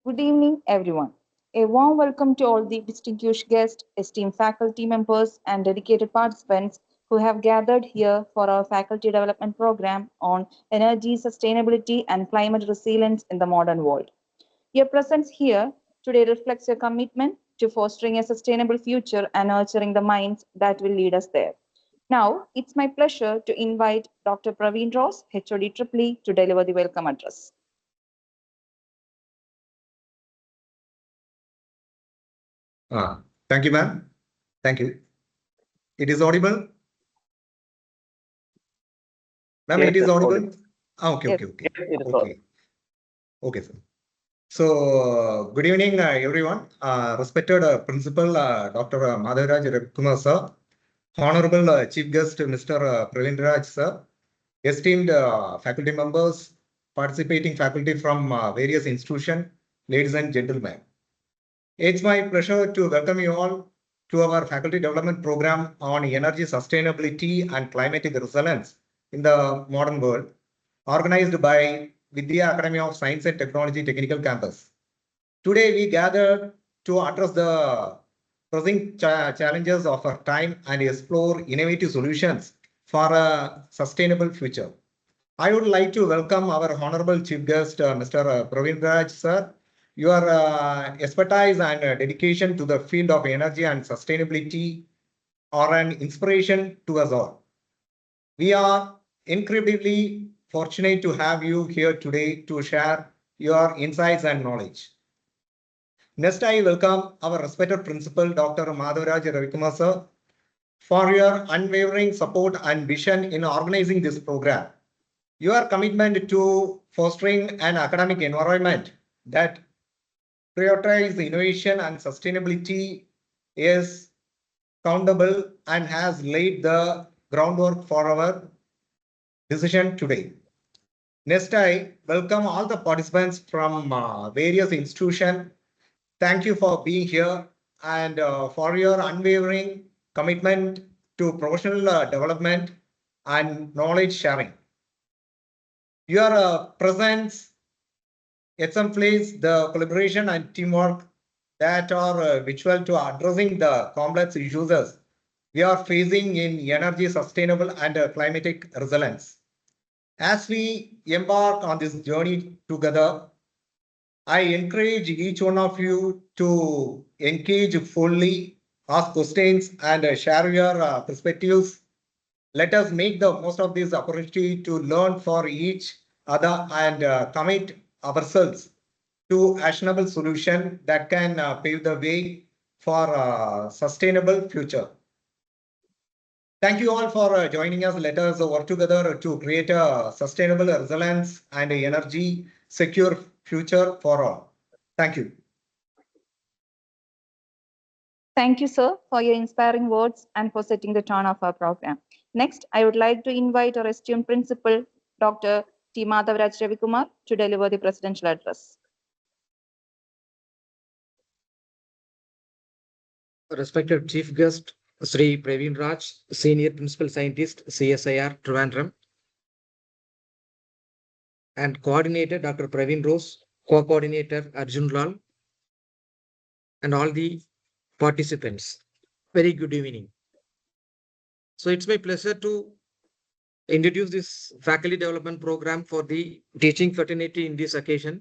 Good evening, everyone. A warm welcome to all the distinguished guests, esteemed faculty members, and dedicated participants who have gathered here for our faculty development program on energy sustainability and climate resilience in the modern world. Your presence here today reflects your commitment to fostering a sustainable future and nurturing the minds that will lead us there. Now, it's my pleasure to invite Dr. Praveen Ross, HOD Tripoli, to deliver the welcome address. Thank you, ma'am. Thank you. It is audible? Ma'am, Yes, it is sir. audible? Audible. Okay, Yes. okay, okay. Yes, it is Okay, audible. okay, sir. So, good evening, everyone. Respected Principal Dr. Madhaviraj Ravikumar, sir. Honorable Chief Guest Mr. Praveen Raj, sir. Esteemed faculty members, participating faculty from various institutions, ladies and gentlemen. It's my pleasure to welcome you all to our faculty development program on energy sustainability and climatic resilience in the modern world, organized by Vidya Academy of Science and Technology Technical Campus. Today, we gathered to address the pressing challenges of our time and explore innovative solutions for a sustainable future. I would like to welcome our honorable chief guest, Mr. Praveen Raj, sir. Your expertise and dedication to the field of energy and sustainability are an inspiration to us all. We are incredibly fortunate to have you here today to share your insights and knowledge. Next, I welcome our respected principal, Dr. Madhaviraj Ravikumar, sir, for your unwavering support and vision in organizing this program. Your commitment to fostering an academic environment that prioritizes innovation and sustainability is countable and has laid the groundwork for our decision today. Next, I welcome all the participants from various institutions. Thank you for being here and for your unwavering commitment to professional development and knowledge sharing. Your presence exemplifies the collaboration and teamwork that are vital to addressing the complex issues we are facing in energy sustainable and climatic resilience. As we embark on this journey together, I encourage each one of you to engage fully, ask questions, and share your perspectives. Let us make the most of this opportunity to learn for each other and commit ourselves to actionable solution that can pave the way for a sustainable future. Thank you all for joining us. Let us work together to create a sustainable resilience and energy secure future for all. Thank you. Thank you, sir, for your inspiring words and for setting the tone of our program. Next, I would like to invite our esteemed principal, Dr. T. Madhaviraj Ravikumar, to deliver the presidential address. Respected Chief Guest, Sri Praveen Raj, Senior Principal Scientist, CSIR, Trivandrum, and Coordinator, Dr. Praveen Rose, Co-Coordinator, Arjun Lal, and all the participants. Very good evening. So it's my pleasure to introduce this faculty development program for the teaching fraternity in this occasion,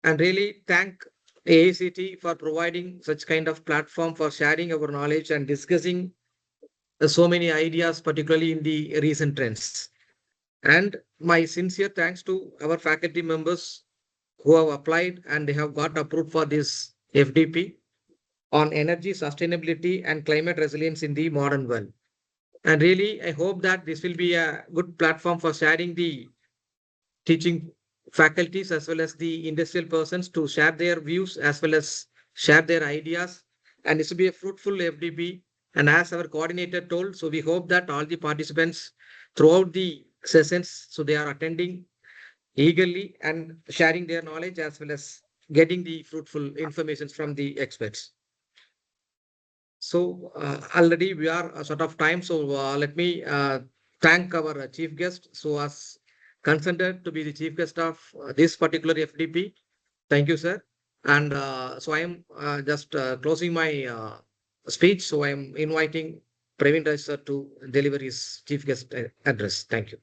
and really thank AACT for providing such kind of platform for sharing our knowledge and discussing so many ideas, particularly in the recent trends. And my sincere thanks to our faculty members who have applied and they have got approved for this FDP on energy sustainability and climate resilience in the modern world. And really, I hope that this will be a good platform for sharing the teaching faculties as well as the industrial persons to share their views as well as share their ideas. And this will be a fruitful FDP. And as our coordinator told, so we hope that all the participants throughout the sessions, so they are attending eagerly and sharing their knowledge as well as getting the fruitful information from the experts. So already we are sort of time. So let me thank our chief guest. So as consented to be the chief guest of this particular FDP, Thank you, sir. And so I am just closing my speech. So I am inviting Praveen Raj sir to deliver his chief guest address. Thank you.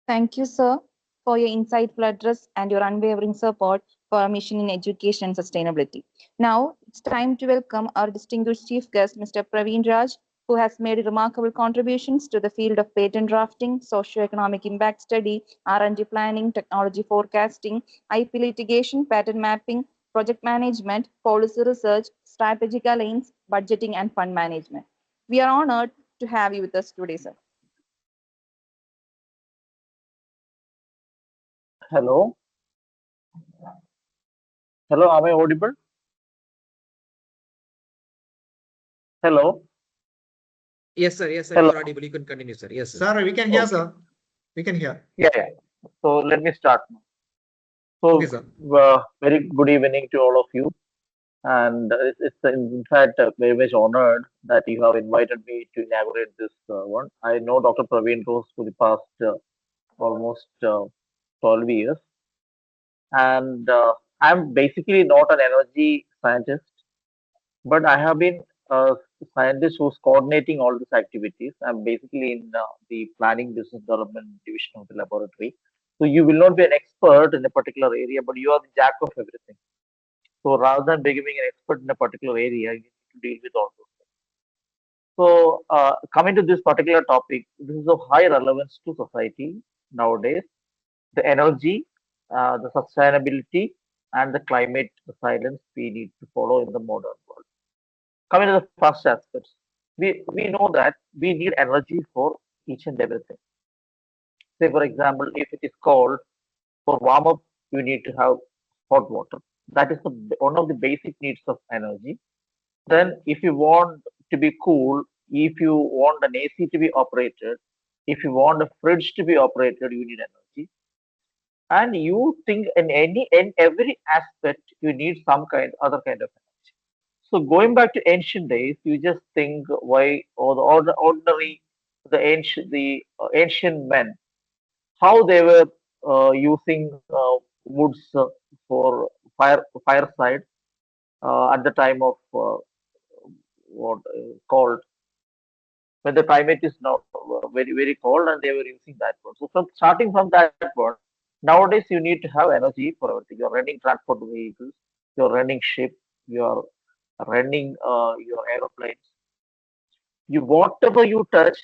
Thank you, sir, for your insightful address and your unwavering support for our mission in education and sustainability. Now, it's time to welcome our distinguished chief guest, Mr. Praveen Raj, who has made remarkable contributions to the field of patent drafting, socio-economic impact study, R&D planning, technology forecasting, IP litigation, patent mapping, project management, policy research, strategic alliance, budgeting, and fund management. We are honored to have you with us today, sir. Hello, hello, am I audible? Hello, Yes, sir. Yes, sir. hello. You're audible. You can continue, sir. Yes, sir. Sir, we can hear, Okay, sir. We can hear. yeah. So let me start now. Okay, So, sir. very good evening to all of you, and it's in fact very much honored that you have invited me to inaugurate this one. I know Dr. Praveen Rose for the past almost 12 years, and I'm basically not an energy scientist, but I have been a scientist who's coordinating all these activities. I'm basically in the planning business development division of the laboratory. So you will not be an expert in a particular area, but you are the jack of everything. So rather than becoming an expert in a particular area, you need to deal with all those things. So coming to this particular topic, this is of high relevance to society nowadays. The energy, the sustainability, and the climate resilience we need to follow in the modern world. Coming to the first aspect, we know that we need energy for each and everything. Say, for example, if it is cold, for warm up, you need to have hot water. That is one of the basic needs of energy. Then, if you want to be cool, if you want an AC to be operated, if you want a fridge to be operated, you need energy. And you think in every aspect, you need some kind other kind of energy. So going back to ancient days, you just think why or the ordinary the ancient men how they were using woods for fireside at the time of what called when the climate is not very cold and they were using that one. So from starting from that one, nowadays you need to have energy for everything. You're running transport vehicles, you're running ship, you're running your aeroplanes. You whatever you touch,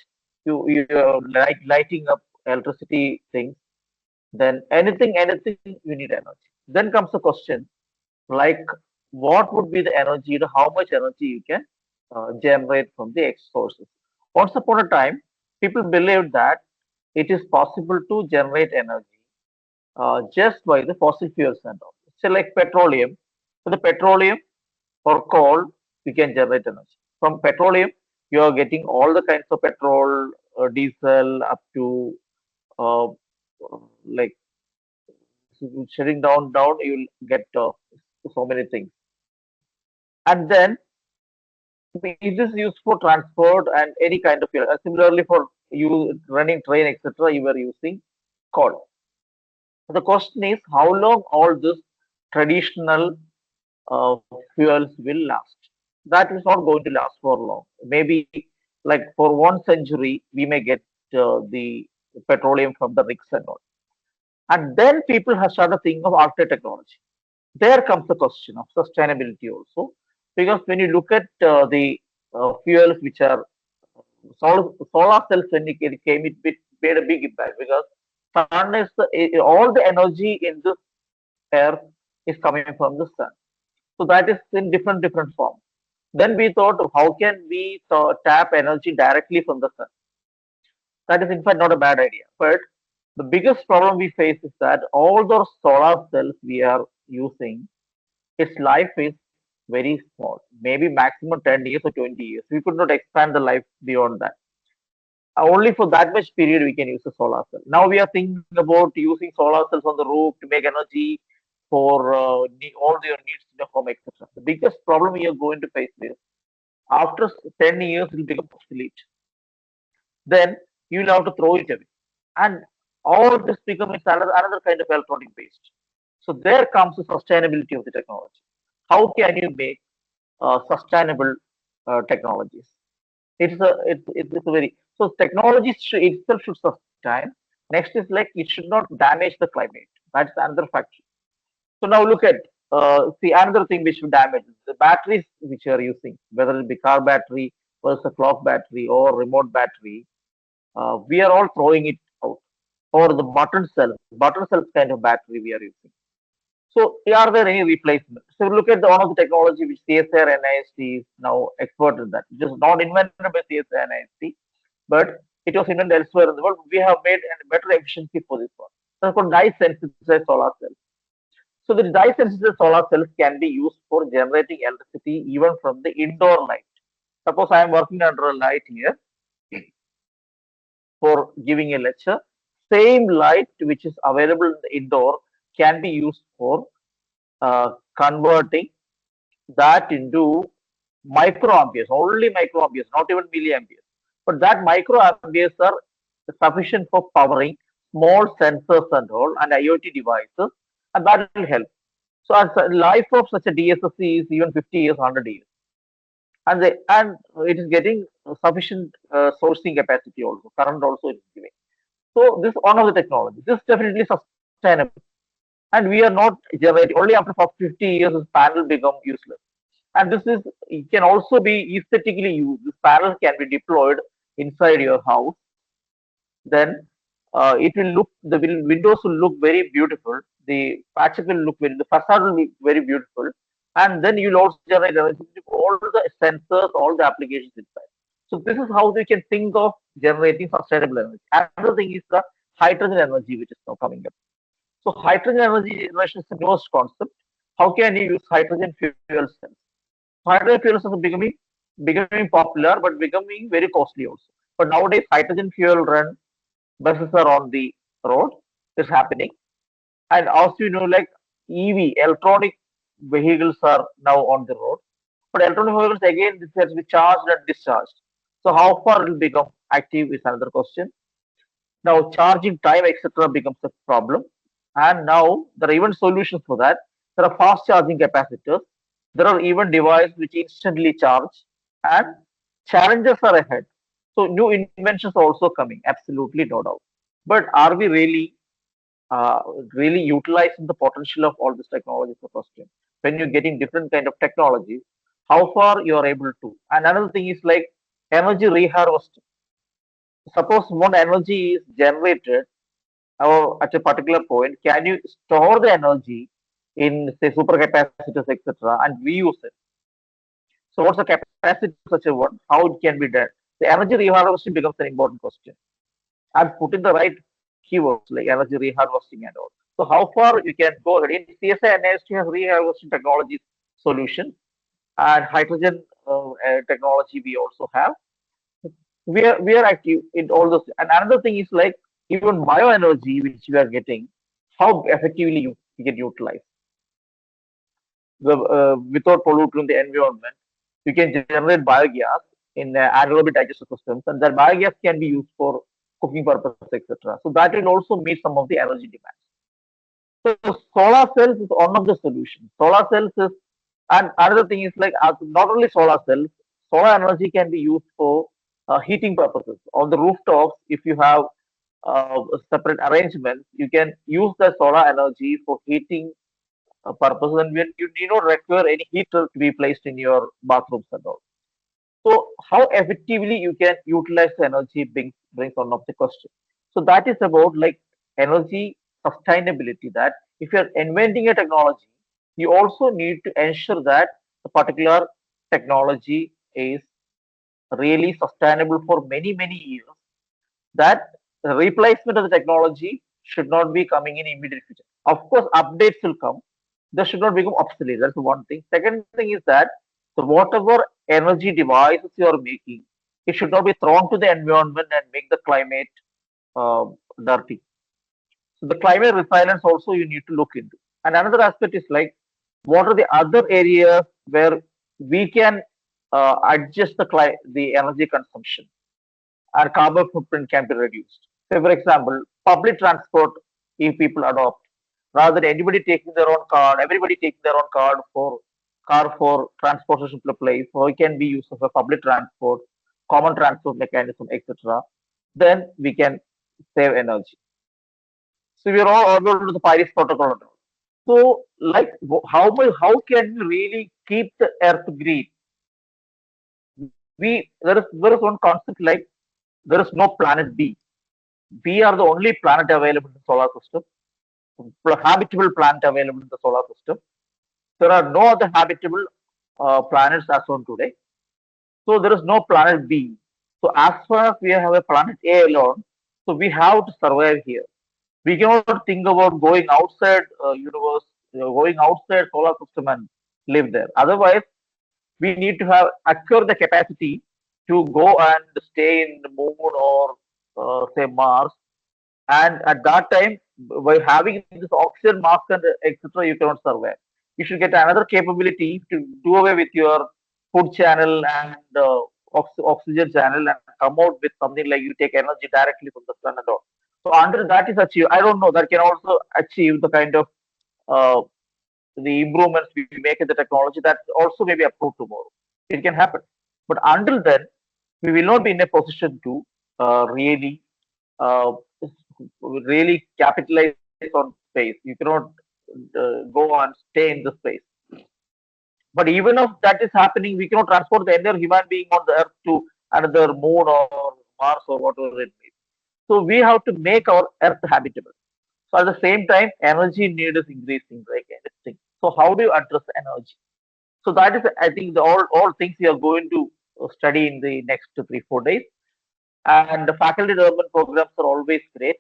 you're lighting up electricity things. Then anything you need energy. Then comes the question like what would be the energy, how much energy you can generate from the X sources. Once upon a time, people believed that it is possible to generate energy just by the fossil fuels and all. So like petroleum, for the petroleum or coal, you can generate energy. From petroleum, you are getting all the kinds of petrol, diesel, up to uh, like shutting down, you'll get so many things. And then it is used for transport and any kind of fuel. Similarly, for you running train, etc., you were using coal. The question is how long all this traditional fuels will last. That is not going to last for long. Maybe like for 1 century, we may get the petroleum from the rigs and all. And then people have started thinking of alternate technology. There comes the question of sustainability also, because when you look at the fuels which are solar cells, when it came, it made a big impact because sun is all the energy in this earth is coming from the sun. So that is in different forms. Then we thought, how can we tap energy directly from the sun? That is in fact not a bad idea. But the biggest problem we face is that all those solar cells we are using, its life is very small, maybe maximum 10 years or 20 years. We could not expand the life beyond that. Only for that much period we can use a solar cell. Now we are thinking about using solar cells on the roof to make energy for all your needs in the home, etc. The biggest problem we are going to face is after 10 years it will become obsolete. Then you will have to throw it away. And all this becomes another kind of electronic waste. So there comes the sustainability of the technology. How can you make sustainable technologies? It's a very so technology itself should sustain. Next is like it should not damage the climate. That's another factor. So now look at see another thing which will damage the batteries which you are using, whether it be car battery versus a clock battery or remote battery. We are all throwing it out. Or the button cell kind of battery we are using. So are there any replacements? So look at one of the technology which CSIR NIST is now expert in that. It is not invented by CSIR NIST, but it was invented elsewhere in the world. We have made a better efficiency for this one. That's called dye sensitized solar cells. So the dye sensitized solar cells can be used for generating electricity even from the indoor light. Suppose I am working under a light here for giving a lecture. Same light which is available in the indoor can be used for converting that into microamperes, only microamperes, not even milliamperes. But that microamperes are sufficient for powering small sensors and all and IoT devices, and that will help. So, as the life of such a DSSC is even 50 years, 100 years, and it is getting sufficient sourcing capacity also. Current also it is giving. So, this one of the technology. This is definitely sustainable, and we are not generating only after 50 years this panel become useless. And this is it can also be aesthetically used. This panel can be deployed inside your house. Then it will look windows will look very beautiful. The patches will look the facade will look very beautiful, and then you'll also generate energy from all the sensors, all the applications inside. So this is how we can think of generating sustainable energy. Another thing is the hydrogen energy, which is now coming up. So hydrogen energy generation is the newest concept. How can you use hydrogen fuel cells? Hydrogen fuel cells are becoming popular, but becoming very costly also. But nowadays, hydrogen fuel run buses are on the road. It's happening, and as you know, like EV, electronic vehicles are now on the road. But electronic vehicles again, this has to be charged and discharged. So how far it will become active is another question. Now charging time, etc., becomes a problem. And now there are even solutions for that. There are fast charging capacitors. There are even devices which instantly charge, and challenges are ahead. So new inventions are also coming, absolutely no doubt. But are we uh, really utilizing the potential of all this technology is the question. When you're getting different kind of technologies, how far you are able to. And another thing is like energy reharvesting. Suppose one energy is generated or at a particular point, can you store the energy in say supercapacitors, etc., and reuse it? So what's the capacity of such a one? How it can be done? The energy reharvesting becomes an important question. And put in the right keywords like energy reharvesting and all. So how far you can go ahead? In CSI and NIST has reharvesting technologies solution and hydrogen technology we also have. We are active in all those. And another thing is like even bioenergy which we are getting, how effectively you can utilize without polluting the environment. You can generate biogas in anaerobic digestive systems, and that biogas can be used for cooking purposes, etc. So that will also meet some of the energy demands. So solar cells is one of the solutions. Solar cells is, and another thing is like not only solar cells, solar energy can be used for heating purposes. On the rooftops, if you have separate arrangements, you can use the solar energy for heating purposes, and when you do not require any heater to be placed in your bathrooms and all. So how effectively you can utilize the energy brings one of the question. So that is about like energy sustainability. That if you are inventing a technology, you also need to ensure that the particular technology is really sustainable for many years. That replacement of the technology should not be coming in immediate future. Of course, updates will come. They should not become obsolete. That's one thing. Second thing is that so whatever energy devices you are making, it should not be thrown to the environment and make the climate uh, dirty. So the climate resilience also you need to look into. And another aspect is like what are the other areas where we can adjust the energy consumption and carbon footprint can be reduced. Say, for example, public transport, if people adopt, rather than anybody taking their own card, everybody taking their own car for transportation to a place, or it can be used as a public transport, common transport mechanism, etc. Then we can save energy. So we are all ordered to the Paris Protocol. And all. So, like, how can we really keep the Earth green? There is one concept like there is no planet B. We are the only planet available in the solar system, habitable planet available in the solar system. There are no other habitable planets as on today. So there is no planet B. So as far as we have a planet A alone, so we have to survive here. We cannot think about going outside universe, going outside solar system and live there. Otherwise, we need to have acquire the capacity to go and stay in the moon or say Mars. And at that time, by having this oxygen mask and etc., you cannot survive. You should get another capability to do away with your food channel and oxygen channel and come out with something like you take energy directly from the sun and all. So until that is achieved, I don't know that can also achieve the kind of uh, the improvements we make in the technology that also may be approved tomorrow. It can happen. But until then, we will not be in a position to uh, really capitalize on space. You cannot go and stay in the space. But even if that is happening, we cannot transport the entire human being on the Earth to another moon or Mars or whatever it may be. So we have to make our Earth habitable. So at the same time, energy need is increasing like anything. So how do you address energy? So that is, I think, all things we are going to study in the next 3 4 days. And the faculty development programs are always great.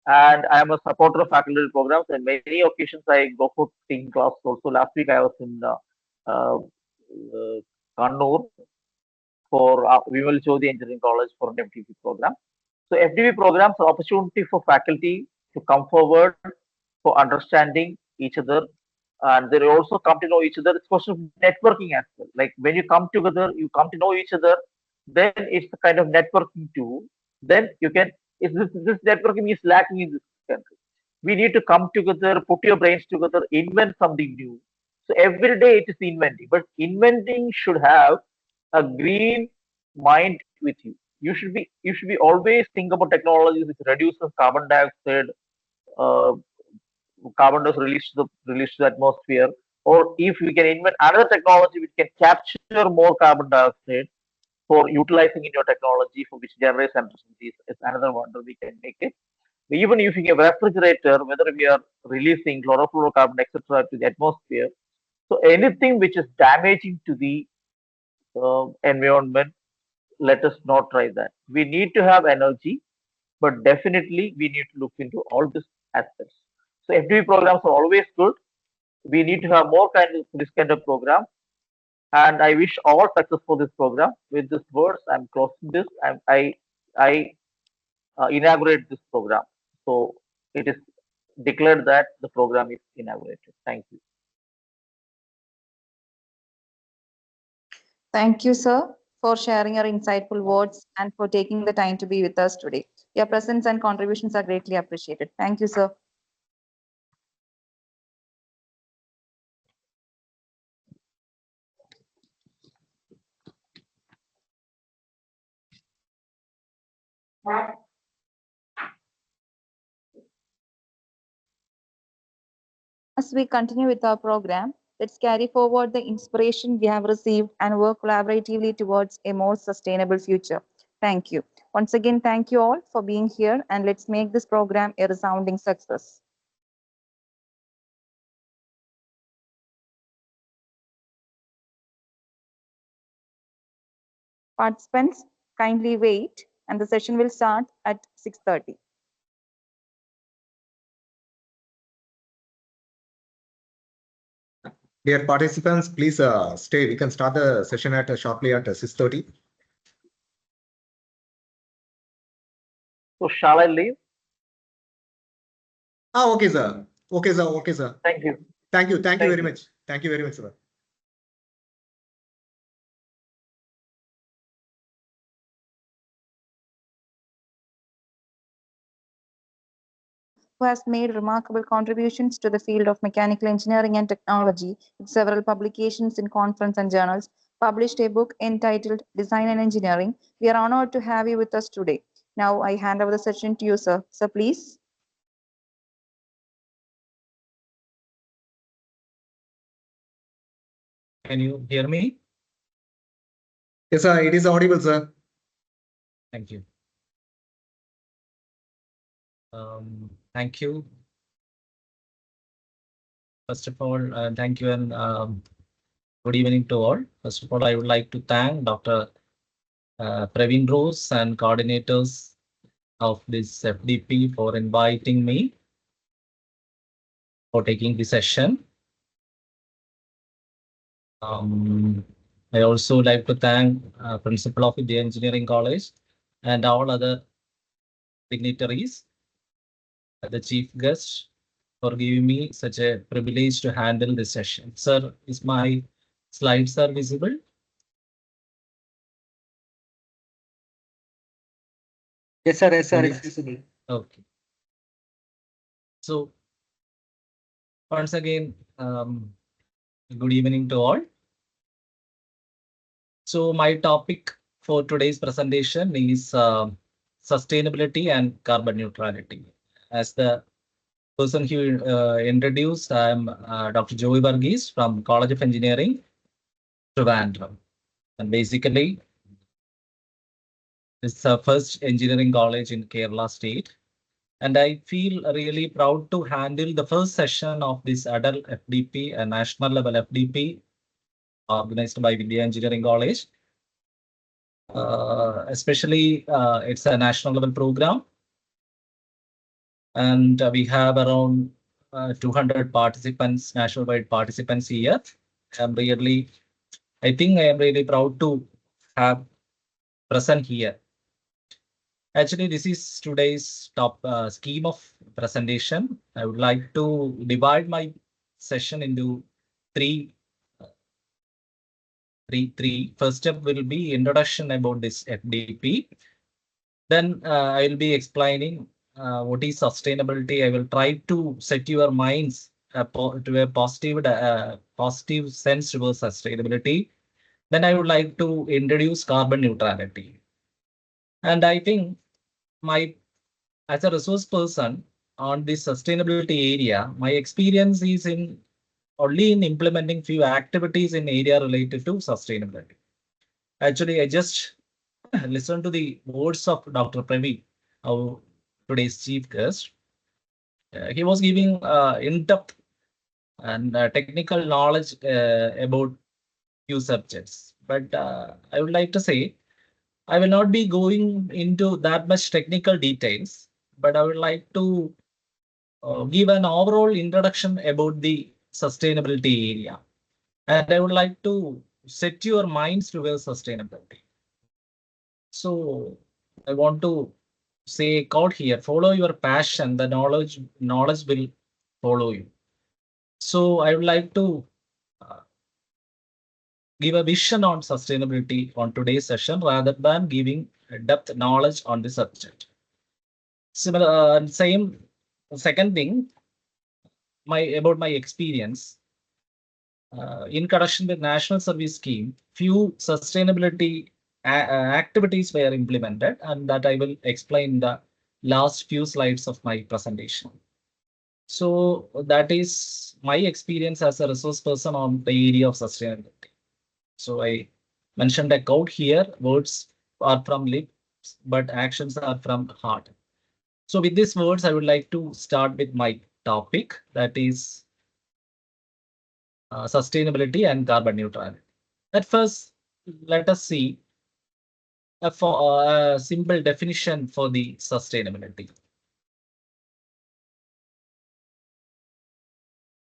And I am a supporter of faculty programs. And many occasions I go for team class. Also, last week I was in Kannur for Vimal Chodhi Engineering College for an FDP program. So FDP programs are opportunity for faculty to come forward for understanding each other, and they also come to know each other. It's question of networking as well. Like when you come together, you come to know each other. Then it's a kind of networking too. Then you can. If this networking is lacking in this country, we need to come together, put your brains together, invent something new. So every day it is inventing, but inventing should have a green mind with you. You should be always think about technologies which reduces carbon dioxide, uh, carbon dioxide released to the atmosphere, or if we can invent another technology which can capture more carbon dioxide for utilizing in your technology for which generates electricity is another wonder we can make it. Even if you have a refrigerator, whether we are releasing chlorofluorocarbon, etc., to the atmosphere, so anything which is damaging to the environment, let us not try that. We need to have energy, but definitely we need to look into all these aspects. So FDP programs are always good. We need to have more kind of this kind of program, and I wish all success for this program. With these words, I'm closing this. I inaugurate this program. So it is declared that the program is inaugurated. Thank you. Thank you, sir, for sharing your insightful words and for taking the time to be with us today. Your presence and contributions are greatly appreciated. Thank you, sir. As we continue with our program, let's carry forward the inspiration we have received and work collaboratively towards a more sustainable future. Thank you. Once again, thank you all for being here, and let's make this program a resounding success. Participants, kindly wait, and the session will start at 6:30. Dear participants, please stay. We can start the session at sharply at 6:30. So shall I leave? Okay, sir. Okay, sir. Okay, sir. Thank you. Thank you. Thank you Thank very you. much. Thank you very much, sir. who has made remarkable contributions to the field of mechanical engineering and technology with several publications in conference and journals, published a book entitled Design and Engineering. We are honored to have you with us today. Now I hand over the session to you, sir. Sir, please. Can you hear me? Yes, sir, it is audible, sir. Thank you. Thank you. First of all, thank you and good evening to all. First of all, I would like to thank Dr. Praveen Rose and coordinators of this FDP for inviting me for taking the session. I also like to thank Principal of the Engineering College and all other dignitaries, the chief guest, for giving me such a privilege to handle this session. Sir, is my slides are visible? Yes, sir. Yes, sir. It's visible. Okay. So once again, good evening to all. So my topic for today's presentation is sustainability and carbon neutrality. As the person who introduced, I am Dr. Joey Varghese from College of Engineering, Trivandrum. And basically, it's the first engineering college in Kerala state. And I feel really proud to handle the first session of this ATAL FDP, a national level FDP organized by Vidya Engineering College. Especially, it's a national level program. And we have around 200 participants, nationwide participants here. I think I am really proud to have present here. Actually, this is today's top scheme of presentation. I would like to divide my session into three. First step will be introduction about this FDP. Then I will be explaining what is sustainability. I will try to set your minds to a positive sense towards sustainability. Then I would like to introduce carbon neutrality. And I think as a resource person on this sustainability area, my experience is only in implementing few activities in area related to sustainability. Actually, I just listened to the words of Dr. Praveen, our today's chief guest. He was giving in-depth and technical knowledge about few subjects. But I would like to say, I will not be going into that much technical details, but I would like to give an overall introduction about the sustainability area. And I would like to set your minds towards sustainability. So I want to say a quote here: follow your passion, the knowledge will follow you. So I would like to uh, give a vision on sustainability on today's session rather than giving depth knowledge on the subject. Similar, same second thing, about my experience in connection with National Service Scheme, few sustainability activities were implemented, and that I will explain in the last few slides of my presentation. So that is my experience as a resource person on the area of sustainability. So I mentioned a quote here: words are from lips, but actions are from heart. So with these words, I would like to start with my topic, that is sustainability and carbon neutrality. At first, let us see a simple definition for the sustainability.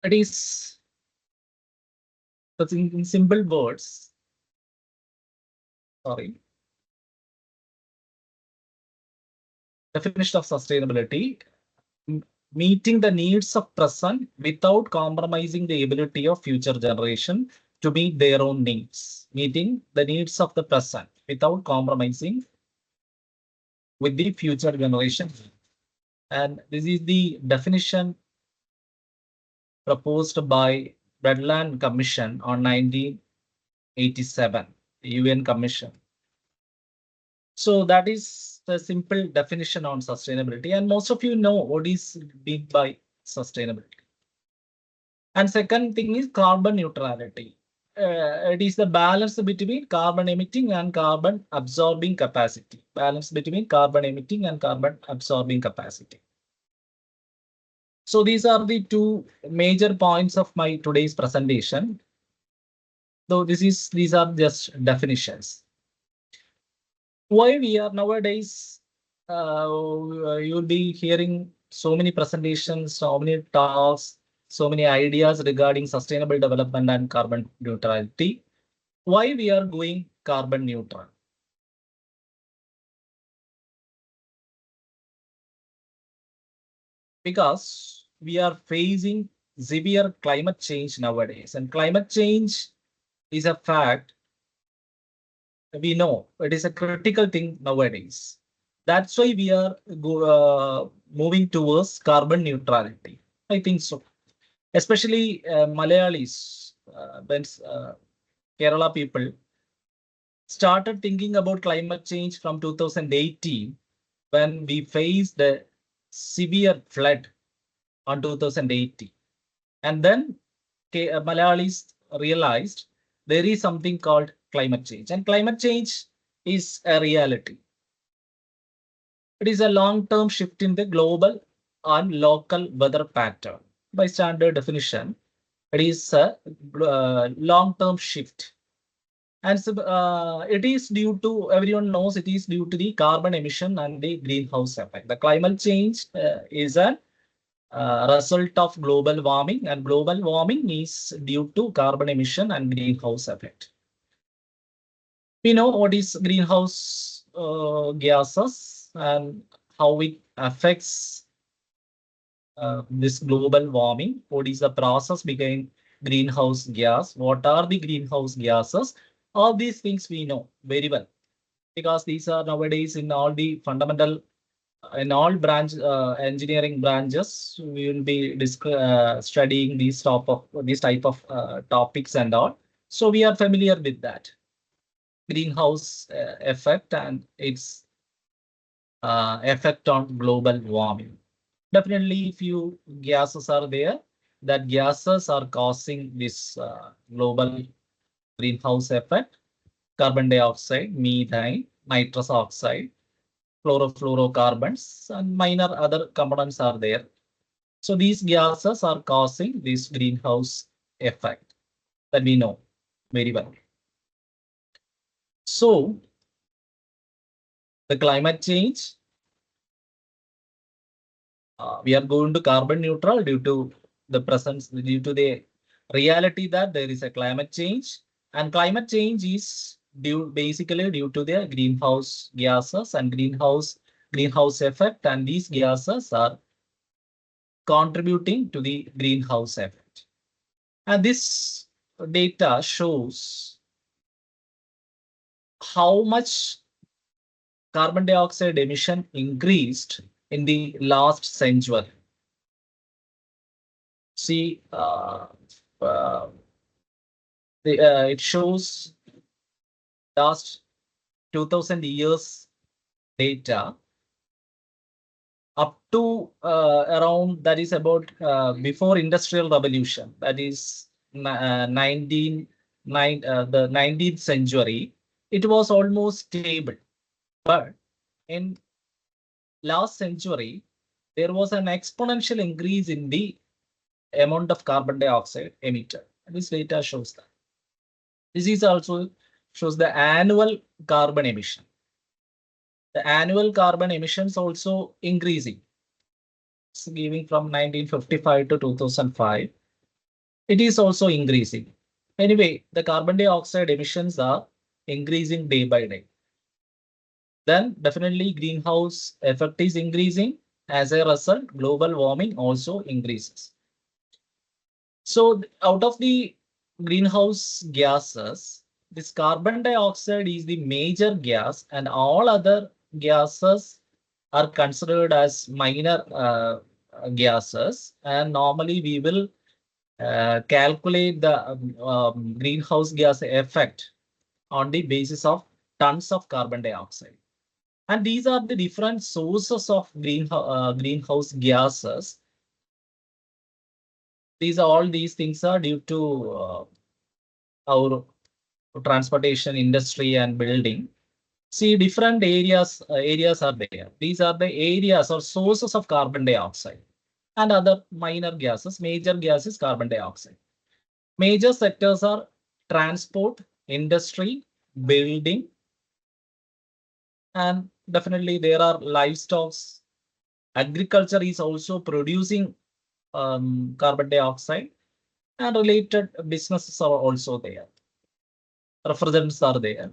It is, but in simple words, sorry, definition of sustainability: meeting the needs of present without compromising the ability of future generation to meet their own needs. Meeting the needs of the present without compromising with the future generation. And this is the definition proposed by Brundtland Commission on 1987, UN Commission. So that is the simple definition on sustainability. And most of you know what is meant by sustainability. And second thing is carbon neutrality. It is the balance between carbon emitting and carbon absorbing capacity. Balance between carbon emitting and carbon absorbing capacity. So these are the two major points of my today's presentation. Though these are just definitions. Why we are nowadays, you'll be hearing so many presentations, so many talks, so many ideas regarding sustainable development and carbon neutrality. Why we are going carbon neutral? Because we are facing severe climate change nowadays, and climate change is a fact. We know it is a critical thing nowadays. That's why we are moving towards carbon neutrality. I think so. Especially Malayalis, when Kerala people started thinking about climate change from 2018, when we faced the severe flood on 2018. And then Malayalis realized there is something called climate change, and climate change is a reality. It is a long-term shift in the global and local weather pattern. By standard definition, it is a long-term shift. And so, it is due to, everyone knows it is due to the carbon emission and the greenhouse effect. The climate change is a result of global warming, and global warming is due to carbon emission and greenhouse effect. We know what is greenhouse gases and how it affects this global warming. What is the process behind greenhouse gas? What are the greenhouse gases? All these things we know very well, because these are nowadays in all the fundamental, in all engineering branches, we will be studying these type of topics and all. So we are familiar with that greenhouse effect and its effect on global warming. Definitely, few gases are there. That gases are causing this global greenhouse effect: carbon dioxide, methane, nitrous oxide, chlorofluorocarbons, and minor other components are there. So these gases are causing this greenhouse effect that we know very well. So the climate change, we are going to carbon neutral due to the reality that there is a climate change, and climate change is basically due to the greenhouse gases and greenhouse effect, and these gases are contributing to the greenhouse effect. And this data shows how much carbon dioxide emission increased in the last century. See, it shows last 2000 years data up to around, that is about before industrial revolution, that is the 19th century. It was almost stable, but in last century there was an exponential increase in the amount of carbon dioxide emitted. This data shows that. This is also shows the annual carbon emission. The annual carbon emissions also increasing. It's giving from 1955 to 2005. It is also increasing. Anyway, the carbon dioxide emissions are increasing day by day. Then definitely greenhouse effect is increasing. As a result, global warming also increases. So out of the greenhouse gases, this carbon dioxide is the major gas, and all other gases are considered as minor gases, and normally we will calculate the greenhouse gas effect on the basis of tons of carbon dioxide. And these are the different sources of greenhouse gases. All these things are due to our transportation, industry, and building. See, different areas are there. These are the areas or sources of carbon dioxide and other minor gases. Major gas is carbon dioxide. Major sectors are transport, industry, building, and definitely there are livestock. Agriculture is also producing carbon dioxide, and related businesses are also there. Refrigerants are there.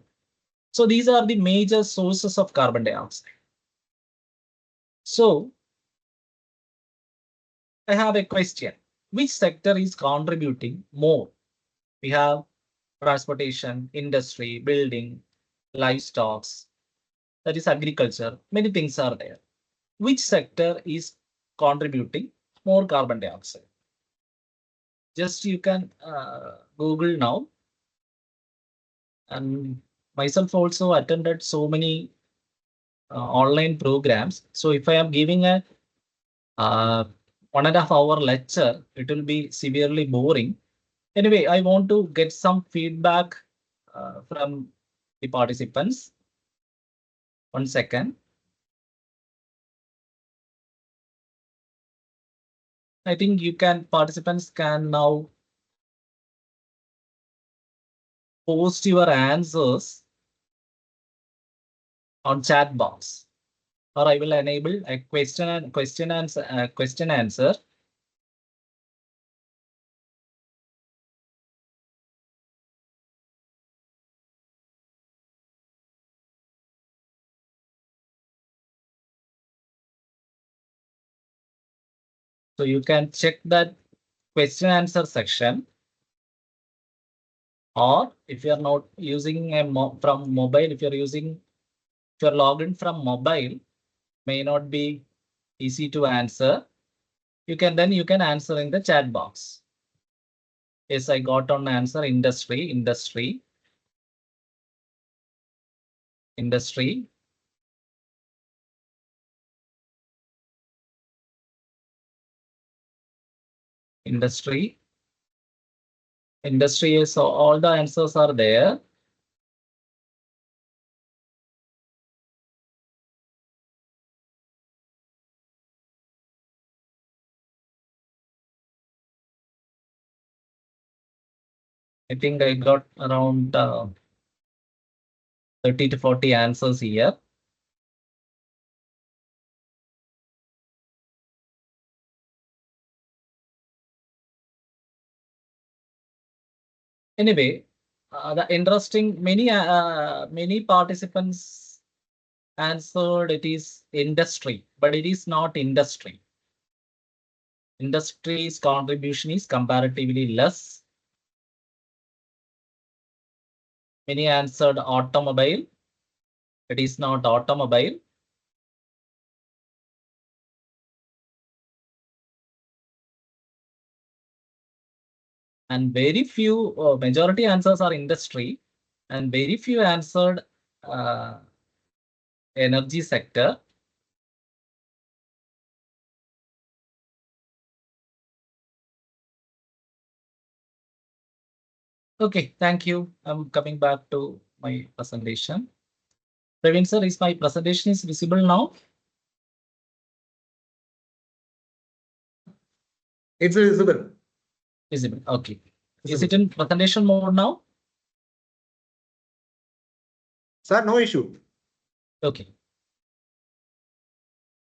So these are the major sources of carbon dioxide. So I have a question. Which sector is contributing more? We have transportation, industry, building, livestock, that is agriculture. Many things are there. Which sector is contributing more carbon dioxide? Just you can Google now. And myself also attended so many online programs. So if I am giving a 1.5 hour lecture, it will be severely boring. Anyway, I want to get some feedback from the participants. 1 second. I think participants can now post your answers on chat box, or I will enable a question answer. So you can check that question answer section, or if you are not using from mobile, if you're logged in from mobile, may not be easy to answer. You can answer in the chat box. Yes, I got on answer industry, industry, industry. Industry. Industry is, so all the answers are there. I think I got around 30 to 40 answers here. Anyway, the interesting, many participants answered it is industry, but it is not industry. Industry's contribution is comparatively less. Many answered automobile. It is not automobile. And very few, majority answers are industry, and very few answered energy sector. Okay, thank you. I'm coming back to my presentation. Praveen sir, is my presentation is visible now? It's visible. Visible. Okay. Is it in presentation mode now? Sir, no issue. Okay.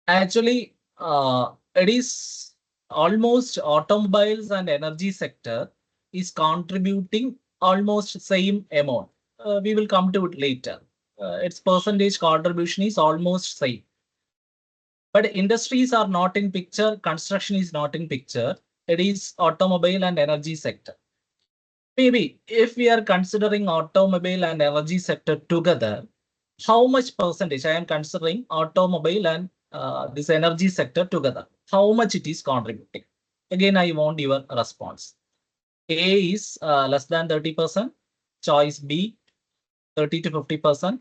Actually, it is almost automobiles and energy sector is contributing almost same amount. We will come to it later. Its percentage contribution is almost same. But industries are not in picture. Construction is not in picture. It is automobile and energy sector. Maybe if we are considering automobile and energy sector together, how much percentage I am considering automobile and this energy sector together, how much it is contributing. Again, I want your response. A is less than 30%, choice B 30 to 50%,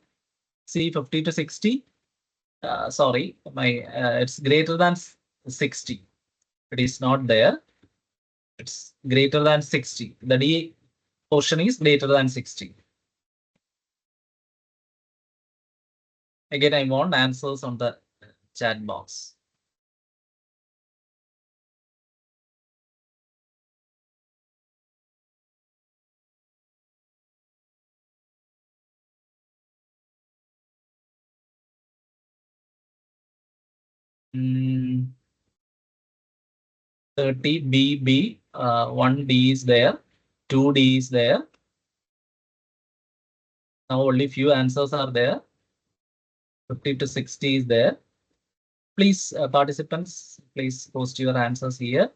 C 50 to 60. Sorry, it's greater than 60. It is not there. It's greater than 60. The D portion is greater than 60. Again, I want answers on the chat box. Mm, 30 B, 1 D is there, 2 D is there. Now only few answers are there. 50 to 60 is there. Please, participants, please post your answers here.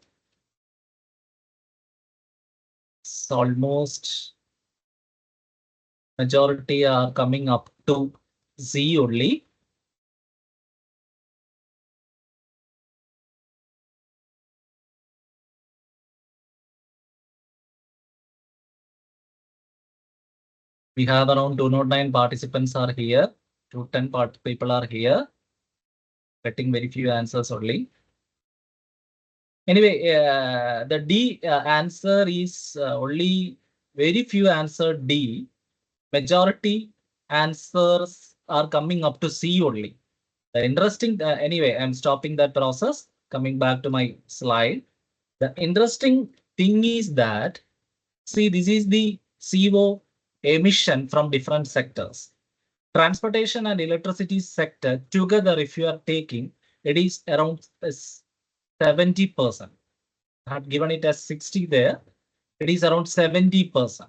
It's almost majority are coming up to Z only. We have around 209 participants are here. 210 people are here. Getting very few answers only. Anyway, the D answer is only very few answered D. Majority answers are coming up to C only. The interesting, anyway, I'm stopping that process. Coming back to my slide. The interesting thing is that, see, this is the CO emission from different sectors. Transportation and electricity sector together, if you are taking, it is around 70%. I have given it as 60 there. It is around 70%.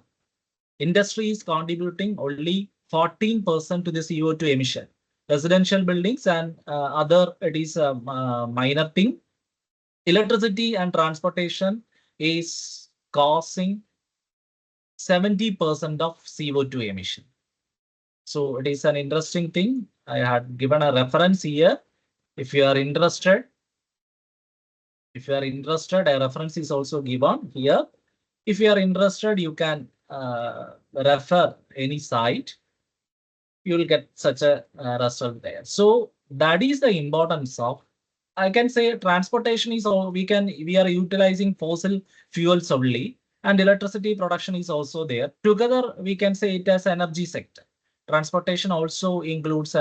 Industry is contributing only 14% to the CO2 emission. Residential buildings and other, it is a minor thing. Electricity and transportation is causing 70% of CO2 emission. So it is an interesting thing. I had given a reference here. If you are interested, a reference is also given here. If you are interested, you can refer any site. You will get such a result there. So that is the importance of, I can say, transportation is all we are utilizing fossil fuels only, and electricity production is also there. Together, we can say it as energy sector. Transportation also includes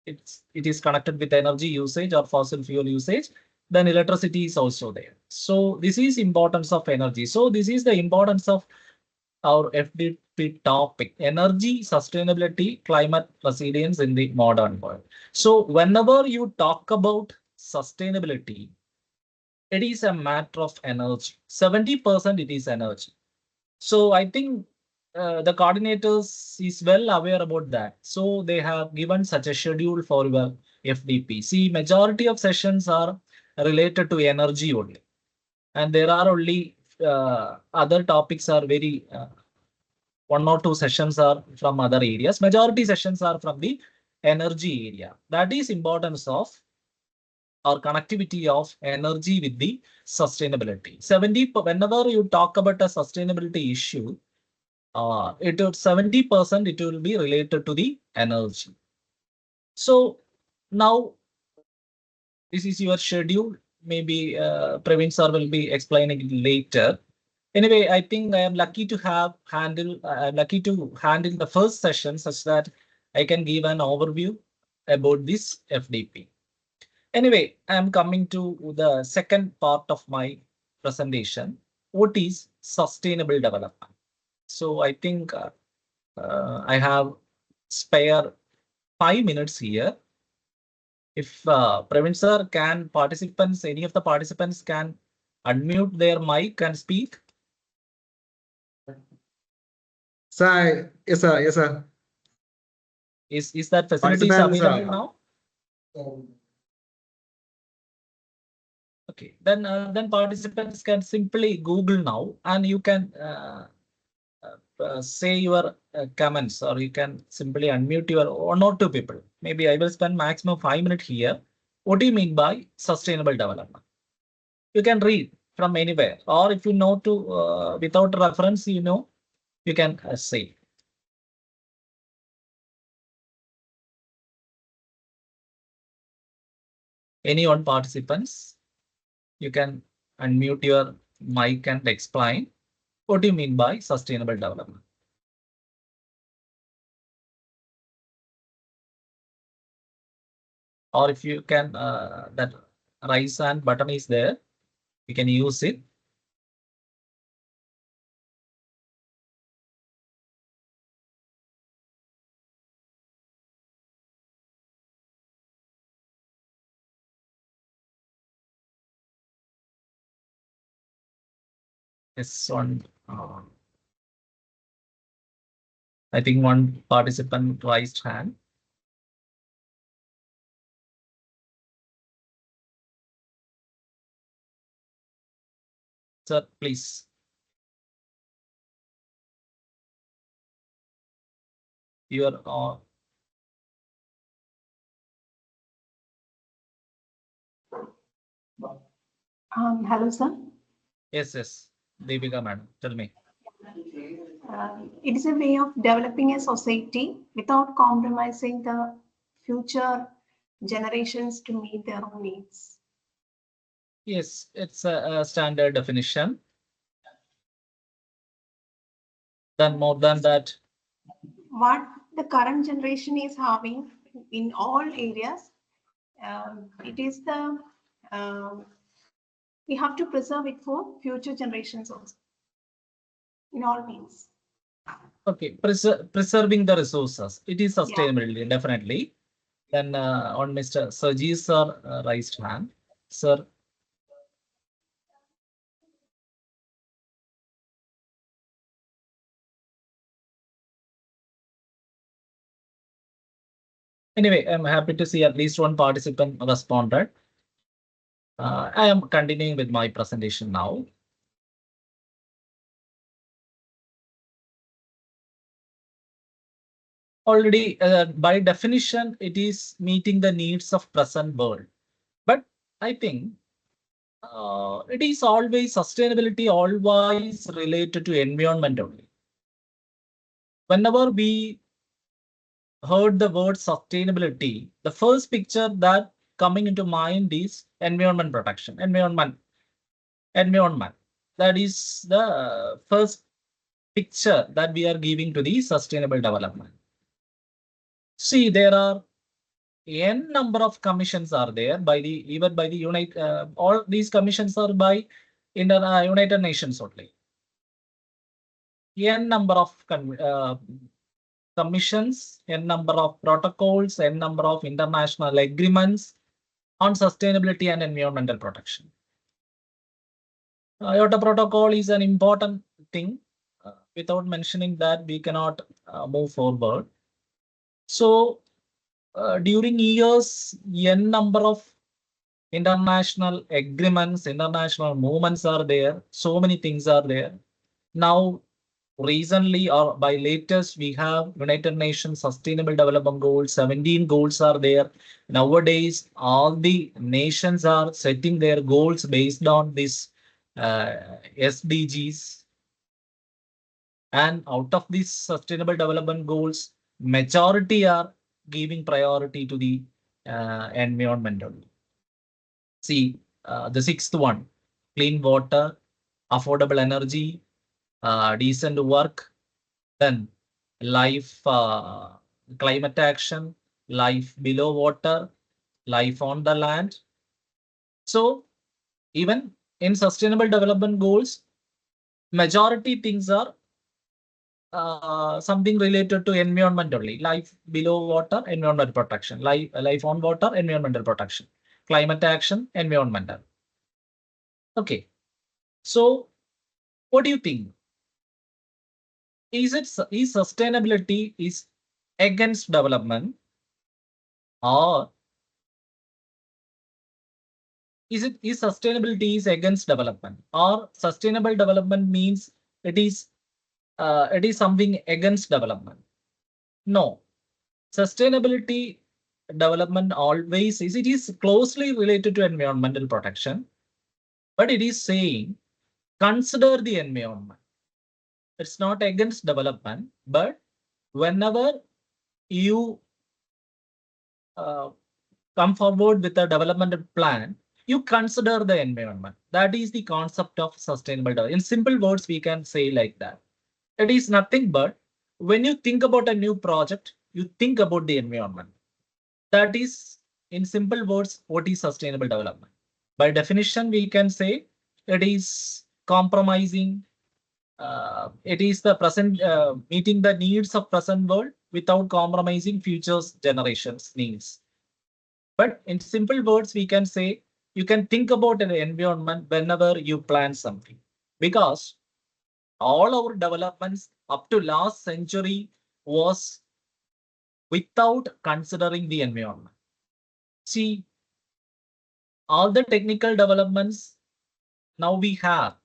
it is connected with energy usage or fossil fuel usage. Then electricity is also there. So this is importance of energy. So this is the importance of our FDP topic: energy sustainability, climate resilience in the modern world. So whenever you talk about sustainability, it is a matter of energy. 70% it is energy. So I think the coordinators is well aware about that. So they have given such a schedule for your FDP. See, majority of sessions are related to energy only. And there are only other topics are very, 1 or 2 sessions are from other areas. Majority sessions are from the energy area. That is importance of or connectivity of energy with the sustainability. 70, whenever you talk about a sustainability issue, it 70% it will be related to the energy. So now this is your schedule. Maybe Praveen sir will be explaining it later. Anyway, I think I am lucky to handle the first session such that I can give an overview about this FDP. Anyway, I am coming to the second part of my presentation. What is sustainable development? So I think I have spare 5 minutes here. If Praveen sir can, any of the participants can unmute their mic and speak. Sir, yes, sir, yes, sir. Is that facility available now? Okay, then participants can simply Google now, and you can say your comments, or you can simply unmute your one or two people. Maybe I will spend maximum 5 minutes here. What do you mean by sustainable development? You can read from anywhere, or if you know to without reference, you can say. Any one participants, you can unmute your mic and explain what do you mean by sustainable development. Or if you can, that raise hand button is there, you can use it. Yes, one. I think one participant raised hand. Sir, please. You are. Hello, sir. Yes. Deepika madam, tell me. It is a way of developing a society without compromising the future generations to meet their own needs. Yes, it's a standard definition. Then more than that. What the current generation is having in all areas, it is the we have to preserve it for future generations also in all means. Okay, preserving the resources. It is sustainability, definitely. Then on Mr. Sajid sir raised hand. Sir. Anyway, I'm happy to see at least one participant responded. I am continuing with my presentation now. Already, by definition, it is meeting the needs of present world. But I think it is always sustainability, always related to environment only. Whenever we heard the word sustainability, the first picture that coming into mind is environment protection, environment. That is the first picture that we are giving to the sustainable development. See, there are n number of commissions are there even by the all these commissions are by United Nations only. N number of commissions, n number of protocols, n number of international agreements on sustainability and environmental protection. Kyoto Protocol is an important thing. Without mentioning that, we cannot move forward. So during years, n number of international agreements, international movements are there. So many things are there. Now, recently or by latest, we have United Nations Sustainable Development Goals. 17 goals are there. Nowadays, all the nations are setting their goals based on this SDGs. And out of these sustainable development goals, majority are giving priority to the environmental. See, the sixth one, clean water, affordable energy, decent work, then life, climate action, life below water, life on the land. So even in sustainable development goals, majority things are something related to environment only. Life below water, environmental protection. Life on water, environmental protection. Climate action, environmental. Okay. So what do you think? Is sustainability is against development, or is sustainability is against development, or sustainable development means it is it is something against development. No, sustainability development always is, it is closely related to environmental protection, but it is saying consider the environment. It's not against development, but whenever you come forward with a development plan, you consider the environment. That is the concept of sustainable development. In simple words, we can say like that. It is nothing but when you think about a new project, you think about the environment. That is, in simple words, what is sustainable development? By definition, we can say it is compromising. It is the present meeting the needs of present world without compromising future's generations needs. But in simple words, we can say you can think about an environment whenever you plan something, because all our developments up to last century was without considering the environment. See, all the technical developments now we have,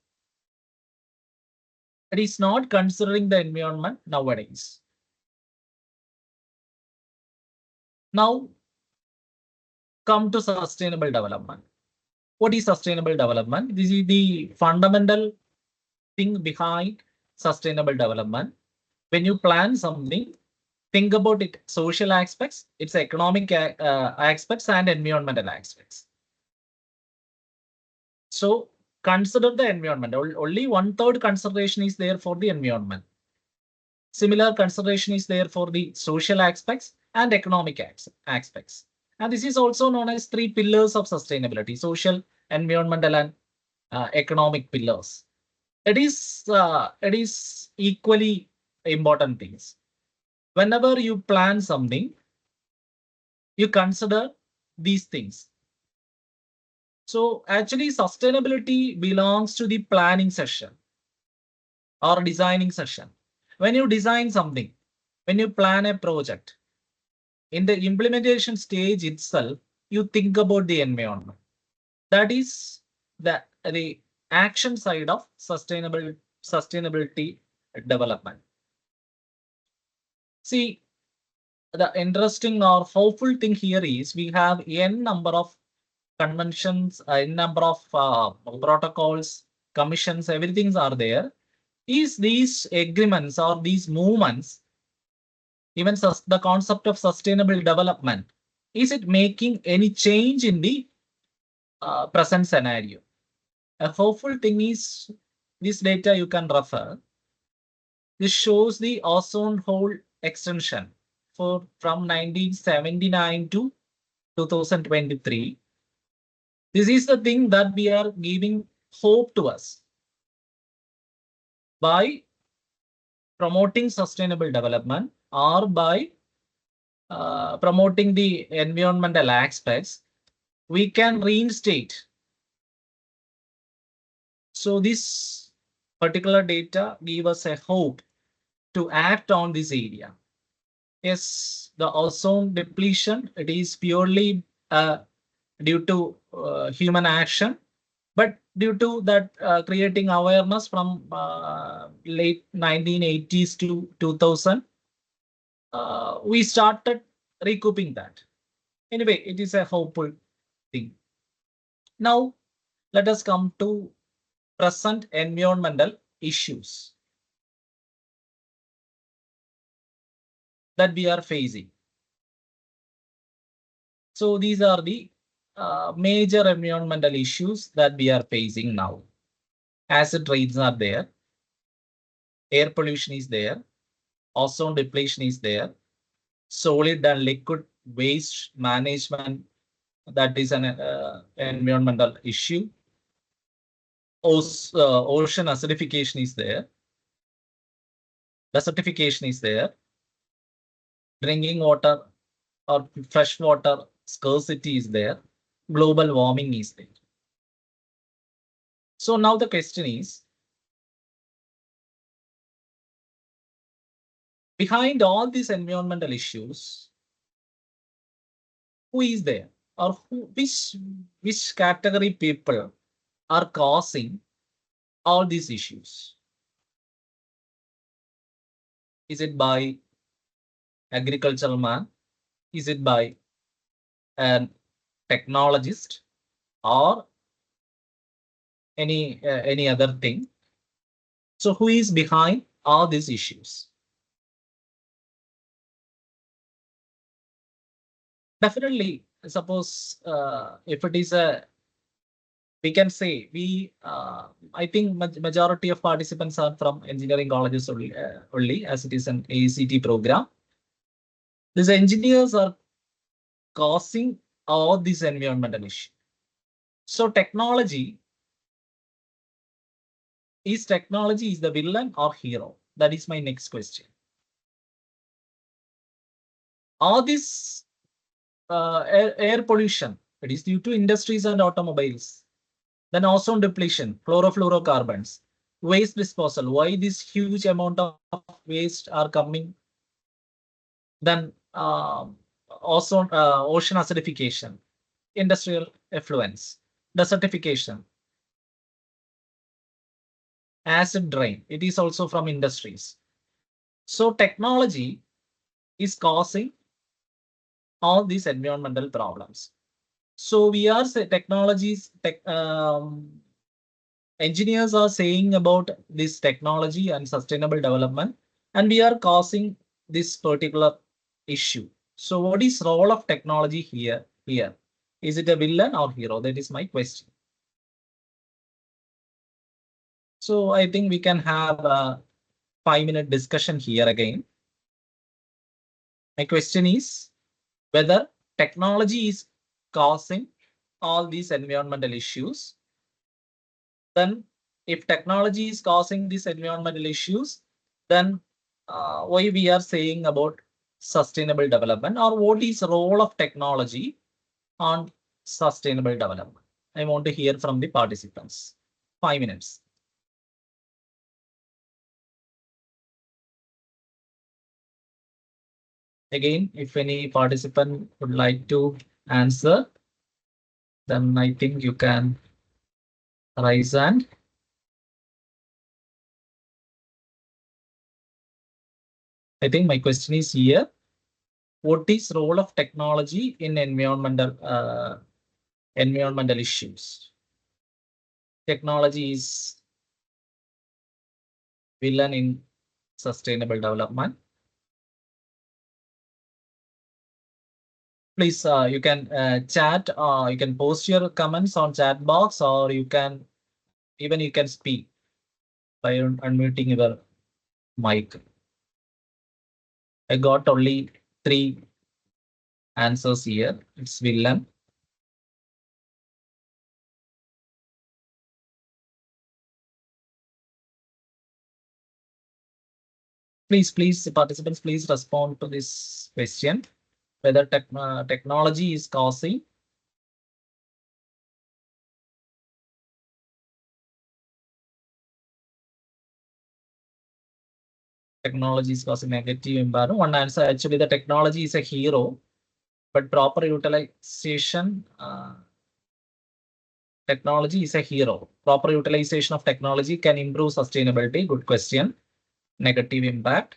it is not considering the environment nowadays. Now, come to sustainable development. What is sustainable development? This is the fundamental thing behind sustainable development. When you plan something, think about it social aspects, its economic aspects, and environmental aspects. So consider the environment. Only 1/3 consideration is there for the environment. Similar consideration is there for the social aspects and economic aspects. And this is also known as 3 pillars of sustainability: social, environmental, and economic pillars. It is equally important things. Whenever you plan something, you consider these things. So actually, sustainability belongs to the planning session or designing session. When you design something, when you plan a project, in the implementation stage itself, you think about the environment. That is the action side of sustainability development. See, the interesting or hopeful thing here is we have n number of conventions, n number of protocols, commissions, everything are there. Is these agreements or these movements, even the concept of sustainable development, is it making any change in the present scenario? A hopeful thing is this data you can refer. This shows the ozone hole extension from 1979 to 2023. This is the thing that we are giving hope to us by promoting sustainable development or by promoting the environmental aspects. We can reinstate. So this particular data give us a hope to act on this area. Yes, the ozone depletion, it is purely due to human action, but due to that creating awareness from late 1980s to 2000, we started recouping that. Anyway, it is a hopeful thing. Now, let us come to present environmental issues that we are facing. So these are the major environmental issues that we are facing now. Acid rains are there, air pollution is there, ozone depletion is there, solid and liquid waste management, that is an environmental issue. Ocean acidification is there, desertification is there, drinking water or fresh water scarcity is there, global warming is there. So now the question is, behind all these environmental issues, who is there, or which category people are causing all these issues? Is it by agricultural man? Is it by an technologist or any other thing? So who is behind all these issues? Definitely, suppose if it is a, we can say I think majority of participants are from engineering colleges only, as it is an ACT program. These engineers are causing all these environmental issues. So technology is the villain or hero? That is my next question. All this air pollution, it is due to industries and automobiles. Then ozone depletion, chlorofluorocarbons, waste disposal. Why this huge amount of waste are coming? Then ocean acidification, industrial effluents, desertification, acid rain. It is also from industries. So technology is causing all these environmental problems. So we are engineers are saying about this technology and sustainable development, and we are causing this particular issue. So what is role of technology here? Is it a villain or hero? That is my question. So I think we can have a 5-minute discussion here again. My question is whether technology is causing all these environmental issues. Then if technology is causing these environmental issues, then why we are saying about sustainable development, or what is the role of technology on sustainable development? I want to hear from the participants. 5 minutes. Again, if any participant would like to answer, then I think you can raise hand. I think my question is here. What is role of technology in environmental issues? Technology is villain in sustainable development. Please, you can chat, you can post your comments on chat box, or you can speak by unmuting your mic. I got only 3 answers here. It's villain. Please, participants, please respond to this question, whether technology is causing negative environment. One answer, actually, the technology is a hero, but proper utilization, technology is a hero. Proper utilization of technology can improve sustainability. Good question. Negative impact.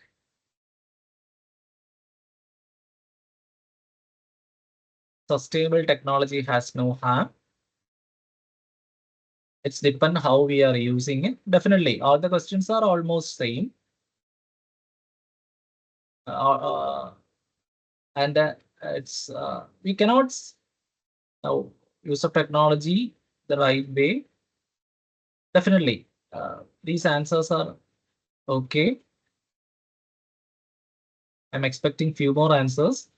Sustainable technology has no harm. It's depend how we are using it. Definitely, all the questions are almost same. And it's we cannot use of technology the right way. Definitely, these answers are okay. I'm expecting few more answers.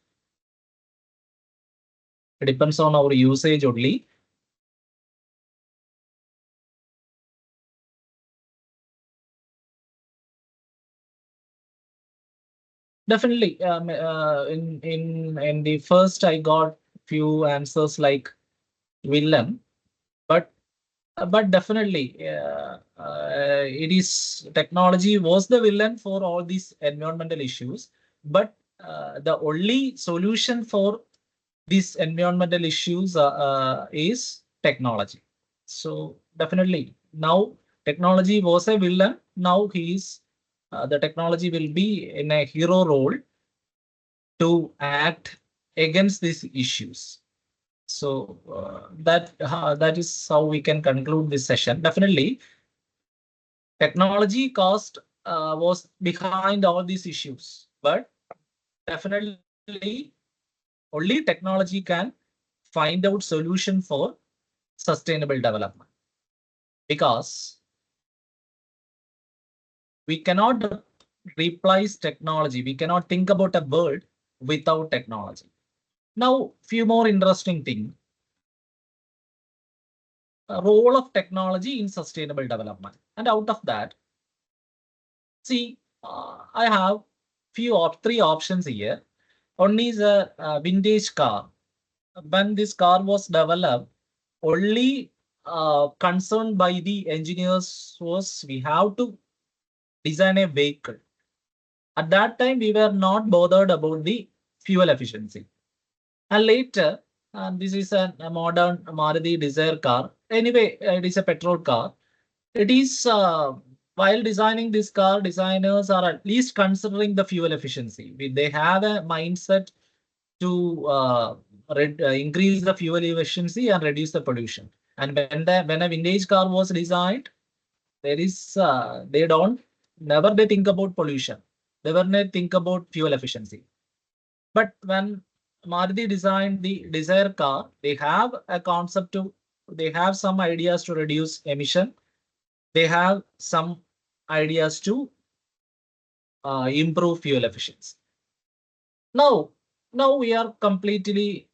It depends on our usage only. Definitely, in the first I got few answers like villain, but definitely it is technology was the villain for all these environmental issues, but the only solution for these environmental issues is technology. So definitely now technology was a villain. Now he is the technology will be in a hero role to act against these issues. So that is how we can conclude this session. Definitely, technology cost was behind all these issues, but definitely only technology can find out solution for sustainable development, because we cannot replace technology. We cannot think about a world without technology. Now, few more interesting things. Role of technology in sustainable development. And out of that, see, I have three options here. One is a vintage car. When this car was developed, only concerned by the engineers was we have to design a vehicle. At that time, we were not bothered about the fuel efficiency. And later, this is a modern Maruti Desire car. Anyway, it is a petrol car. It is while designing this car, designers are at least considering the fuel efficiency. They have a mindset to increase the fuel efficiency and reduce the pollution. And when a vintage car was designed, there is never they think about pollution. They never think about fuel efficiency. But when Maruti designed the Desire car, they have a concept they have some ideas to reduce emission. They have some ideas to improve fuel efficiency. Now we are completely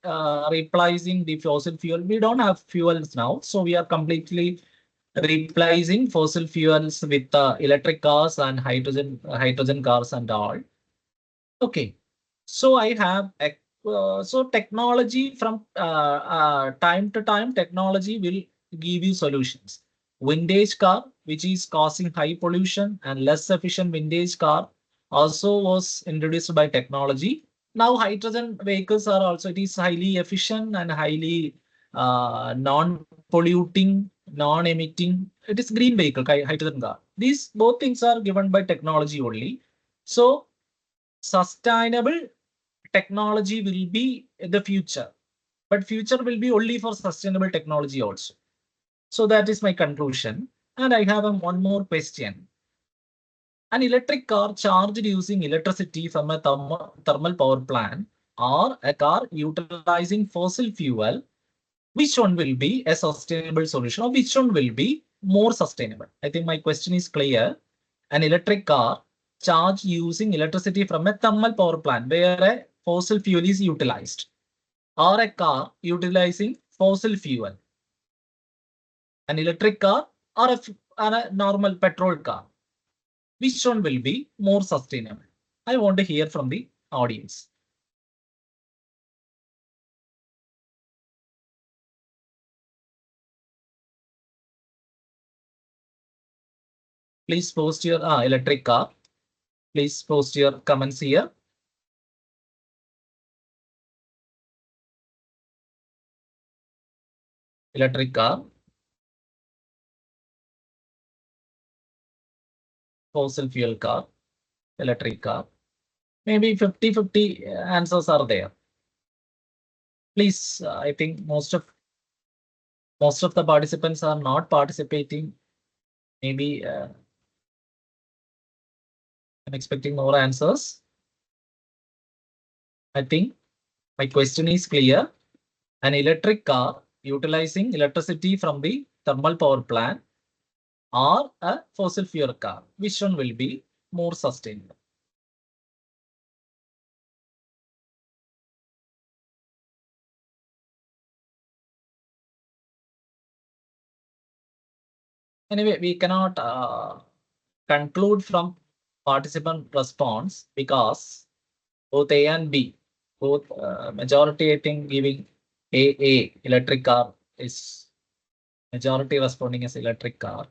replacing the fossil fuel. We don't have fuels now, so we are completely replacing fossil fuels with electric cars and hydrogen cars and all. Okay, so I have so technology from time to time, technology will give you solutions. Vintage car, which is causing high pollution and less efficient vintage car, also was introduced by technology. Now hydrogen vehicles are also, it is highly efficient and highly non-polluting, non-emitting. It is green vehicle, hydrogen car. These both things are given by technology only. So sustainable technology will be the future, but future will be only for sustainable technology also. So that is my conclusion. And I have one more question. An electric car charged using electricity from a thermal power plant or a car utilizing fossil fuel, which one will be a sustainable solution or which one will be more sustainable? I think my question is clear. An electric car charged using electricity from a thermal power plant where a fossil fuel is utilized, or a car utilizing fossil fuel, an electric car or a normal petrol car, which one will be more sustainable? I want to hear from the audience. Please post your electric car. Please post your comments here. Electric car, fossil fuel car, electric car. Maybe 50-50 answers are there. Please, I think most of the participants are not participating. Maybe I'm expecting more answers. I think my question is clear. An electric car utilizing electricity from the thermal power plant or a fossil fuel car, which one will be more sustainable? Anyway, we cannot conclude from participant response because both A and B, both majority, I think, giving A, electric car is majority responding as electric car.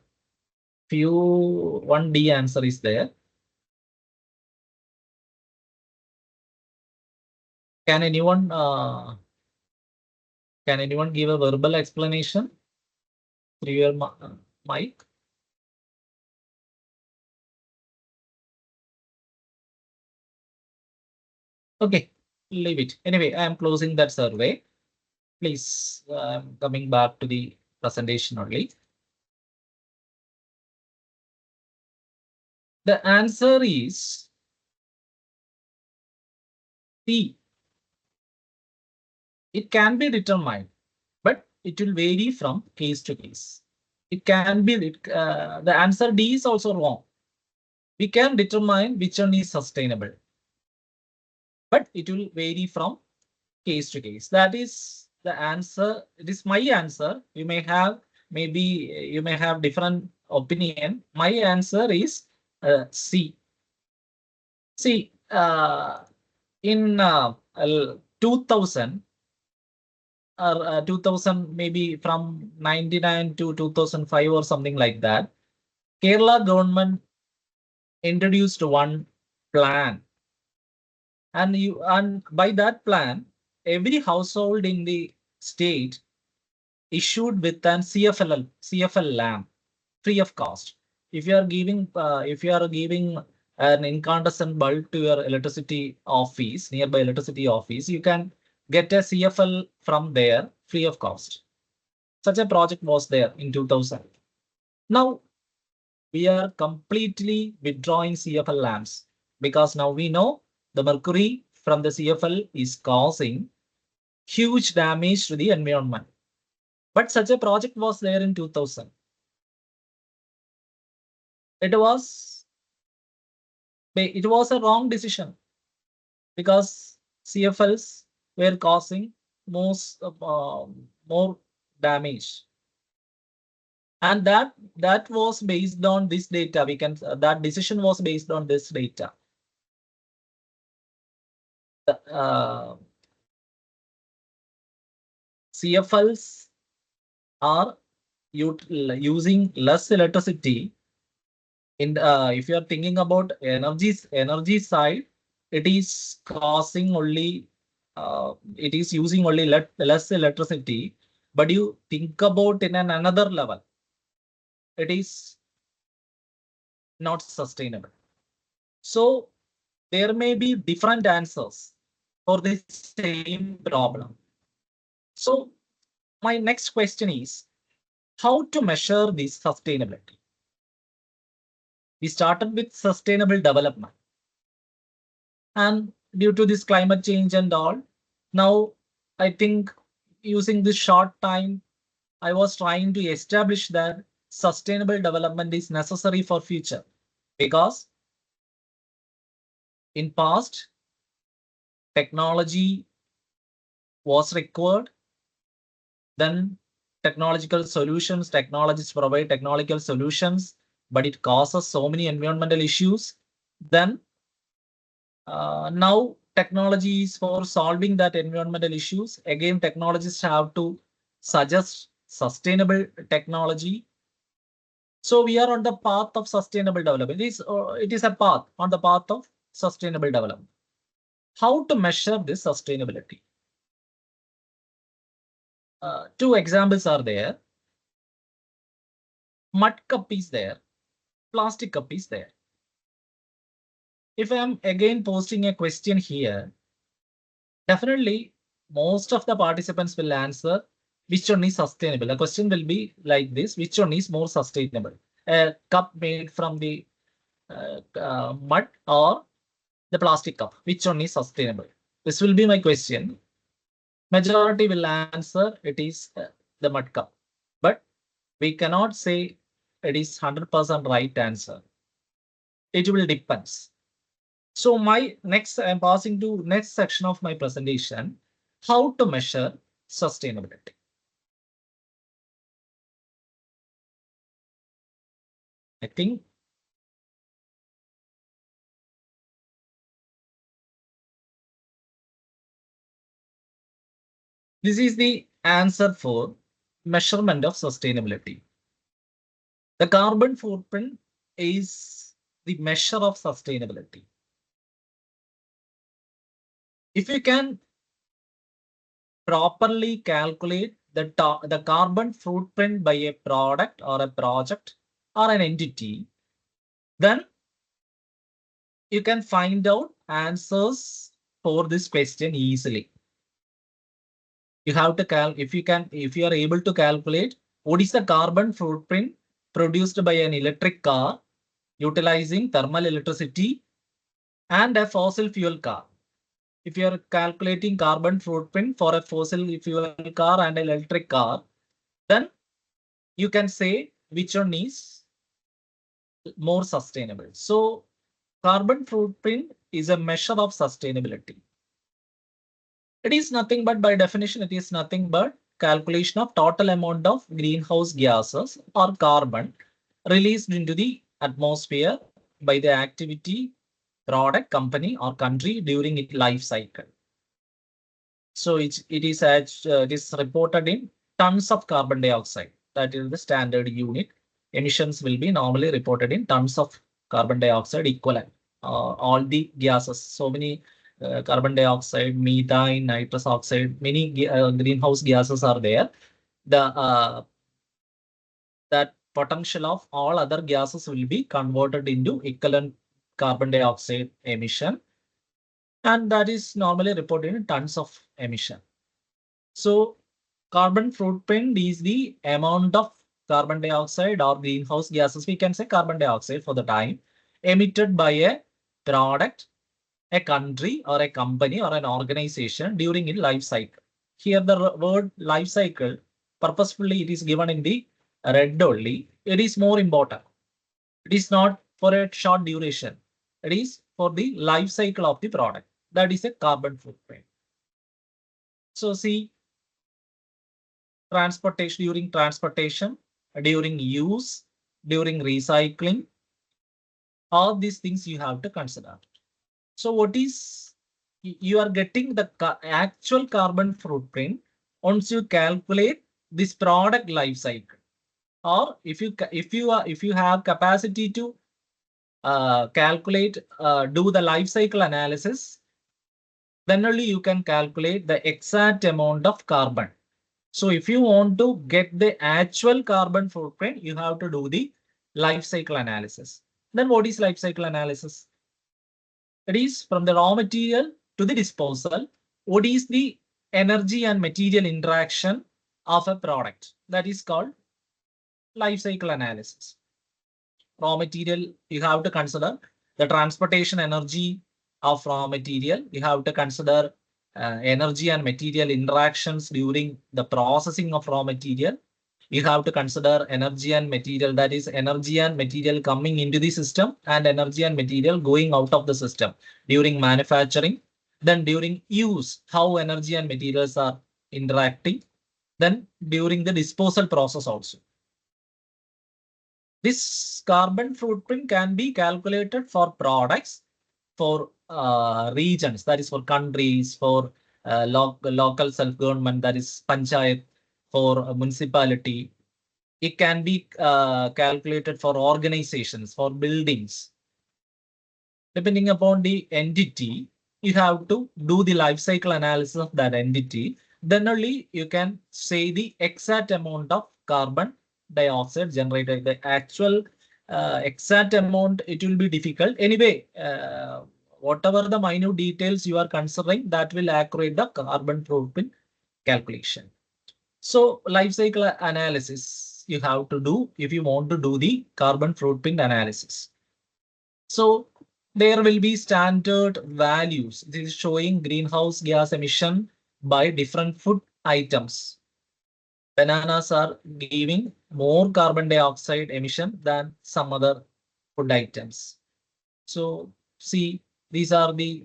One D answer is there. Can anyone give a verbal explanation through your mic? Okay, leave it. Anyway, I am closing that survey. Please, I'm coming back to the presentation only. The answer is C. It can be determined, but it will vary from case to case. It can be, the answer D is also wrong. We can determine which one is sustainable, but it will vary from case to case. That is the answer. It is my answer. You may have, maybe you may have different opinion. My answer is C. See, in 2000 or 2000, maybe from 99 to 2005 or something like that, Kerala government introduced one plan, and by that plan, every household in the state issued with an CFL lamp free of cost. If you are giving an incandescent bulb to your electricity office, nearby electricity office, you can get a CFL from there free of cost. Such a project was there in 2000. Now we are completely withdrawing CFL lamps because now we know the mercury from the CFL is causing huge damage to the environment. But such a project was there in 2000. It was a wrong decision because CFLs were causing more damage, and that was based on this data. We can that decision was based on this data. CFLs are using less electricity. In if you are thinking about energy side, it is causing only it is using only less electricity. But you think about in another level, it is not sustainable. So there may be different answers for the same problem. So my next question is how to measure this sustainability. We started with sustainable development. And due to this climate change and all, now I think using this short time, I was trying to establish that sustainable development is necessary for future, because in past technology was required, then technologists provide technological solutions, but it causes so many environmental issues. Then now technology is for solving that environmental issues. Again, technologists have to suggest sustainable technology. So we are on the path of sustainable development. It is a path on the path of sustainable development. How to measure this sustainability? Two examples are there. Mud cup is there, plastic cup is there. If I am again posting a question here, definitely most of the participants will answer which one is sustainable. The question will be like this: which one is more sustainable? A cup made from the mud or the plastic cup? Which one is sustainable? This will be my question. Majority will answer it is the mud cup, but we cannot say it is 100% right answer. It will depends. So I'm passing to next section of my presentation, how to measure sustainability. I think this is the answer for measurement of sustainability. The carbon footprint is the measure of sustainability. If you can properly calculate the carbon footprint by a product or a project or an entity, then you can find out answers for this question easily. You have to if you are able to calculate what is the carbon footprint produced by an electric car utilizing thermal electricity and a fossil fuel car. If you are calculating carbon footprint for a fossil fuel car and an electric car, then you can say which one is more sustainable. So carbon footprint is a measure of sustainability. It is nothing but, by definition, it is nothing but calculation of total amount of greenhouse gases or carbon released into the atmosphere by the activity, product, company or country during its life cycle. So it is reported in tons of carbon dioxide. That is the standard unit. Emissions will be normally reported in tons of carbon dioxide equivalent. All the gases, so many carbon dioxide, methane, nitrous oxide, many greenhouse gases are there. That potential of all other gases will be converted into equivalent carbon dioxide emission, and that is normally reported in tons of emission. So carbon footprint is the amount of carbon dioxide or greenhouse gases, we can say carbon dioxide for the time, emitted by a product, a country or a company or an organization during its life cycle. Here the word life cycle, purposefully it is given in the red only. It is more important. It is not for a short duration. It is for the life cycle of the product. That is a carbon footprint. So see, transportation, during use, during recycling, all these things you have to consider. So what is, you are getting the actual carbon footprint once you calculate this product life cycle, or if you have capacity to calculate, do the life cycle analysis, then only you can calculate the exact amount of carbon. So if you want to get the actual carbon footprint, you have to do the life cycle analysis. Then what is life cycle analysis? It is from the raw material to the disposal. What is the energy and material interaction of a product? That is called life cycle analysis. Raw material, you have to consider the transportation energy of raw material. You have to consider energy and material interactions during the processing of raw material. You have to consider energy and material, that is energy and material coming into the system and energy and material going out of the system during manufacturing. Then during use, how energy and materials are interacting. Then during the disposal process also. This carbon footprint can be calculated for products, for regions, that is for countries, for local self-government, that is panchayat, for municipality. It can be calculated for organizations, for buildings. Depending upon the entity, you have to do the life cycle analysis of that entity. Then only you can say the exact amount of carbon dioxide generated. The actual exact amount, it will be difficult. Anyway, whatever the minute details you are considering, that will accurate the carbon footprint calculation. So life cycle analysis you have to do if you want to do the carbon footprint analysis. So there will be standard values. This is showing greenhouse gas emission by different food items. Bananas are giving more carbon dioxide emission than some other food items. So see, these are the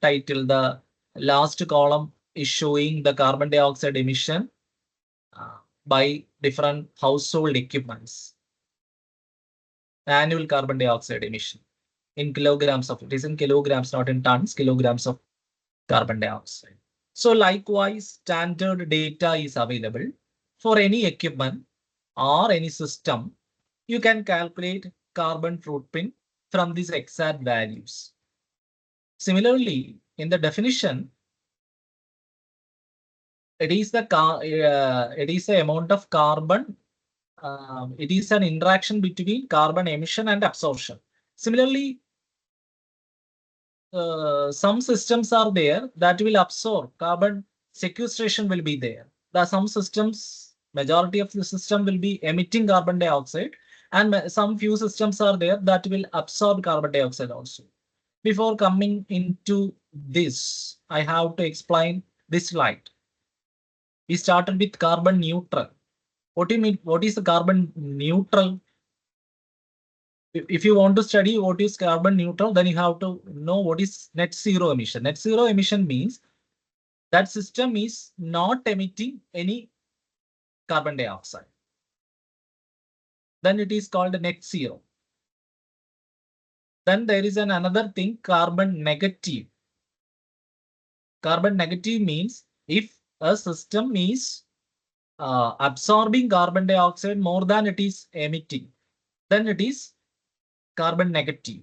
title. The last column is showing the carbon dioxide emission by different household equipments. Annual carbon dioxide emission in kilograms of, it is in kilograms, not in tons, kilograms of carbon dioxide. So likewise, standard data is available for any equipment or any system. You can calculate carbon footprint from these exact values. Similarly, in the definition, it is the amount of carbon. It is an interaction between carbon emission and absorption. Similarly, some systems are there that will absorb carbon sequestration will be there. Some systems, majority of the system will be emitting carbon dioxide, and some few systems are there that will absorb carbon dioxide also. Before coming into this, I have to explain this slide. We started with carbon neutral. What do you mean? What is the carbon neutral? If you want to study what is carbon neutral, then you have to know what is net zero emission. Net zero emission means that system is not emitting any carbon dioxide. Then it is called net zero. Then there is another thing, carbon negative. Carbon negative means if a system is absorbing carbon dioxide more than it is emitting, then it is carbon negative.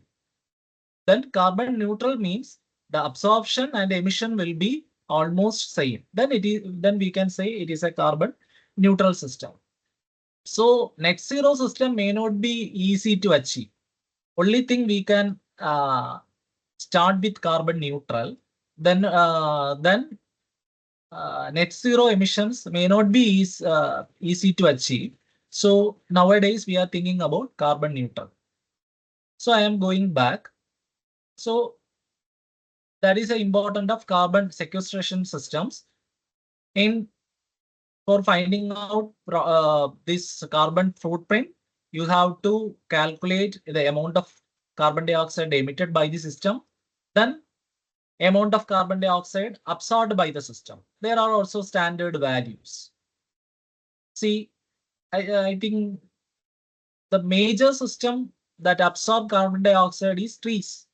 Then carbon neutral means the absorption and emission will be almost same. Then we can say it is a carbon neutral system. So net zero system may not be easy to achieve. Only thing we can start with carbon neutral. Then net zero emissions may not be easy to achieve. So nowadays we are thinking about carbon neutral. So I am going back. So that is the importance of carbon sequestration systems. For finding out this carbon footprint, you have to calculate the amount of carbon dioxide emitted by the system, then amount of carbon dioxide absorbed by the system. There are also standard values. See, I think the major system that absorb carbon dioxide is trees.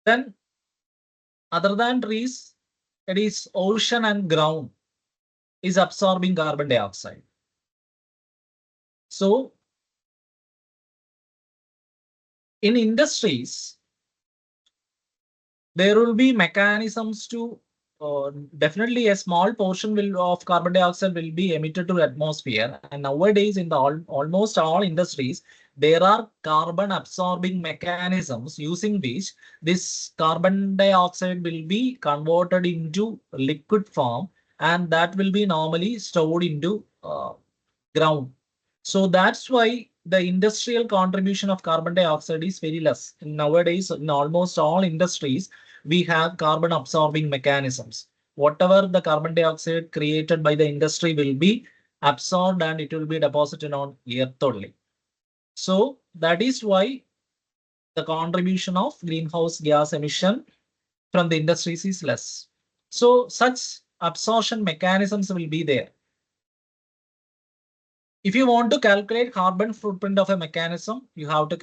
Then other than trees, it is ocean and ground is absorbing carbon dioxide. So in industries, there will be mechanisms to definitely a small portion of carbon dioxide will be emitted to the atmosphere. And nowadays in the almost all industries, there are carbon absorbing mechanisms using which this carbon dioxide will be converted into liquid form, and that will be normally stored into ground. So that's why the industrial contribution of carbon dioxide is very less. Nowadays, in almost all industries, we have carbon absorbing mechanisms. Whatever the carbon dioxide created by the industry will be absorbed and it will be deposited on earth only. So that is why the contribution of greenhouse gas emission from the industries is less. So such absorption mechanisms will be there. If you want to calculate carbon footprint of a mechanism, you have to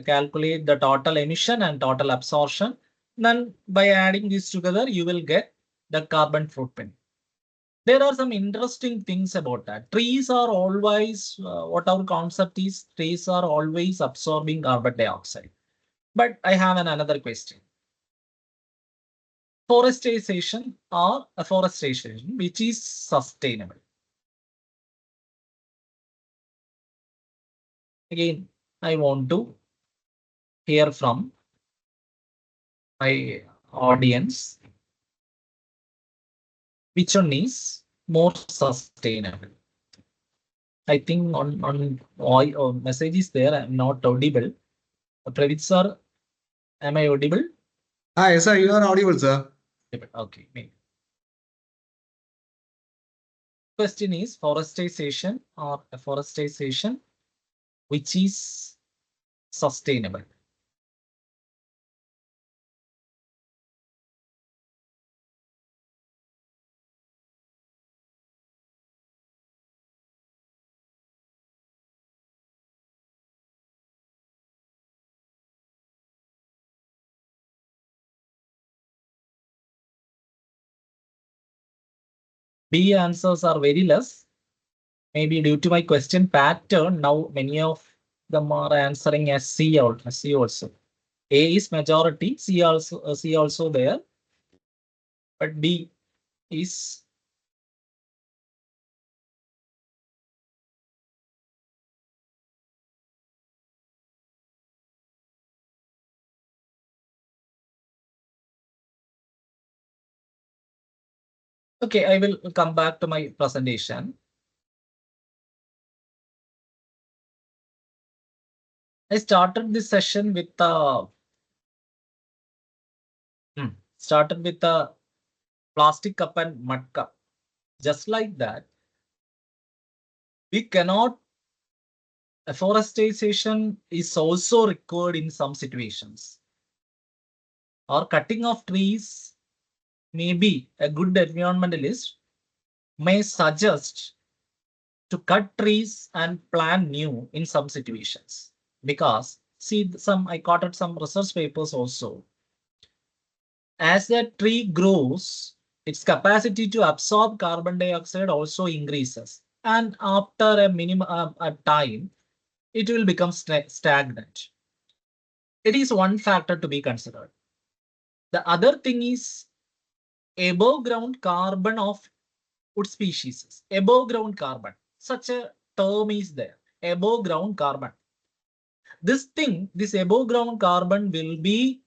calculate the total emission and total absorption. Then by adding these together, you will get the carbon footprint. There are some interesting things about that. Trees are always, what our concept is, trees are always absorbing carbon dioxide. But I have another question. Forestation or afforestation, which is sustainable? Again, I want to hear from my audience which one is more sustainable. I think on all message is there. I'm not audible. Pravit sir, am I audible? Yes, sir, you are audible, sir. Okay. Maybe. Question is forestation or afforestation, which is sustainable. B answers are very less. Maybe due to my question pattern, now many of them are answering as C also. A is majority, C also there, but B is Okay, I will come back to my presentation. I started this session with the plastic cup and mud cup. Just like that, we cannot. Afforestation is also required in some situations. Or cutting of trees, maybe a good environmentalist may suggest to cut trees and plant new in some situations. Because see, I quoted some research papers also. As the tree grows, its capacity to absorb carbon dioxide also increases. And after a minimum time, it will become stagnant. It is one factor to be considered. The other thing is above ground carbon of wood species. Above ground carbon. Such a term is there. Above ground carbon. This above ground carbon will be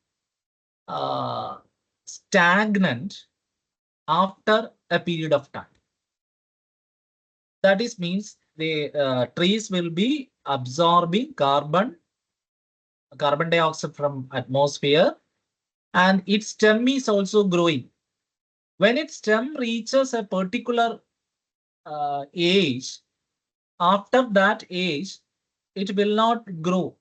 stagnant after a period of time. That is means the trees will be absorbing carbon dioxide from atmosphere, and its stem is also growing. When its stem reaches a particular age, after that age, it will not grow.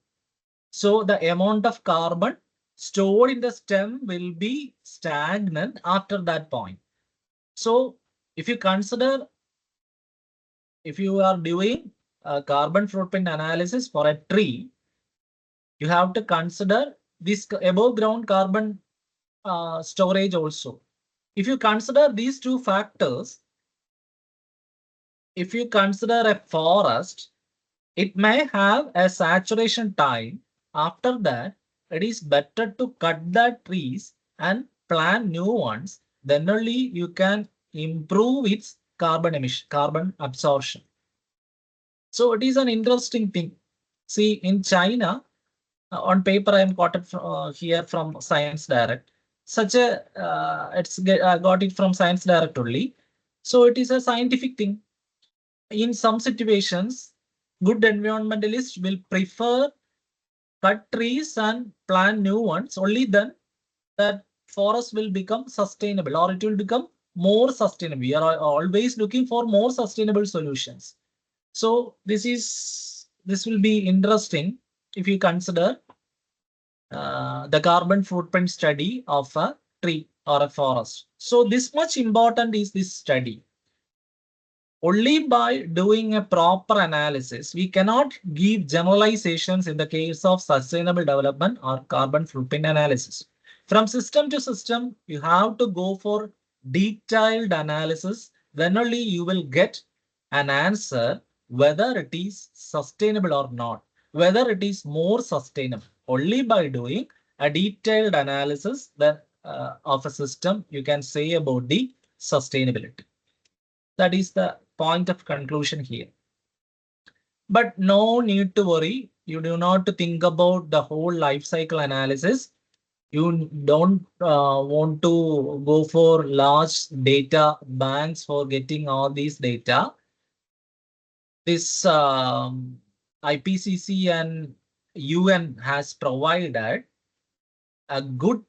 So the amount of carbon stored in the stem will be stagnant after that point. So if you consider, if you are doing a carbon footprint analysis for a tree, you have to consider this above ground carbon storage also. If you consider these two factors, if you consider a forest, it may have a saturation time. After that, it is better to cut the trees and plant new ones. Then only you can improve its carbon emission, carbon absorption. So it is an interesting thing. See, in China, on paper, I am quoted here from Science Direct. Such a got it from Science Direct only. So it is a scientific thing. In some situations, good environmentalists will prefer cut trees and plant new ones. Only then that forest will become sustainable, or it will become more sustainable. We are always looking for more sustainable solutions. So this will be interesting if you consider the carbon footprint study of a tree or a forest. So this much important is this study. Only by doing a proper analysis, we cannot give generalizations in the case of sustainable development or carbon footprint analysis. From system to system, you have to go for detailed analysis. Then only you will get an answer whether it is sustainable or not, whether it is more sustainable. Only by doing a detailed analysis of a system, you can say about the sustainability. That is the point of conclusion here. But no need to worry. You do not think about the whole life cycle analysis. You don't want to go for large data banks for getting all these data. This IPCC and UN has provided a good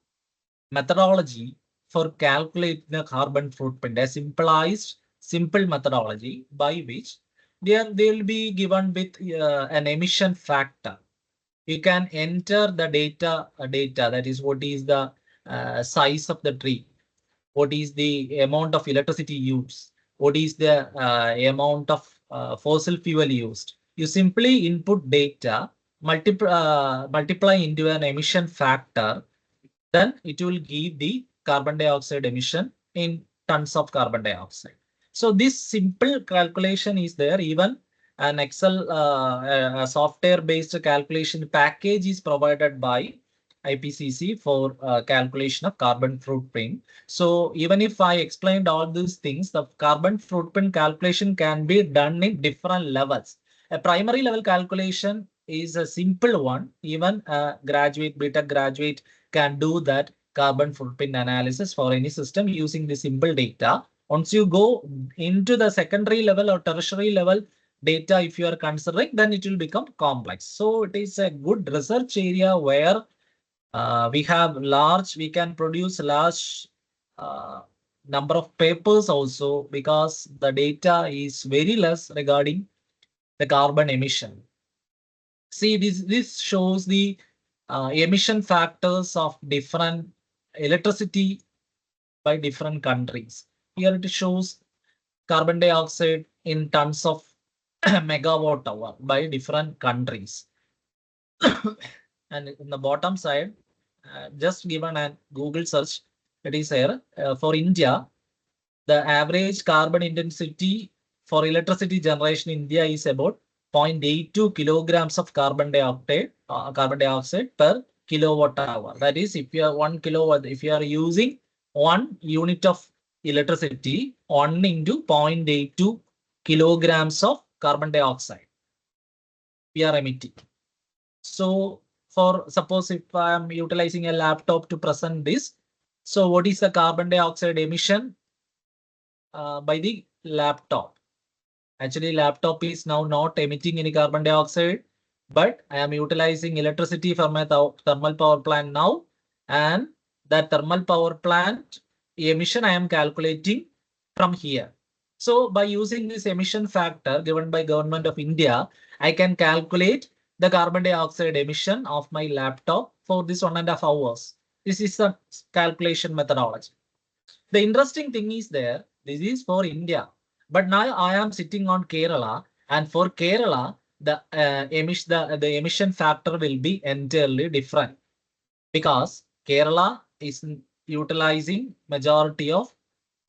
methodology for calculating the carbon footprint, a simple methodology by which they'll be given with an emission factor. You can enter the data, that is what is the size of the tree, what is the amount of electricity used, what is the amount of fossil fuel used. You simply input data, multiply into an emission factor, then it will give the carbon dioxide emission in tons of carbon dioxide. So this simple calculation is there. Even an Excel software-based calculation package is provided by IPCC for calculation of carbon footprint. So even if I explained all these things, the carbon footprint calculation can be done in different levels. A primary level calculation is a simple one. Even a graduate, BTech graduate can do that carbon footprint analysis for any system using the simple data. Once you go into the secondary level or tertiary level data, if you are considering, then it will become complex. So it is a good research area where we can produce large number of papers also, because the data is very less regarding the carbon emission. See, this shows the emission factors of different electricity by different countries. Here it shows carbon dioxide in tons of megawatt hour by different countries. And in the bottom side, just given a Google search, it is here for India. The average carbon intensity for electricity generation in India is about 0.82 kilograms of carbon dioxide per kilowatt hour. That is, if you are 1 kilowatt, if you are using 1 unit of electricity, 1 into 0.82 kilograms of carbon dioxide we are emitting. So for suppose if I am utilizing a laptop to present this, so what is the carbon dioxide emission by the laptop? Actually, laptop is now not emitting any carbon dioxide, but I am utilizing electricity from my thermal power plant now, and that thermal power plant emission I am calculating from here. So by using this emission factor given by Government of India, I can calculate the carbon dioxide emission of my laptop for this 1.5 hours. This is the calculation methodology. The interesting thing is there, this is for India, but now I am sitting on Kerala, and for Kerala, the emission factor will be entirely different, because Kerala is utilizing majority of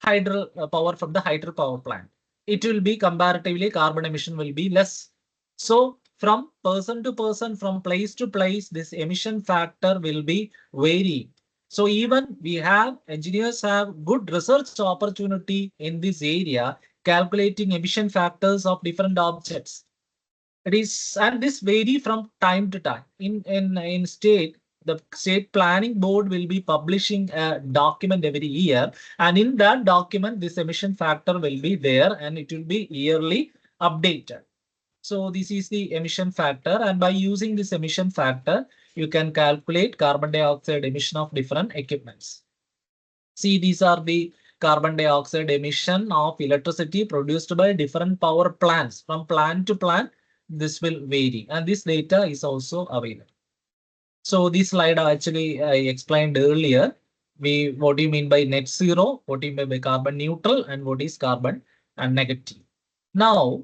hydro power from the hydropower plant. It will be comparatively carbon emission will be less. So from person to person, from place to place, this emission factor will be varying. So even we have engineers have good research opportunity in this area, calculating emission factors of different objects. It is, and this vary from time to time. In state, the state planning board will be publishing a document every year, and in that document, this emission factor will be there, and it will be yearly updated. So this is the emission factor, and by using this emission factor, you can calculate carbon dioxide emission of different equipments. See, these are the carbon dioxide emission of electricity produced by different power plants. From plant to plant, this will vary, and this data is also available. So this slide actually I explained earlier. What do you mean by net zero? What do you mean by carbon neutral? And what is carbon and negative? Now,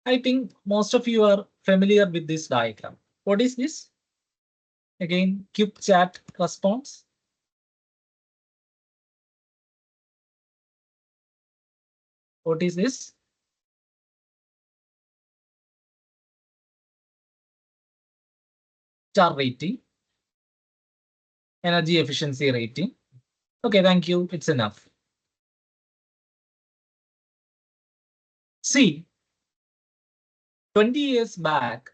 I think most of you are familiar with this diagram. What is this? Again, quick chat response. What is this? Star rating, energy efficiency rating. Okay, thank you. It's enough. See, 20 years back,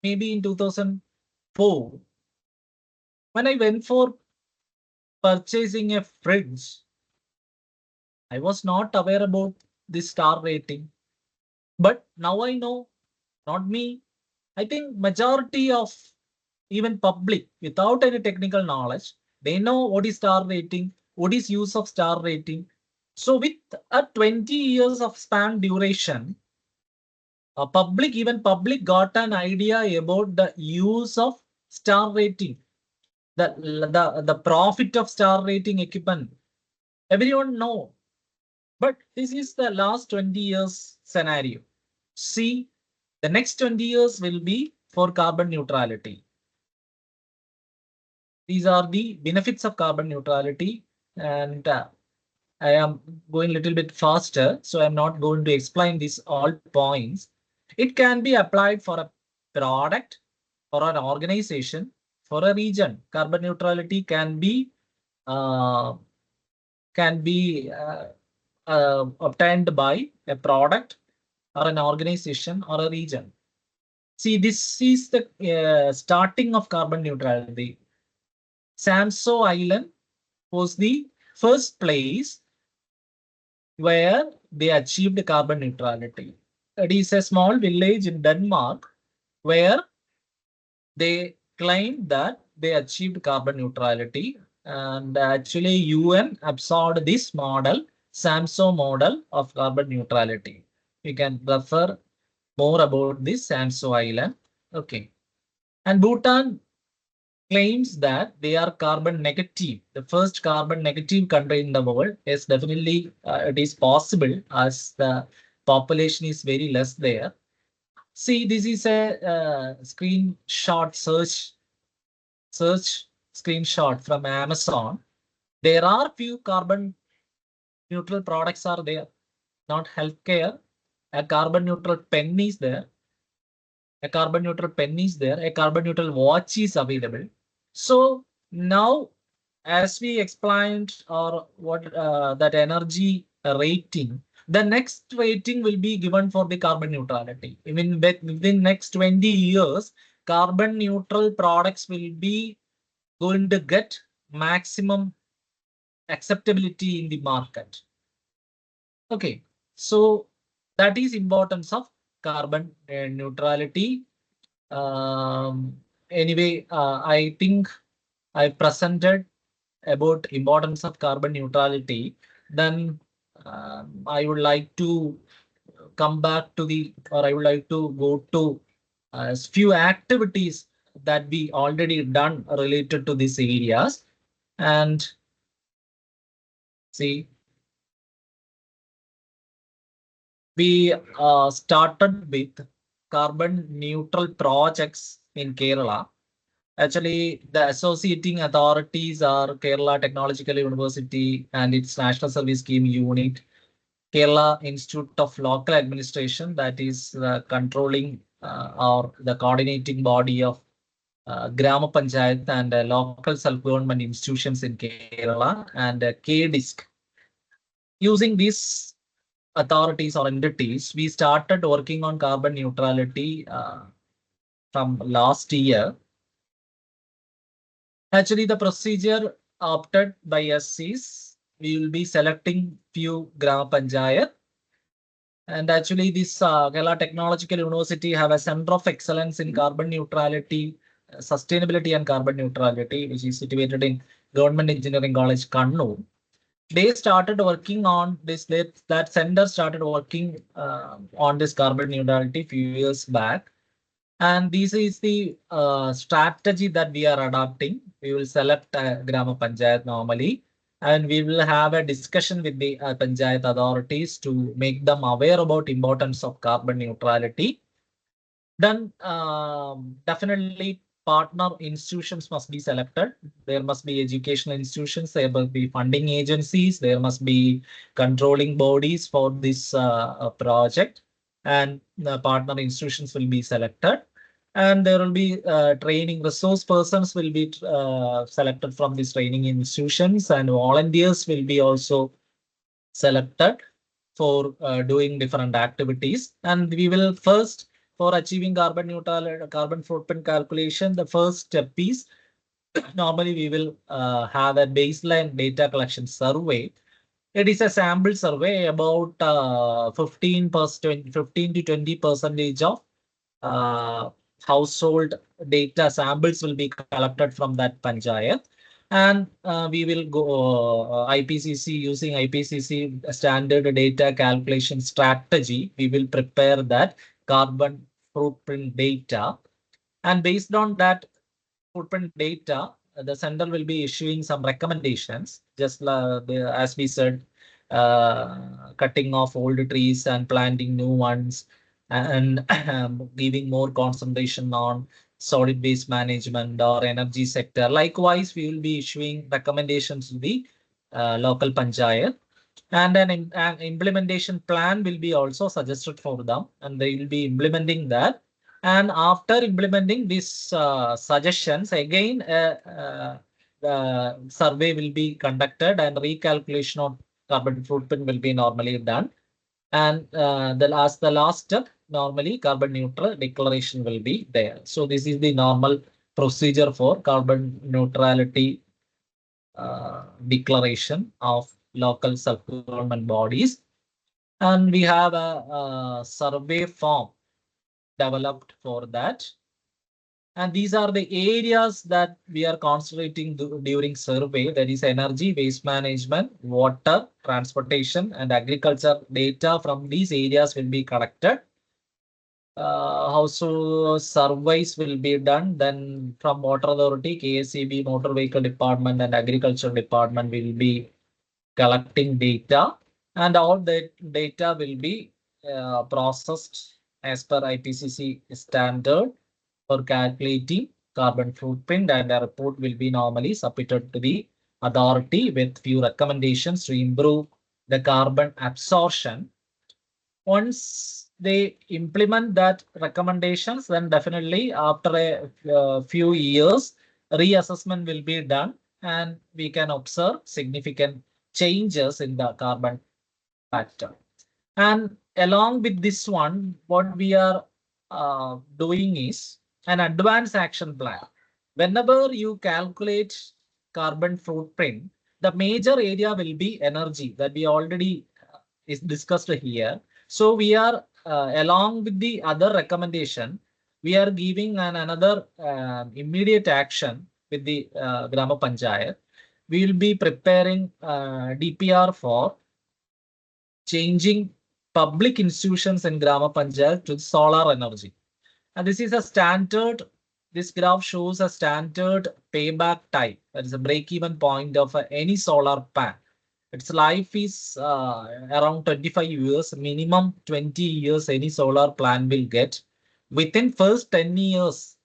maybe in 2004, when I went for purchasing a fridge, I was not aware about this star rating. But now I know, not me. I think majority of even public without any technical knowledge, they know what is star rating, what is use of star rating. So with a 20 years of span duration, even public got an idea about the use of star rating, the profit of star rating equipment. Everyone know, but this is the last 20 years scenario. See, the next 20 years will be for carbon neutrality. These are the benefits of carbon neutrality, and I am going a little bit faster, so I'm not going to explain these all points. It can be applied for a product, for an organization, for a region. Carbon neutrality can be obtained by a product or an organization or a region. See, this is the starting of carbon neutrality. Samso Island was the first place where they achieved carbon neutrality. It is a small village in Denmark where they claimed that they achieved carbon neutrality. And actually, UN absorbed this model, SAMSO model of carbon neutrality. You can refer more about this SAMSO island. Okay. And Bhutan claims that they are carbon negative, the first carbon negative country in the world. Is definitely it is possible as the population is very less there. See, this is a screenshot search screenshot from Amazon. There are few carbon neutral products are there, not healthcare. A carbon neutral pen is there. A carbon neutral pen is there. A carbon neutral watch is available. So now, as we explained, or what that energy rating, the next rating will be given for the carbon neutrality. Even within next 20 years, carbon neutral products will be going to get maximum acceptability in the market. Okay, so that is importance of carbon neutrality. Anyway, I think I presented about importance of carbon neutrality. Then I would like to come back to I would like to go to few activities that we already done related to these areas. And see, we started with carbon neutral projects in Kerala. Actually, the associating authorities are Kerala Technological University and its National Service Scheme Unit, Kerala Institute of Local Administration, that is controlling or the coordinating body of Grama Panchayat and local self-government institutions in Kerala, and KDISC. Using these authorities or entities, we started working on carbon neutrality from last year. Actually, the procedure opted by us is we will be selecting few Grama Panchayat. And actually, this Kerala Technological University have a center of excellence in carbon neutrality, sustainability and carbon neutrality, which is situated in Government Engineering College, Kannur. They started working on this, that center started working on this carbon neutrality few years back. And this is the strategy that we are adopting. We will select Grama Panchayat normally, and we will have a discussion with the Panchayat authorities to make them aware about importance of carbon neutrality. Then definitely partner institutions must be selected. There must be educational institutions, there must be funding agencies, there must be controlling bodies for this project, and the partner institutions will be selected. And there will be training resource persons will be selected from these training institutions, and volunteers will be also selected for doing different activities. And we will first, for achieving carbon neutral carbon footprint calculation, the first step is normally we will have a baseline data collection survey. It is a sample survey about 15 to 20% of household data samples will be collected from that panchayat. And we will go IPCC, using IPCC standard data calculation strategy. We will prepare that carbon footprint data. And based on that footprint data, the center will be issuing some recommendations, just as we said, cutting off old trees and planting new ones, and giving more concentration on solid waste management or energy sector. Likewise, we will be issuing recommendations to the local panchayat, and an implementation plan will be also suggested for them, and they will be implementing that. And after implementing these suggestions, again, the survey will be conducted and recalculation of carbon footprint will be normally done. And the last step, normally carbon neutral declaration will be there. So this is the normal procedure for carbon neutrality declaration of local self-government bodies. And we have a survey form developed for that. And these are the areas that we are concentrating during survey. That is energy, waste management, water, transportation, and agriculture. Data from these areas will be collected. Also, surveys will be done. Then from Water Authority, KSEB, Motor Vehicle Department, and Agriculture Department will be collecting data. And all that data will be processed as per IPCC standard for calculating carbon footprint, and a report will be normally submitted to the authority with few recommendations to improve the carbon absorption. Once they implement that recommendations, then definitely after a few years, reassessment will be done and we can observe significant changes in the carbon factor. And along with this one, what we are doing is an advanced action plan. Whenever you calculate carbon footprint, the major area will be energy that we already is discussed here. So we are along with the other recommendation, we are giving another immediate action with the Grama Panchayat. We will be preparing DPR for changing public institutions in Grama Panchayat to solar energy. And this is a standard, this graph shows a standard payback time. That is a break-even point of any solar pan. Its life is around 25 years, minimum 20 years any solar plant will get. Within first 10 years,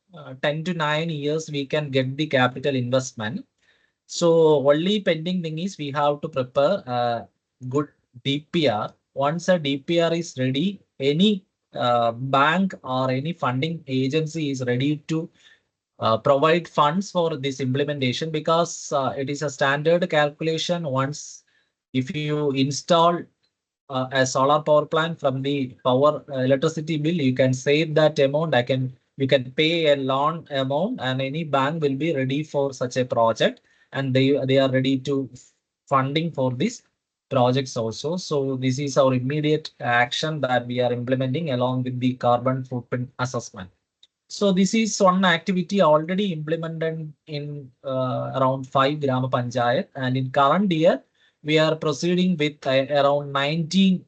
10 to 9 years, we can get the capital investment. So only pending thing is we have to prepare a good DPR. Once a DPR is ready, any bank or any funding agency is ready to provide funds for this implementation, because it is a standard calculation. Once if you install a solar power plant from the power electricity bill, you can save that amount. You can pay a loan amount, and any bank will be ready for such a project, and they are ready to funding for these projects also. So this is our immediate action that we are implementing along with the carbon footprint assessment. So this is one activity already implemented in around 5 Grama Panchayat, and in current year we are proceeding with around 19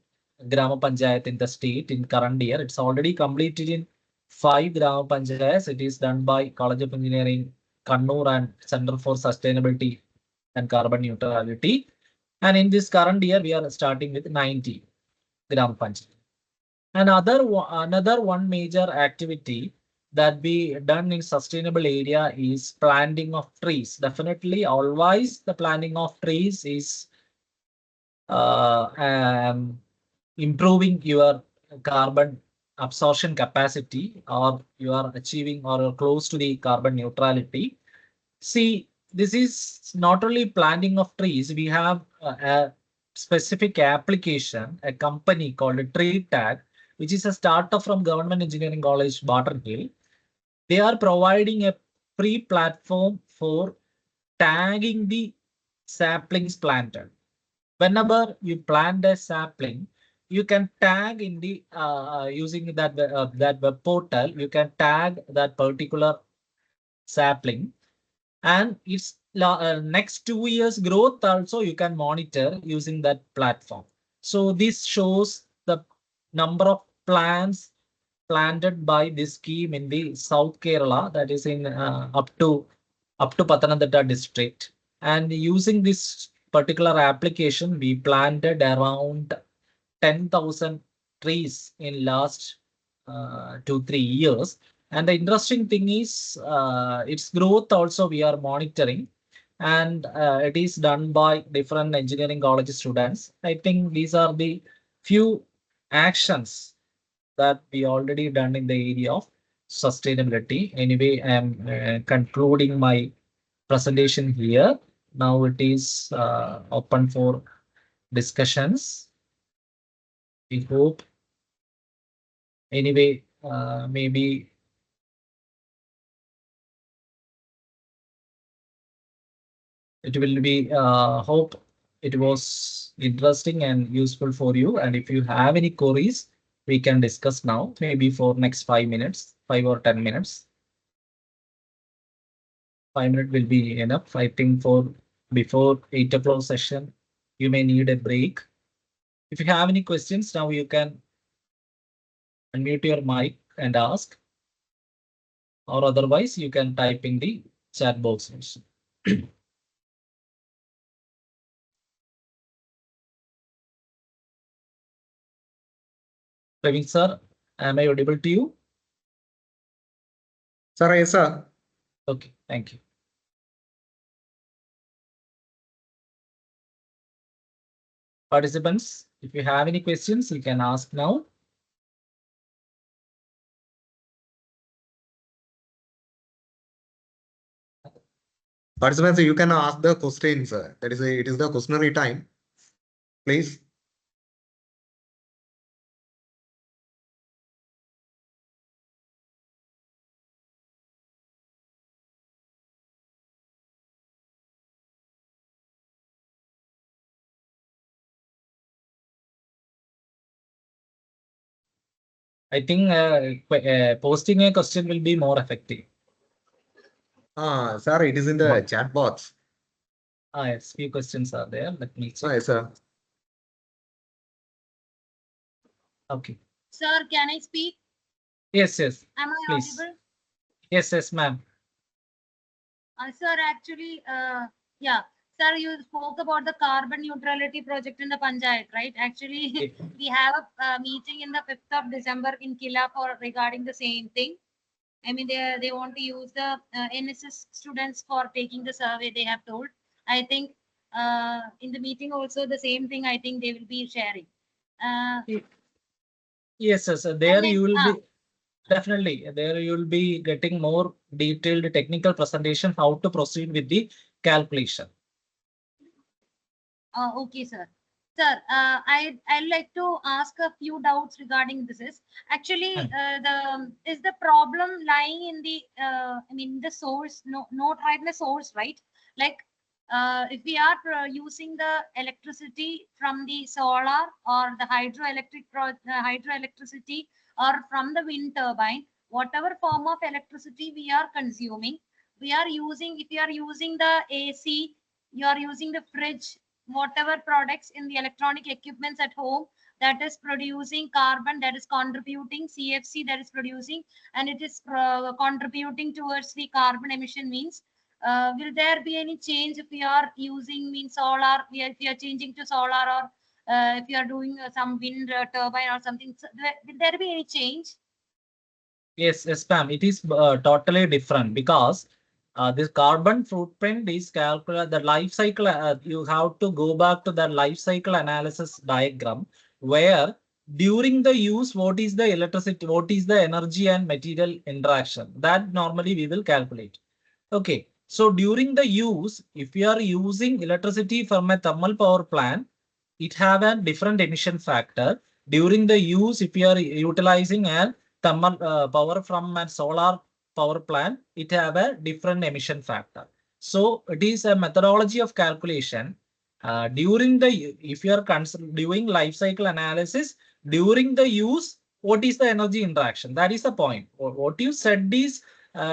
Grama Panchayat in the state in current year. It's already completed in 5 Grama Panchayats. It is done by College of Engineering, Kannur, and Center for Sustainability and Carbon Neutrality. And in this current year, we are starting with 90 Grama Panchayat. Another one major activity that we done in sustainable area is planting of trees. Definitely, always the planting of trees is improving your carbon absorption capacity, or you are achieving or close to the carbon neutrality. See, this is not only planting of trees. We have a specific application, a company called Tree Tag, which is a startup from Government Engineering College, Barton Hill. They are providing a free platform for tagging the saplings planted. Whenever you plant a sapling, you can tag in the using that web portal. You can tag that particular sapling, and its next 2 years growth also you can monitor using that platform. So this shows the number of plants planted by this scheme in the South Kerala, that is in up to Pathanamthitta district. And using this particular application, we planted around 10,000 trees in last 2-3 years. And the interesting thing is its growth also we are monitoring, and it is done by different engineering college students. I think these are the few actions that we already done in the area of sustainability. Anyway, I am concluding my presentation here. Now it is open for discussions. We hope. Anyway, maybe it will be hope it was interesting and useful for you. And if you have any queries, we can discuss now, maybe for next 5 minutes, 5 or 10 minutes. 5 minutes will be enough. I think for before 8 o'clock session, you may need a break. If you have any questions now, you can unmute your mic and ask, or otherwise you can type in the chat box also. Praveen sir, am I audible to you? Sir, yes, sir. Okay, thank you. Participants, if you have any questions, you can ask now. Participants, you can ask the questions. That is, it is the questionary time. Please. I think posting a question will be more effective. Sir, it is in the chat box. Yes, few questions are there. Let me check. Yes, sir. Okay. Sir, can I speak? Yes, yes. Am I Please. audible? Yes, yes, ma'am. Sir, actually, yeah. Sir, you spoke about the carbon neutrality project in the Panchayat, right? Actually, we have a meeting in the 5th of December in Killa for regarding the same thing. I mean, they want to use the NSS students for taking the survey, they have told. I think in the meeting also the same thing, I think they will be sharing. Yes, yes. There you will be definitely there you will be getting more detailed technical presentation how to proceed with the calculation. Okay, sir. Sir, I'd like to ask a few doubts regarding this. Is actually the problem lying in the I mean the source, not right in the source, right? Like if we are using the electricity from the solar or the hydroelectricity or from the wind turbine, whatever form of electricity we are consuming, we are using. If you are using the AC, you are using the fridge, whatever products in the electronic equipments at home that is producing carbon, that is contributing CFC, that is producing, and it is contributing towards the carbon emission, means will there be any change if we are using means solar, if we are changing to solar, or if you are doing some wind turbine or something, so will there be any change? Yes, yes, ma'am. It is totally different because this carbon footprint is calculated. The life cycle, you have to go back to the life cycle analysis diagram where during the use, what is the electricity, what is the energy and material interaction, that normally we will calculate. Okay. So during the use, if you are using electricity from a thermal power plant, it have a different emission factor. During the use, if you are utilizing a thermal power from a solar power plant, it have a different emission factor. So it is a methodology of calculation. During the, if you are doing life cycle analysis, during the use, what is the energy interaction? That is the point. What you said is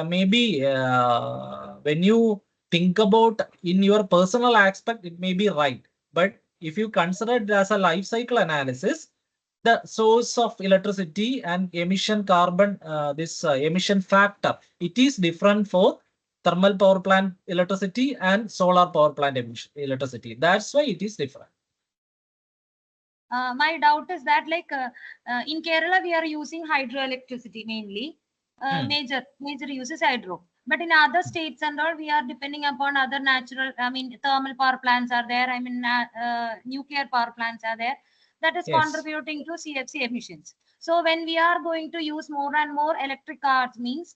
maybe when you think about in your personal aspect, it may be right. But if you consider it as a life cycle analysis, the source of electricity and emission carbon, this emission factor, it is different for thermal power plant electricity and solar power plant electricity. That's why it is different. My doubt is that in Kerala, we are using hydroelectricity mainly. Major use is hydro. But in other states and all, we are depending upon other natural, I mean, thermal power plants are there. I mean, nuclear power plants are there. That is contributing to CFC emissions. So when we are going to use more and more electric cars, means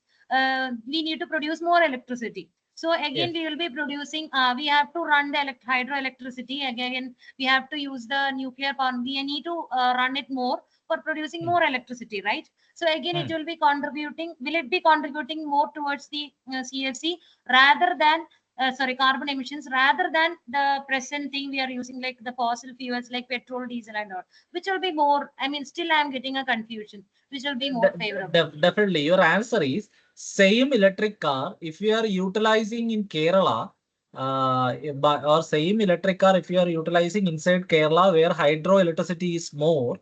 we need to produce more electricity. So again, we will be producing, we have to run the hydroelectricity. Again, we have to use the nuclear power. We need to run it more for producing more electricity, right? So again, it will be contributing. Will it be contributing more towards the CFC rather than carbon emissions rather than the present thing we are using, like the fossil fuels like petrol, diesel, and all, which will be more. I mean, still I am getting a confusion. Which will be more favorable? Definitely, your answer is same electric car. If you are utilizing in Kerala, or same electric car if you are utilizing inside Kerala where hydroelectricity is more,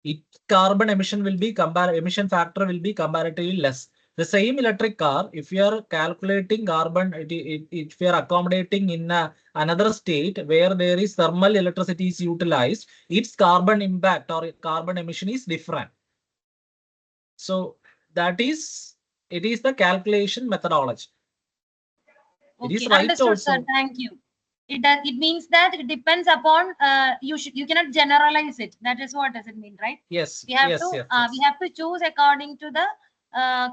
it carbon emission will be emission factor will be comparatively less. The same electric car, if you are calculating carbon, if you are accommodating in another state where there is thermal electricity is utilized, its carbon impact or carbon emission is different. So it is the calculation methodology. It is right understood, also. sir. Thank you. It means that it depends upon you cannot generalize it. That is what does it mean, right? Yes. We have yes, to yes, yes. we have to choose according to the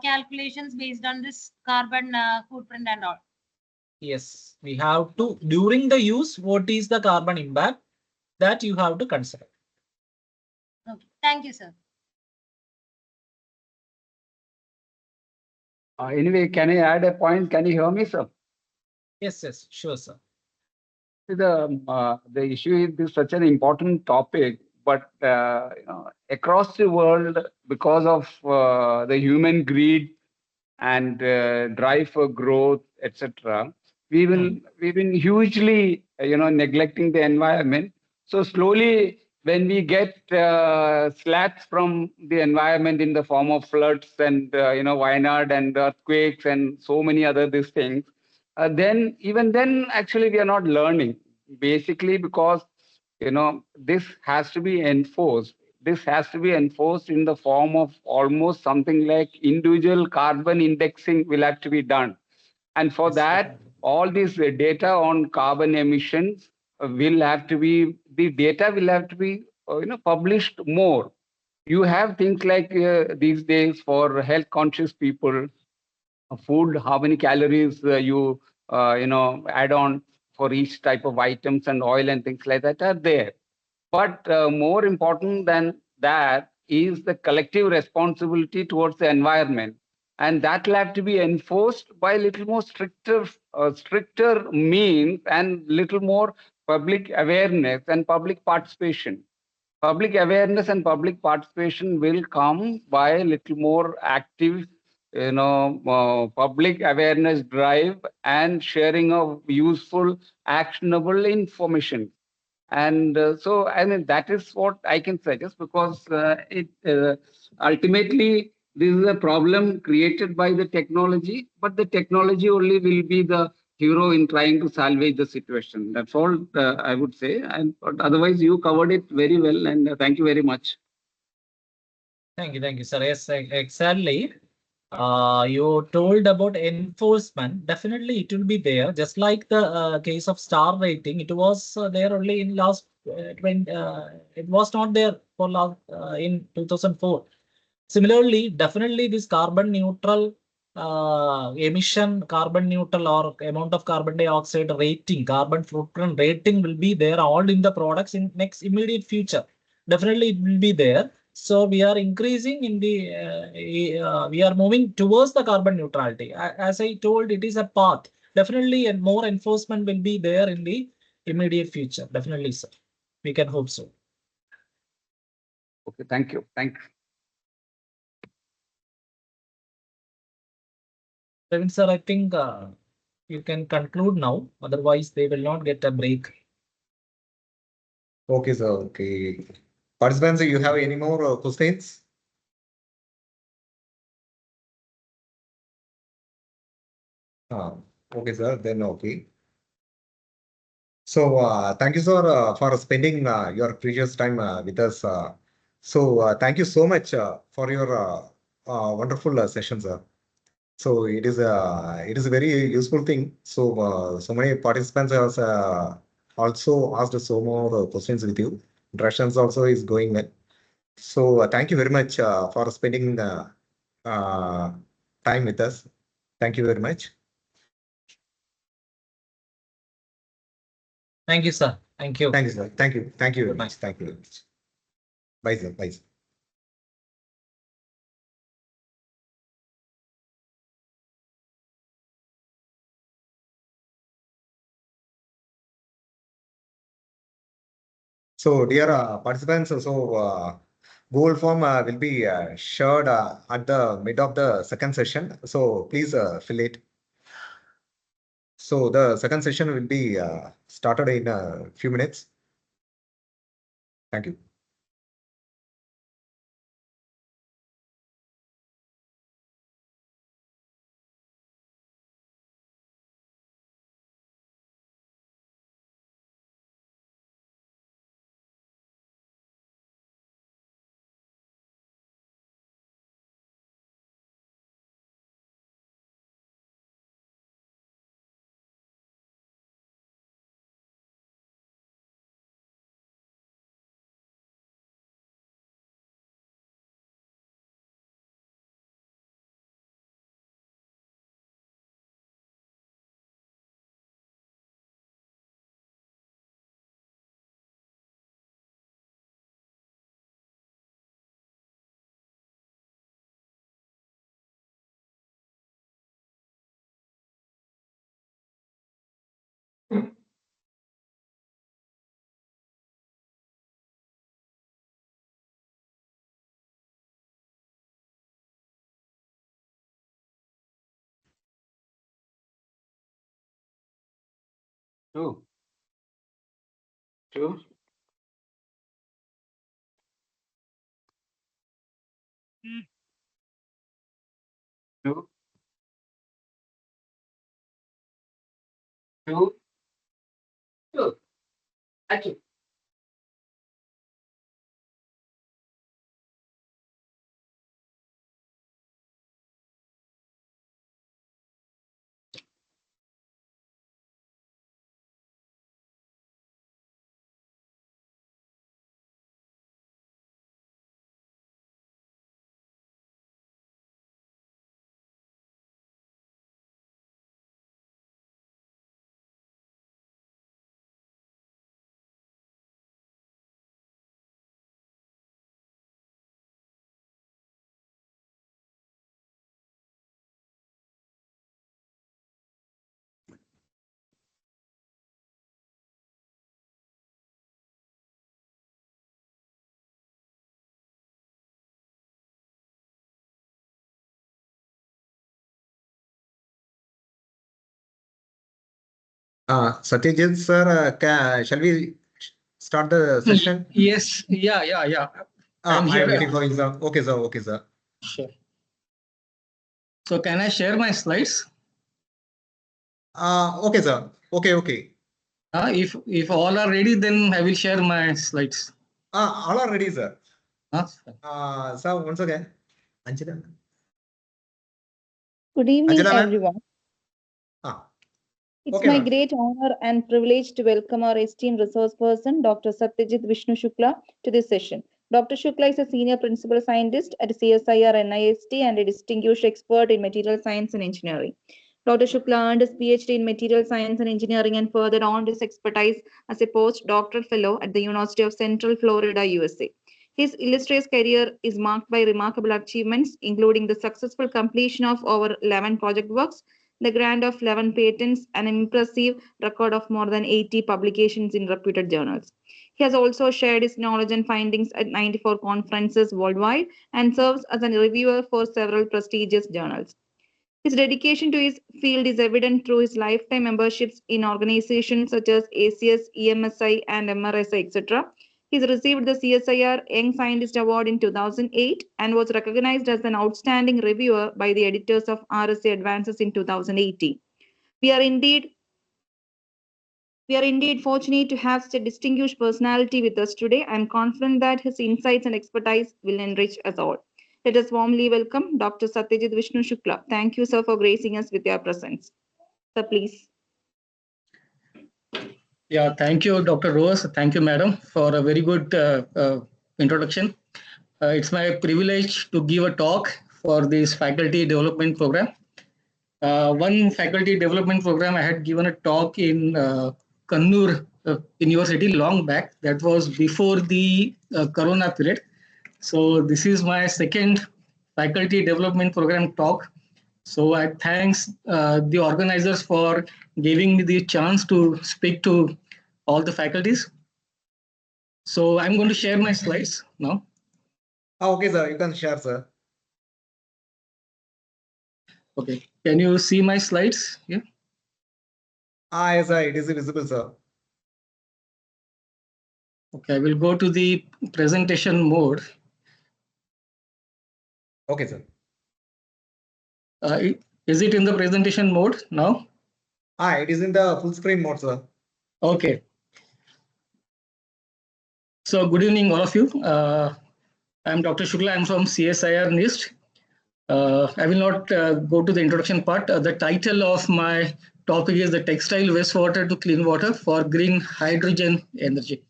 calculations based on this carbon footprint and all. Yes, we have to during the use. What is the carbon impact that you have to consider? Okay. Thank you, sir. Anyway, can I add a point? Can you hear me, sir? Yes, sure, sir. The issue is this such an important topic, but across the world, because of the human greed and drive for growth, etc., we've been hugely neglecting the environment. So slowly, when we get slats from the environment in the form of floods and Wayanad and earthquakes and so many other these things, then even then actually we are not learning, basically because this has to be enforced. This has to be enforced in the form of almost something like individual carbon indexing will have to be done. And for that, all this data on carbon emissions will have to be, the data will have to be published more. You have things like these days for health conscious people, food, how many calories you add on for each type of items, and oil and things like that are there. But more important than that is the collective responsibility towards the environment, and that will have to be enforced by little more stricter means and little more public awareness and public participation. Public awareness and public participation will come by a little more active public awareness drive and sharing of useful actionable information. And so I mean that is what I can suggest, because it ultimately this is a problem created by the technology, but the technology only will be the hero in trying to salvage the situation. That's all I would say. And but otherwise, you covered it very well, and thank you very much. Thank you, sir. Yes, exactly. You told about enforcement. Definitely, it will be there. Just like the case of star rating, it was there only in last 20. It was not there for last in 2004. Similarly, definitely this carbon neutral emission, carbon neutral or amount of carbon dioxide rating, carbon footprint rating will be there all in the products in next immediate future. Definitely, it will be there. So we are increasing in the, we are moving towards the carbon neutrality. As I told, it is a path. Definitely, and more enforcement will be there in the immediate future. Definitely, sir. We can hope so. Okay, thank you. Thanks. Praveen, sir, I think you can conclude now. Otherwise, they will not get a break. Okay, sir. Okay. Participants, you have any more questions? Okay, sir. Then okay. So thank you, sir, for spending your precious time with us. Thank you so much for your wonderful session, sir. So it is a very useful thing. So many participants have also asked so more questions with you. Interactions also is going well. So thank you very much for spending time with us. Thank you very much. Thank you, sir. Thank you. Thank you, sir. Thank you. Thank you very much. Thank you very much. Bye, sir. Bye, sir. So, dear participants, Google form will be shared at the mid of the second session. So, please fill it. So, the second session will be started in a few minutes. Thank you. Two. Two. Two. Two. Two. Action. Satyajit sir, shall we start the session? Yes, yeah. I'm I am here. waiting for you, sir. Okay, sir. Okay, sir. Sure. So can I share my slides? Okay, sir. Okay. If all are ready, then I will share my slides. All are ready, sir. Sir. Sir, once again. Anjana. Good evening, Anjana, ma'am. everyone. Ah, It's okay, my ma'am. great honor and privilege to welcome our esteemed resource person, Dr. Satyajit Vishnu Shukla, to this session. Dr. Shukla is a senior principal scientist at CSIR NIST and a distinguished expert in material science and engineering. Dr. Shukla earned his PhD in material science and engineering and further honed his expertise as a postdoctoral fellow at the University of Central Florida, USA. His illustrious career is marked by remarkable achievements, including the successful completion of over 11 project works, the grant of 11 patents, and an impressive record of more than 80 publications in reputed journals. He has also shared his knowledge and findings at 94 conferences worldwide and serves as a reviewer for several prestigious journals. His dedication to his field is evident through his lifetime memberships in organizations such as ACS, EMSI, and MRSI, etc. He has received the CSIR Young Scientist Award in 2008 and was recognized as an outstanding reviewer by the editors of RSA Advances in 2018. We are indeed fortunate to have such a distinguished personality with us today. I am confident that his insights and expertise will enrich us all. Let us warmly welcome Dr. Satyajit Vishnu Shukla. Thank you, sir, for gracing us with your presence. Sir, please. Yeah, thank you, Dr. Rose. Thank you, madam, for a very good introduction. It's my privilege to give a talk for this faculty development program. One faculty development program, I had given a talk in Kannur University long back. That was before the Corona period. So this is my second faculty development program talk. So I thanks the organizers for giving me the chance to speak to all the faculties. So I'm going to share my slides now. Okay, sir. You can share, sir. Okay. Can you see my slides? Yeah. Yes, sir. It is visible, sir. Okay. I will go to the presentation mode. Okay, sir. Is it in the presentation mode now? It is in the full screen mode, sir. Okay. So good evening, all of you. I'm Dr. Shukla. I'm from CSIR NIST. I will not go to the introduction part. The title of my topic is the textile wastewater to clean water for green hydrogen energy.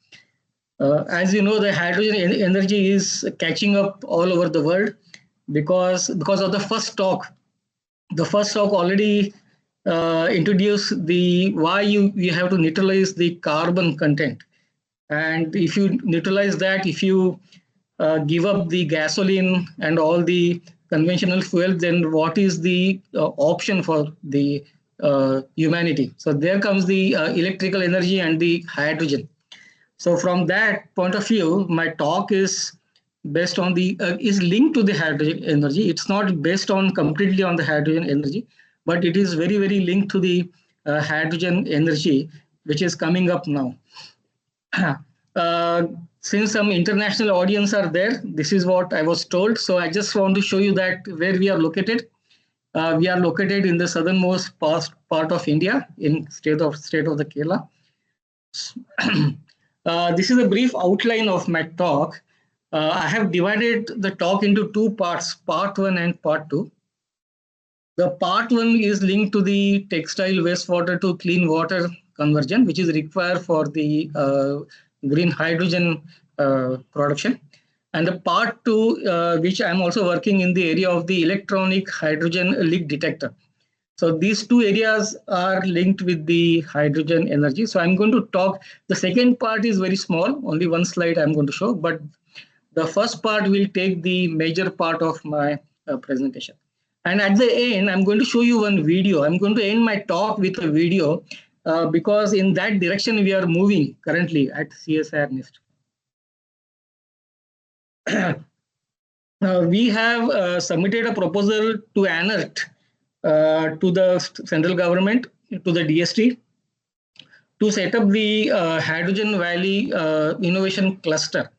As you know, the hydrogen energy is catching up all over the world because of the first talk. The first talk already introduced the why you have to neutralize the carbon content. And if you neutralize that, if you give up the gasoline and all the conventional fuel, then what is the option for the humanity? So there comes the electrical energy and the hydrogen. So from that point of view, my talk is based on the is linked to the hydrogen energy. It's not based on completely on the hydrogen energy, but it is very linked to the hydrogen energy, which is coming up now. Uh, since some international audience are there, this is what I was told. So I just want to show you that where we are located. We are located in the southernmost part of India, in state of the Kerala. This is a brief outline of my talk. I have divided the talk into two parts, part one and part two. The part one is linked to the textile wastewater to clean water conversion, which is required for the green hydrogen production. And the part two, which I'm also working in the area of the electronic hydrogen leak detector. So these two areas are linked with the hydrogen energy. So I'm going to talk, the second part is very small, only one slide I'm going to show, but the first part will take the major part of my presentation. And at the end, I'm going to show you one video. I'm going to end my talk with a video because in that direction we are moving currently at CSIR NIST. We have submitted a proposal to ANERT, to the central government, to the DST, to set up the Hydrogen Valley Innovation Cluster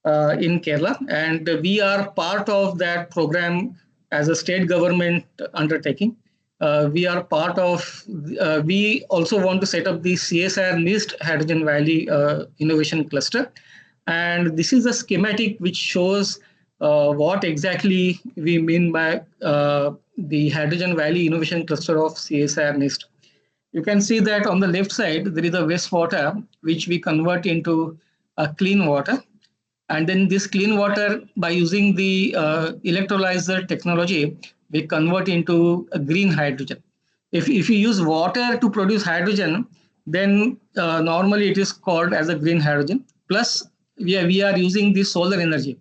in Kerala. And we are part of that program as a state government undertaking. We are part of, we also want to set up the CSIR NIST Hydrogen Valley Innovation Cluster. And this is a schematic which shows what exactly we mean by the Hydrogen Valley Innovation Cluster of CSIR NIST. You can see that on the left side, there is a wastewater, which we convert into clean water. And then this clean water, by using the electrolyzer technology, we convert into a green hydrogen. If you use water to produce hydrogen, then normally it is called as a green hydrogen. Plus, we are using the solar energy.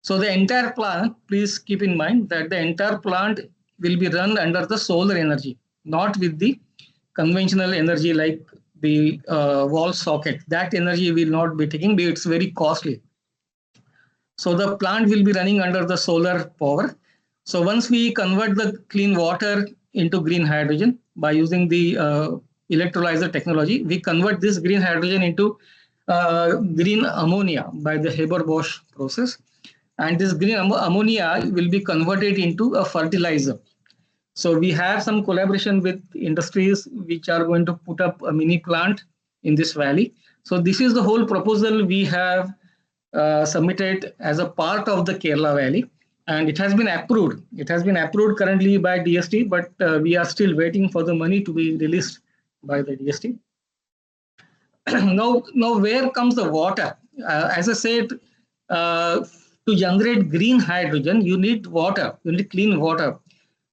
So the entire plant, please keep in mind that the entire plant will be run under the solar energy, not with the conventional energy like the wall socket. That energy will not be taking, but it's very costly. So the plant will be running under the solar power. So once we convert the clean water into green hydrogen by using the electrolyzer technology, we convert this green hydrogen into green ammonia by the Haber-Bosch process. And this green ammonia will be converted into a fertilizer. So we have some collaboration with industries which are going to put up a mini plant in this valley. So this is the whole proposal we have submitted as a part of the Kerala Valley, and it has been approved. It has been approved currently by DST, but we are still waiting for the money to be released by the DST. now, where comes the water? As I said, to generate green hydrogen, you need water, you need clean water.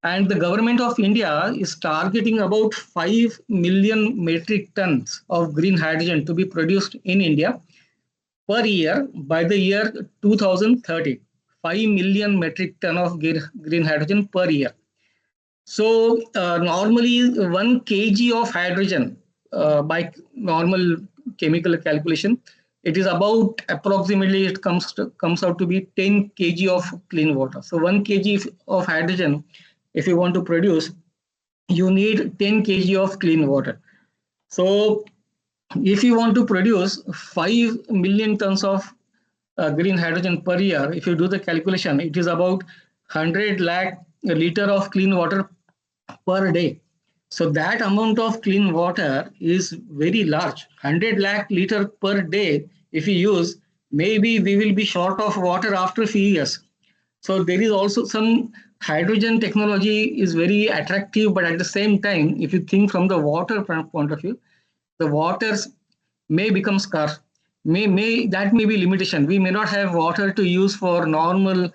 And the government of India is targeting about 5 million metric tons of green hydrogen to be produced in India per year by the year 2030. 5 million metric ton of green hydrogen per year. So normally 1 kg of hydrogen by normal chemical calculation it is about approximately, it comes out to be 10 kg of clean water. So 1 kg of hydrogen, if you want to produce, you need 10 kg of clean water. So if you want to produce 5 million tons of green hydrogen per year, if you do the calculation, it is about 100 lakh liter of clean water per day. So that amount of clean water is very large. 100 lakh liter per day, if we use, maybe we will be short of water after a few years. So there is also some hydrogen technology is very attractive, but at the same time, if you think from the water point of view, the waters may become scarce. That may be limitation. We may not have water to use for normal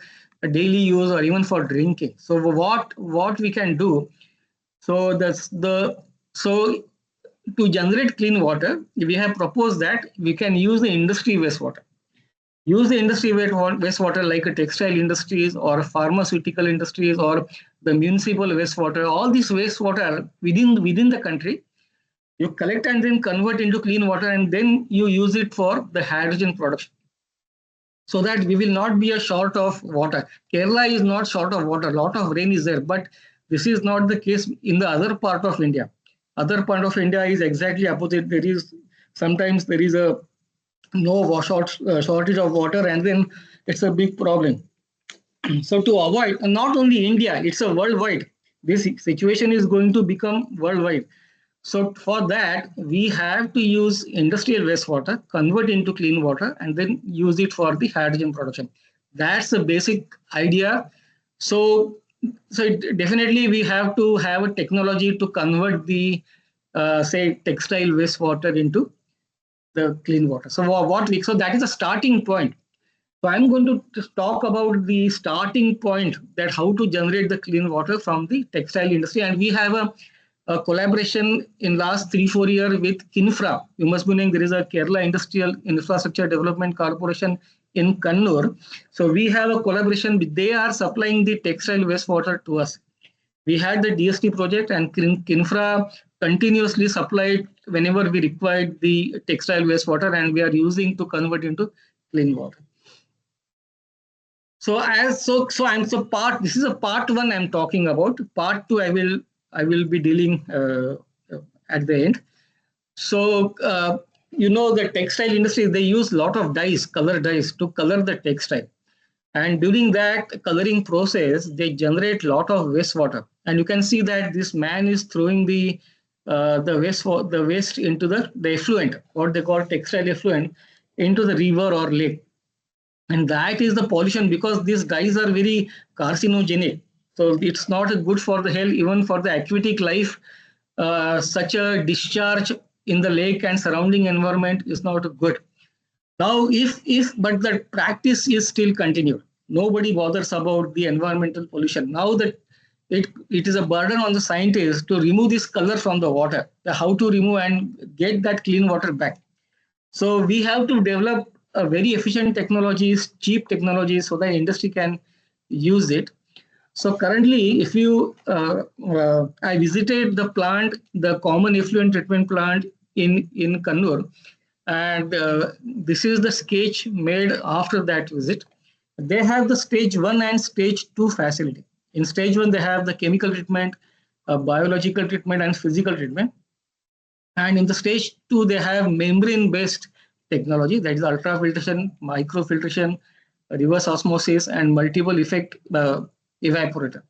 daily use or even for drinking. So what we can do? So to generate clean water, we have proposed that we can use the industry wastewater. Use the industry wastewater like textile industries or pharmaceutical industries or the municipal wastewater. All these wastewater within the country, you collect and then convert into clean water, and then you use it for the hydrogen production. So that we will not be a short of water. Kerala is not short of water. A lot of rain is there, but this is not the case in the other part of India. Other part of India is exactly opposite. Sometimes there is a shortage of water, and then it's a big problem. So to avoid, not only India, it's a worldwide. This situation is going to become worldwide. So for that, we have to use industrial wastewater, convert into clean water, and then use it for the hydrogen production. That's the basic idea. So definitely we have to have a technology to convert the, say, textile wastewater into the clean water. So so that is a starting point. So I'm going to talk about the starting point, that how to generate the clean water from the textile industry. And we have a collaboration in last 3-4 years with Kinfra. You must be knowing there is a Kerala Industrial Infrastructure Development Corporation in Kannur. So we have a collaboration. They are supplying the textile wastewater to us. We had the DST project, and Kinfra continuously supplied whenever we required the textile wastewater, and we are using to convert into clean water. So this is a part one I'm talking about. Part two I will be dealing at the end. So the textile industry, they use a lot of dyes, color dyes, to color the textile. And during that coloring process, they generate a lot of wastewater. And you can see that this man is throwing the waste into the effluent, what they call textile effluent, into the river or lake. And that is the pollution, because these dyes are very carcinogenic. So it's not good for the health, even for the aquatic life. Such a discharge in the lake and surrounding environment is not good. Now, but the practice is still continued. Nobody bothers about the environmental pollution. Now that it is a burden on the scientists to remove this color from the water, how to remove and get that clean water back. So we have to develop a very efficient technologies, cheap technologies, so that industry can use it. So currently, if you, I visited the plant, the common effluent treatment plant in Kannur, and this is the sketch made after that visit. They have the stage 1 and stage 2 facility. In stage 1, they have the chemical treatment, biological treatment, and physical treatment. And in the stage 2, they have membrane-based technology, that is ultrafiltration, microfiltration, reverse osmosis, and multiple effect evaporator.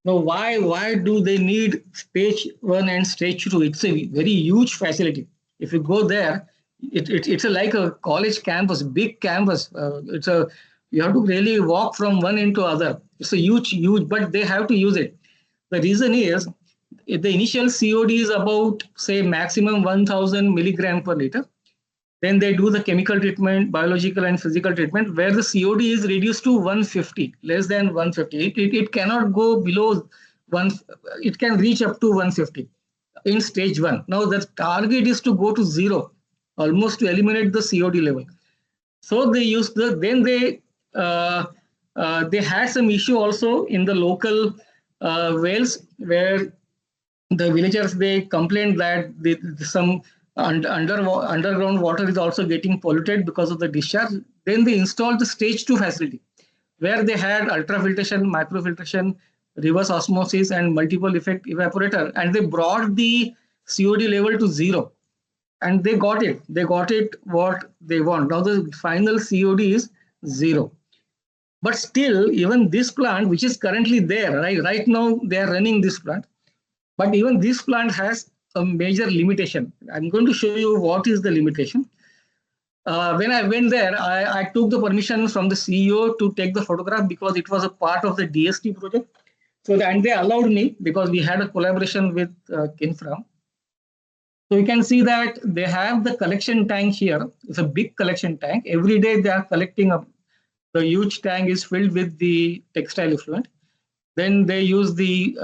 Now, why do they need stage 1 and stage 2? It's a very huge facility. If you go there, it's like a college campus, big campus. You have to really walk from one end to other. It's a huge, but they have to use it. The reason is, if the initial COD is about, say, maximum 1000 milligram per liter. Then they do the chemical treatment, biological and physical treatment, where the COD is reduced to 150, less than 150. It cannot go below it can reach up to 150 in stage 1. Now the target is to go to 0, almost to eliminate the COD level. So they use they had some issue also in the local wells, where the villagers, they complained that some underground water is also getting polluted because of the discharge. Then they installed the stage 2 facility where they had ultrafiltration, microfiltration, reverse osmosis, and multiple effect evaporator, and they brought the COD level to 0. And they got it. They got it what they want. Now the final COD is 0. But still, even this plant, which is currently there, right now they are running this plant. But even this plant has a major limitation. I'm going to show you what is the limitation. When I went there, I took the permission from the CEO to take the photograph because it was a part of the DST project. So and they allowed me because we had a collaboration with Kinfra. So you can see that they have the collection tank here. It's a big collection tank. Every day they are collecting up. The huge tank is filled with the textile effluent. Then they use the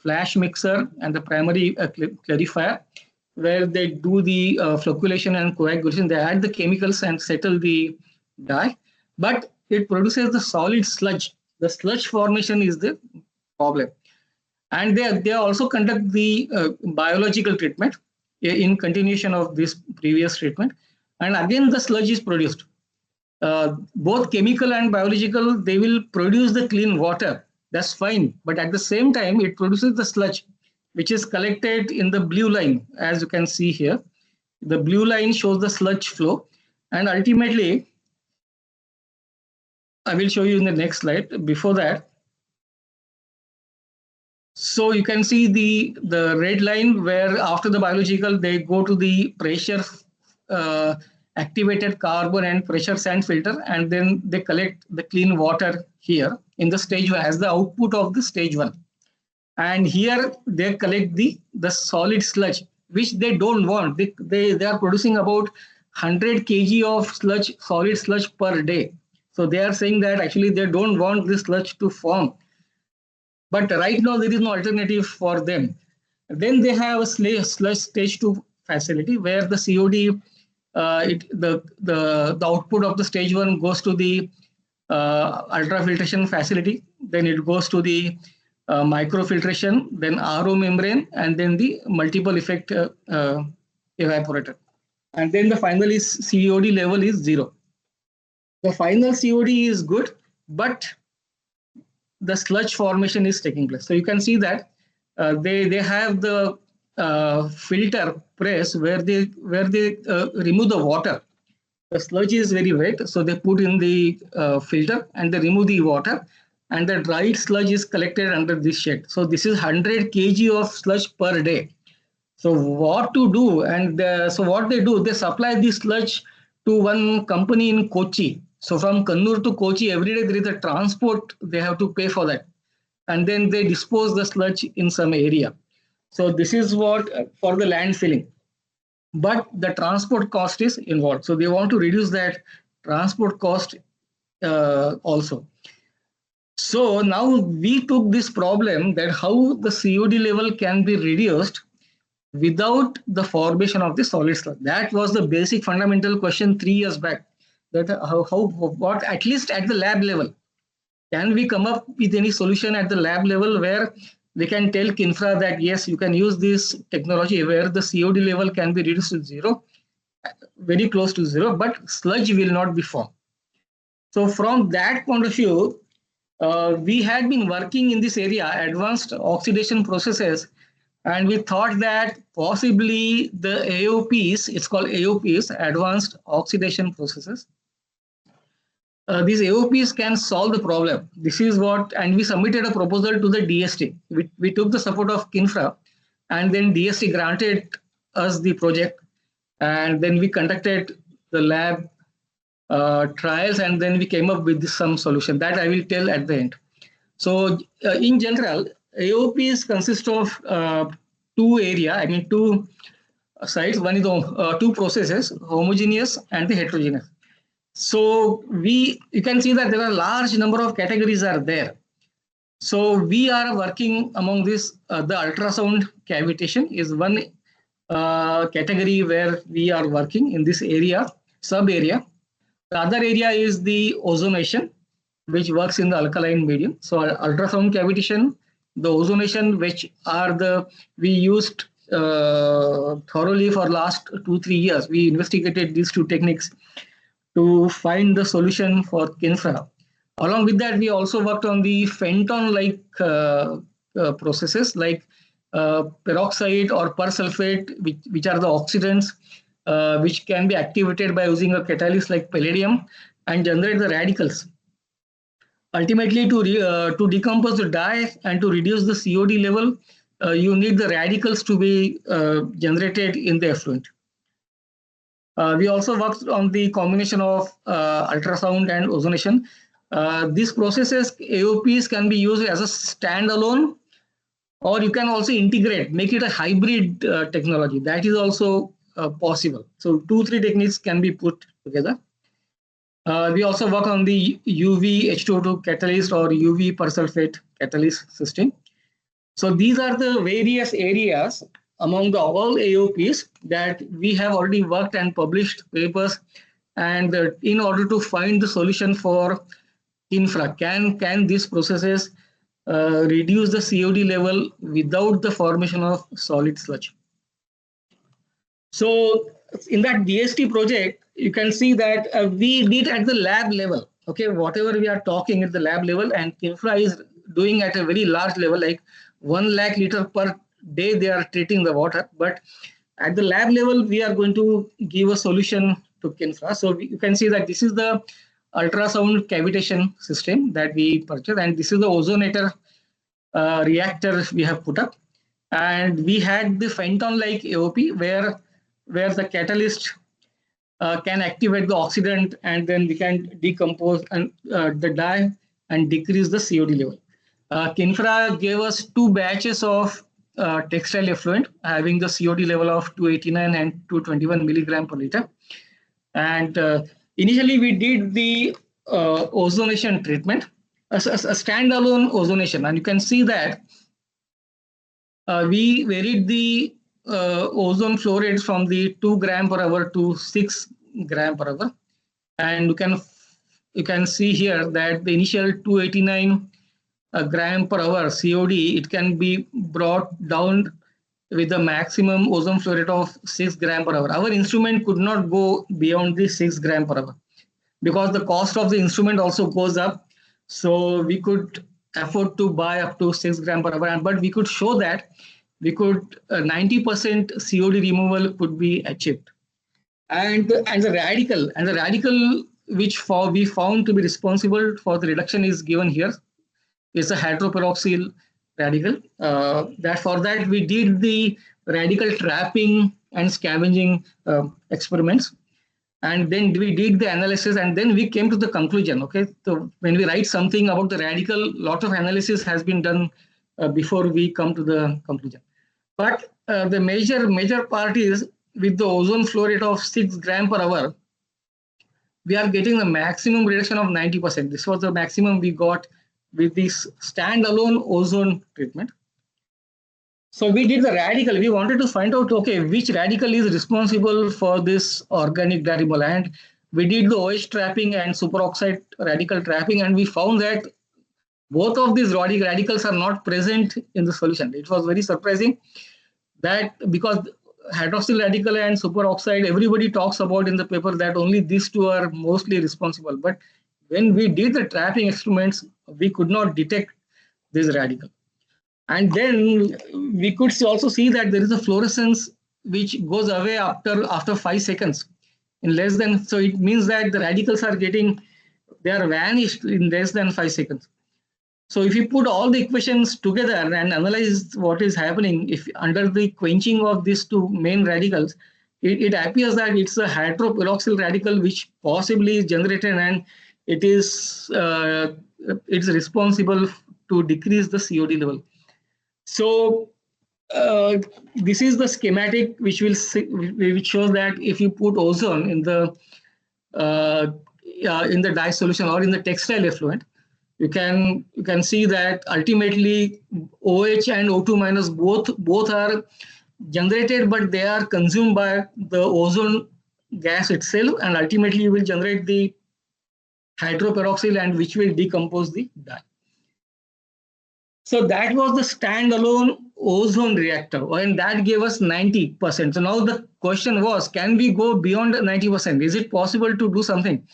flash mixer and the primary clarifier, where they do the flocculation and coagulation. They add the chemicals and settle the dye, but it produces the solid sludge. The sludge formation is the problem. And they also conduct the biological treatment in continuation of this previous treatment. And again, the sludge is produced. Both chemical and biological, they will produce the clean water. That's fine. But at the same time, it produces the sludge, which is collected in the blue line, as you can see here. The blue line shows the sludge flow. And ultimately, I will show you in the next slide. Before that, so you can see the red line where after the biological, they go to the pressure activated carbon and pressure sand filter, and then they collect the clean water here in the stage 1 as the output of the stage 1. And here they collect the solid sludge, which they don't want. They are producing about 100 kg of sludge, solid sludge per day. So they are saying that actually they don't want this sludge to form. But right now there is no alternative for them. Then they have a sludge stage 2 facility where the COD, the output of the stage 1 goes to the ultrafiltration facility. Then it goes to the microfiltration, then RO membrane, and then the multiple effect evaporator. And then the final COD level is 0. The final COD is good, but the sludge formation is taking place. So you can see that they have the filter press where they remove the water. The sludge is very wet, so they put in the filter and they remove the water, and the dried sludge is collected under this shed. So this is 100 kg of sludge per day. So what to do? And so what they do, they supply this sludge to one company in Kochi. So from Kannur to Kochi, every day there is a transport, they have to pay for that. And then they dispose the sludge in some area. So this is what for the land filling. But the transport cost is involved. So they want to reduce that transport cost also. So now we took this problem that how the COD level can be reduced without the formation of the solid sludge. That was the basic fundamental question 3 years back. That what at least at the lab level, can we come up with any solution at the lab level where we can tell Kinfra that yes, you can use this technology where the COD level can be reduced to 0, very close to 0, but sludge will not be formed. So from that point of view, we had been working in this area, advanced oxidation processes, and we thought that possibly the AOPs, it's called AOPs, advanced oxidation processes. These AOPs can solve the problem. This is what, and we submitted a proposal to the DST. We took the support of Kinfra, and then DST granted us the project, and then we conducted the lab trials, and then we came up with some solution that I will tell at the end. So in general, AOPs consist of two sides. One is 2 processes, homogeneous and the heterogeneous. So you can see that there are a large number of categories are there. So we are working among this, the ultrasound cavitation is one category where we are working in this area, sub area. The other area is the ozonation, which works in the alkaline medium. So ultrasound cavitation, the ozonation, which are we used thoroughly for last 2-3 years. We investigated these two techniques to find the solution for Kinfra. Along with that, we also worked on the Fenton-like processes like peroxide or persulfate, which are the oxidants which can be activated by using a catalyst like palladium and generate the radicals. Ultimately, to decompose the dye and to reduce the COD level, you need the radicals to be generated in the effluent. We also worked on the combination of ultrasound and ozonation. These processes, AOPs, can be used as a standalone, or you can also integrate, make it a hybrid technology. That is also possible. So 2-3 techniques can be put together. We also work on the UV H2O2 catalyst or UV persulfate catalyst system. So these are the various areas among the all AOPs that we have already worked and published papers. And in order to find the solution for infra, can these processes reduce the COD level without the formation of solid sludge? So in that DST project, you can see that we did at the lab level. Okay, whatever we are talking at the lab level, and Kinfra is doing at a very large level, like 1 lakh liter per day they are treating the water. But at the lab level, we are going to give a solution to Kinfra. So you can see that this is the ultrasound cavitation system that we purchased, and this is the ozonator reactor we have put up. And we had the Fenton-like AOP where the catalyst can activate the oxidant, and then we can decompose and the dye and decrease the COD level. Kinfra gave us 2 batches of textile effluent having the COD level of 289 and 221 milligram per liter. And initially we did the ozonation treatment, a standalone ozonation, and you can see that we varied the ozone flow rates from the 2 gram per hour to 6 gram per hour. And you can see here that the initial 289 gram per hour COD, it can be brought down with the maximum ozone flow rate of 6 gram per hour. Our instrument could not go beyond the 6 gram per hour because the cost of the instrument also goes up. So we could afford to buy up to 6 gram per hour, but we could show that we could 90% COD removal could be achieved. And the radical which we found to be responsible for the reduction is given here. It's a hydroperoxyl radical. For that we did the radical trapping and scavenging experiments. And then we did the analysis, and then we came to the conclusion. Okay, so when we write something about the radical, lot of analysis has been done before we come to the conclusion. But the major part is with the ozone flow rate of 6 gram per hour, we are getting the maximum reduction of 90%. This was the maximum we got with this standalone ozone treatment. So we did the radical. We wanted to find out, okay, which radical is responsible for this organic dye removal. And we did the OH trapping and superoxide radical trapping, and we found that both of these radicals are not present in the solution. It was very surprising that because hydroxyl radical and superoxide, everybody talks about in the paper that only these two are mostly responsible. But when we did the trapping experiments, we could not detect this radical. And then we could also see that there is a fluorescence which goes away after 5 seconds. In less than, so it means that the radicals are they are vanished in less than 5 seconds. So if you put all the equations together and analyze what is happening, if under the quenching of these two main radicals, it appears that it's a hydroperoxyl radical which possibly is generated, and it's responsible to decrease the COD level. So this is the schematic which shows that if you put ozone in the dye solution or in the textile effluent, you can see that ultimately OH and O2 minus both are generated, but they are consumed by the ozone gas itself, and ultimately you will generate the hydroperoxyl, and which will decompose the dye. So that was the standalone ozone reactor, and that gave us 90%. So now the question was, can we go beyond 90%? Is it possible to do something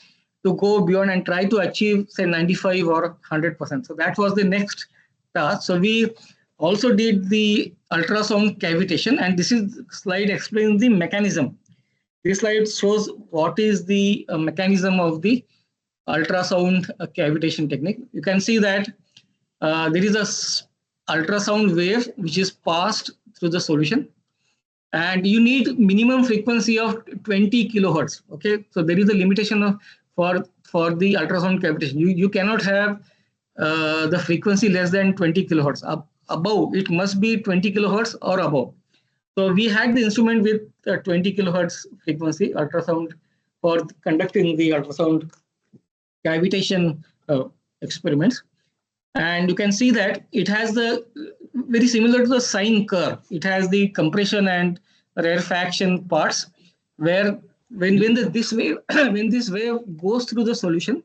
to go beyond and try to achieve, say, 95 or 100%? So that was the next task. So we also did the ultrasound cavitation, and this is slide explains the mechanism. This slide shows what is the mechanism of the ultrasound cavitation technique. You can see that there is a ultrasound wave which is passed through the solution, and you need minimum frequency of 20 kilohertz. Okay, so there is a limitation of, for the ultrasound cavitation. You cannot have the frequency less than 20 kilohertz. Above, it must be 20 kilohertz or above. So we had the instrument with 20 kilohertz frequency ultrasound for conducting the ultrasound cavitation experiments. And you can see that it has the very similar to the sine curve. It has the compression and rarefaction parts, where when this wave when this wave goes through the solution,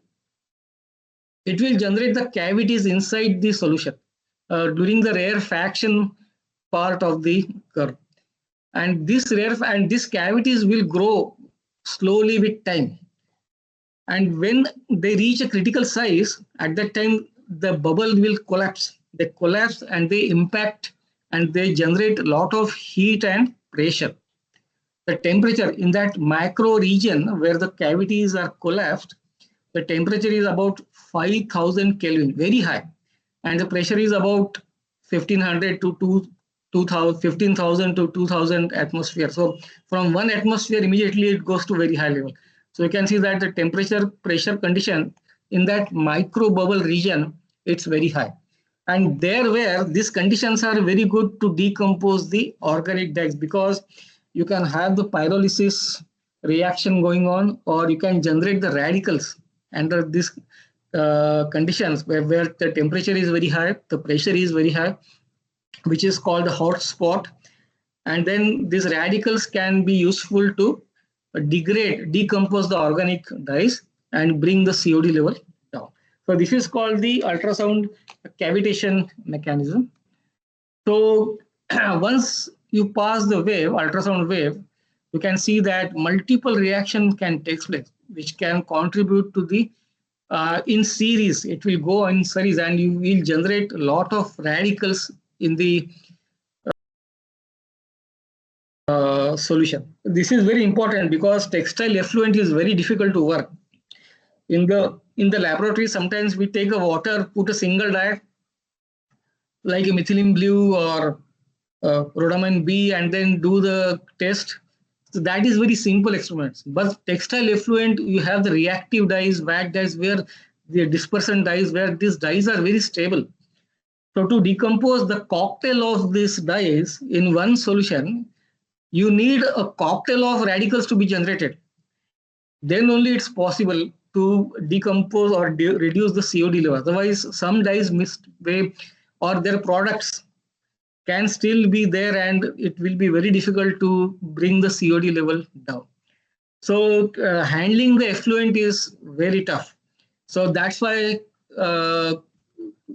it will generate the cavities inside the solution during the rarefaction part of the curve. And these cavities will grow slowly with time. And when they reach a critical size, at that time the bubble will collapse. They collapse and they impact and they generate a lot of heat and pressure. The temperature in that micro region where the cavities are collapsed, the temperature is about 5,000 Kelvin, very high. And the pressure is about 1,500 to 15,000 to 2,000 atmosphere. So from 1 atmosphere, immediately it goes to very high level. So you can see that the temperature pressure condition in that micro bubble region, it's very high. And there where these conditions are very good to decompose the organic dyes, because you can have the pyrolysis reaction going on, or you can generate the radicals under these conditions where the temperature is very high, the pressure is very high, which is called a hot spot. And then these radicals can be useful to decompose the organic dyes and bring the COD level down. So this is called the ultrasound cavitation mechanism. So once you pass the wave, ultrasound wave, you can see that multiple reactions can take place, which can contribute to the in series. It will go in series, and you will generate a lot of radicals in the solution. This is very important because textile effluent is very difficult to work. In the laboratory, sometimes we take a water, put a single dye like a methylene blue or rhodamine B, and then do the test. So that is very simple experiments. But textile effluent, you have the reactive dyes, WAC dyes, where the dispersant dyes, where these dyes are very stable. So to decompose the cocktail of these dyes in one solution, you need a cocktail of radicals to be generated. Then only it's possible to decompose or reduce the COD level. Otherwise, some dyes misbehave or their products can still be there, and it will be very difficult to bring the COD level down. So handling the effluent is very tough. So that's why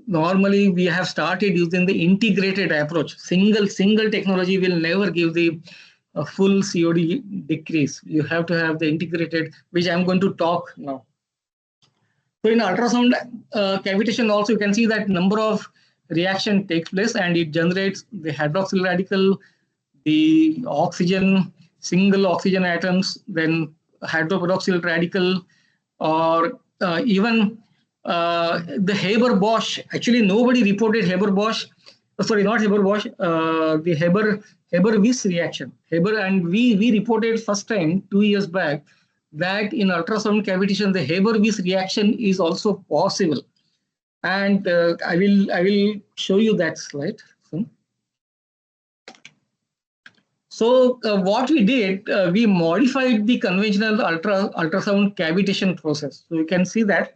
normally we have started using the integrated approach. Single technology will never give the full COD decrease. You have to have the integrated, which I'm going to talk now. So in ultrasound cavitation also, you can see that number of reaction takes place, and it generates the hydroxyl radical, the oxygen, single oxygen atoms, then hydroperoxyl radical, or even the Haber-Bosch. Actually, nobody reported Haber-Bosch. Sorry, not Haber-Bosch. The Haber-Weiss reaction. Haber, and we reported first time 2 years back that in ultrasound cavitation, the Haber-Weiss reaction is also possible. And I will show you that slide soon. So what we did, we modified the conventional ultrasound cavitation process. So you can see that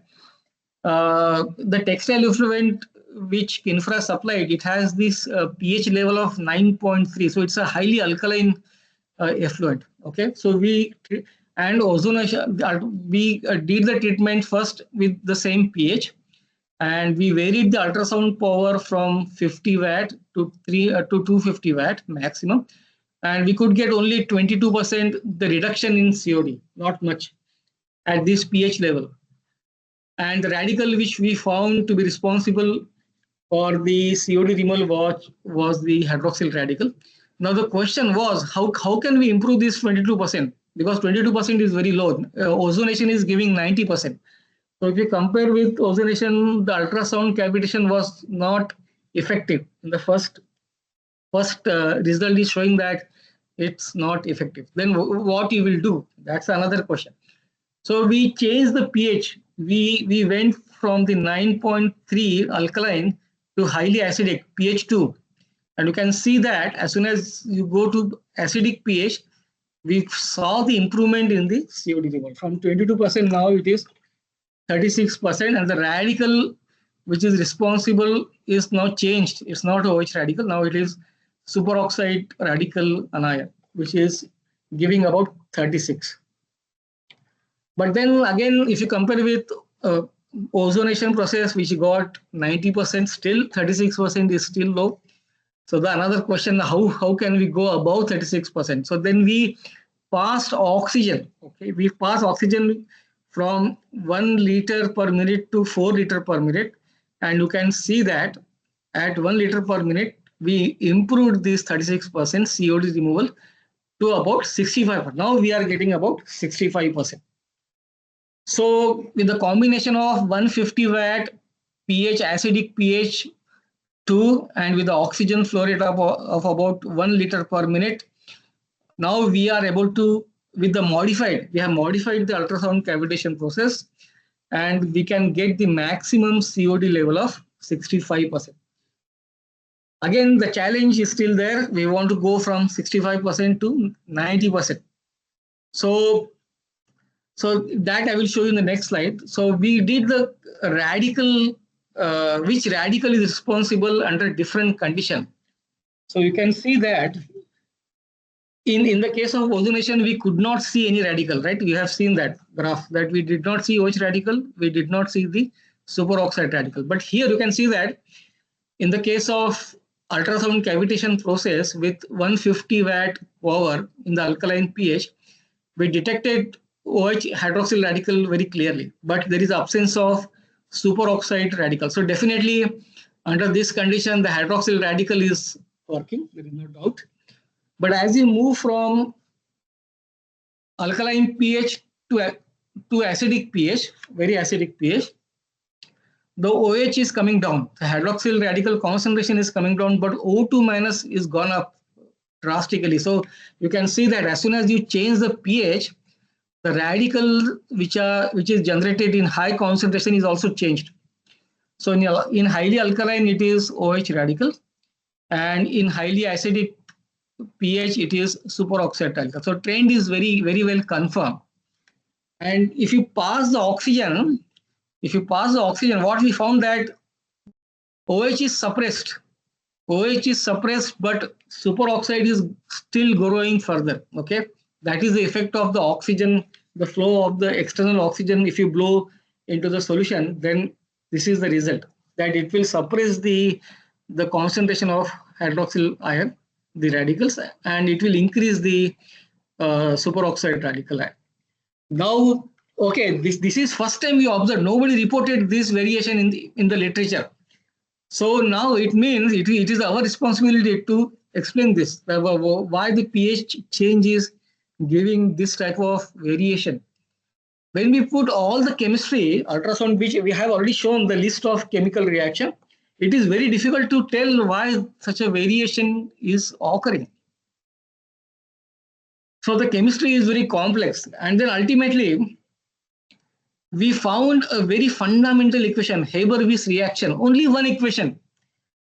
the textile effluent which Infra supplied, it has this pH level of 9.3. So it's a highly alkaline effluent. Okay, so we ozonation, we did the treatment first with the same pH. And we varied the ultrasound power from 50 watt to 250 watt maximum, and we could get only 22% the reduction in COD, not much at this pH level. And the radical which we found to be responsible for the COD removal was the hydroxyl radical. Now the question was, how can we improve this 22%? Because 22% is very low. Ozonation is giving 90%. So if you compare with ozonation, the ultrasound cavitation was not effective. In the first result is showing that it's not effective. Then what you will do? That's another question. So we changed the pH. We went from the 9.3 alkaline to highly acidic pH 2. And you can see that as soon as you go to acidic pH, we saw the improvement in the COD level. From 22% now it is 36%, and the radical which is responsible is now changed. It's not OH radical. Now it is superoxide radical anion, which is giving about 36. But then again, if you compare with ozonation process, which got 90%, still 36% is still low. So the another question, how can we go above 36%? So then we passed oxygen. Okay, we passed oxygen from 1 liter per minute to 4 liter per minute, and you can see that at 1 liter per minute we improved this 36% COD removal to about 65%. Now we are getting about 65%. So with the combination of 150 watt pH, acidic pH 2, and with the oxygen flow rate of about 1 liter per minute, now we are able to, we have modified the ultrasound cavitation process, and we can get the maximum COD level of 65%. Again, the challenge is still there. We want to go from 65% to 90%. So that I will show you in the next slide. So we did the radical, which radical is responsible under different condition. So you can see that in the case of ozonation, we could not see any radical, right? We have seen that graph that we did not see OH radical, we did not see the superoxide radical. But here you can see that in the case of ultrasound cavitation process with 150 watt power in the alkaline pH, we detected OH hydroxyl radical very clearly, but there is absence of superoxide radical. So definitely under this condition, the hydroxyl radical is working, there is no doubt. But as you move from alkaline pH to acidic pH, very acidic pH, the OH is coming down. The hydroxyl radical concentration is coming down, but O2 minus is gone up drastically. So you can see that as soon as you change the pH, the radical which is generated in high concentration is also changed. So in highly alkaline, it is OH radical, and in highly acidic pH, it is superoxide radical. So trend is very, very well confirmed. And if you pass the oxygen, what we found that OH is suppressed. OH is suppressed, but superoxide is still growing further. Okay, that is the effect of the oxygen, the flow of the external oxygen. If you blow into the solution, then this is the result, that it will suppress the concentration of hydroxyl ion, the radicals, and it will increase the superoxide radical ion. Now, okay, this is first time we observed. Nobody reported this variation in the literature. So now it means it is our responsibility to explain this, why the pH change is giving this type of variation. When we put all the chemistry, ultrasound, which we have already shown the list of chemical reaction, it is very difficult to tell why such a variation is occurring. So the chemistry is very complex. And then ultimately, we found a very fundamental equation, Haber-Weiss reaction, only one equation,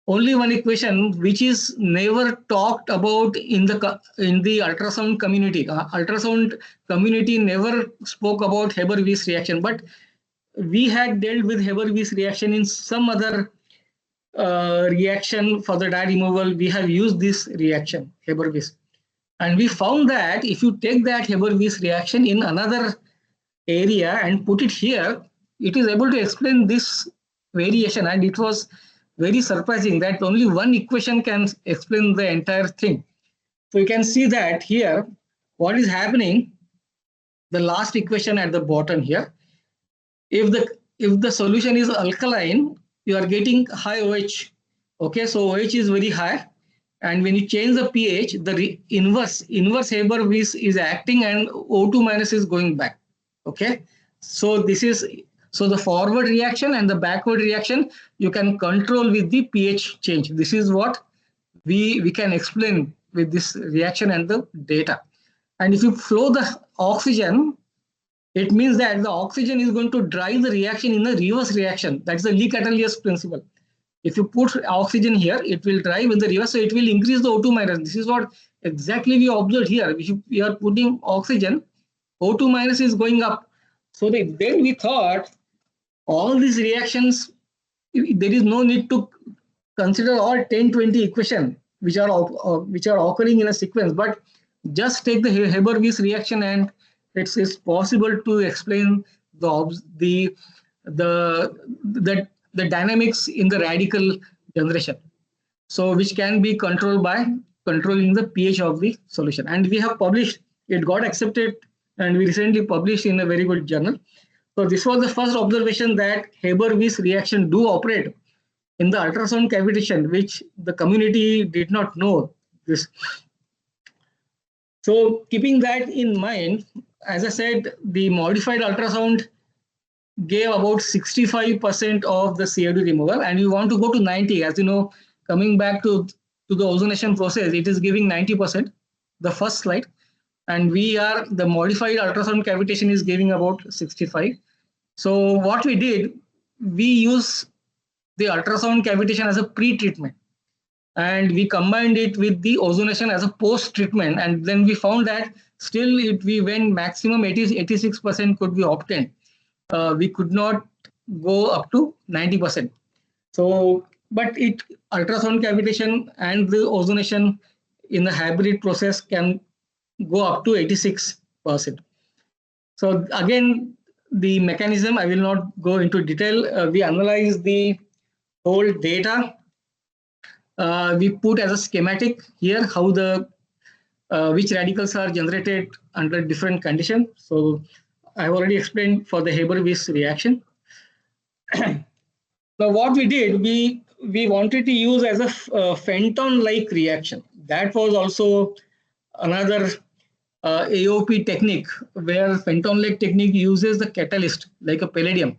which is never talked about in the ultrasound community. Ultrasound community never spoke about Haber-Weiss reaction, but we had dealt with Haber-Weiss reaction in some other reaction for the dye removal. We have used this reaction, Haber-Weiss. And we found that if you take that Haber-Weiss reaction in another area and put it here, it is able to explain this variation, and it was very surprising that only one equation can explain the entire thing. So you can see that here, what is happening, the last equation at the bottom here, if the solution is alkaline, you are getting high OH. Okay, so OH is very high, and when you change the pH, the inverse Haber-Weiss is acting, and O2 minus is going back. Okay, so this is the forward reaction and the backward reaction you can control with the pH change. This is what we can explain with this reaction and the data. And if you flow the oxygen, it means that the oxygen is going to drive the reaction in a reverse reaction. That's the Lee-Catelius principle. If you put oxygen here, it will drive in the reverse, so it will increase the O2 minus. This is what exactly we observed here. If we are putting oxygen, O2 minus is going up. So then we thought all these reactions, there is no need to consider all 10, 20 equations which are occurring in a sequence, but just take the Haber-Weiss reaction, and it's possible to explain the dynamics in the radical generation. So which can be controlled by controlling the pH of the solution. And we have published, it got accepted, and we recently published in a very good journal. So this was the first observation that Haber-Weiss reaction do operate in the ultrasound cavitation, which the community did not know this. So keeping that in mind, as I said, the modified ultrasound gave about 65% of the CO2 removal, and we want to go to 90. As you know, coming back to the ozonation process, it is giving 90%, the first slide. And the modified ultrasound cavitation is giving about 65. So what we did, we use the ultrasound cavitation as a pre-treatment, and we combined it with the ozonation as a post-treatment, and then we found that still we went maximum 86% could be obtained. We could not go up to 90%. So, but ultrasound cavitation and the ozonation in the hybrid process can go up to 86%. So again, the mechanism, I will not go into detail. We analyze the whole data. We put as a schematic here how which radicals are generated under different conditions. So I've already explained for the Haber-Weiss reaction. Now what we did, we wanted to use as a Fenton-like reaction. That was also another AOP technique, where Fenton-like technique uses the catalyst like a palladium,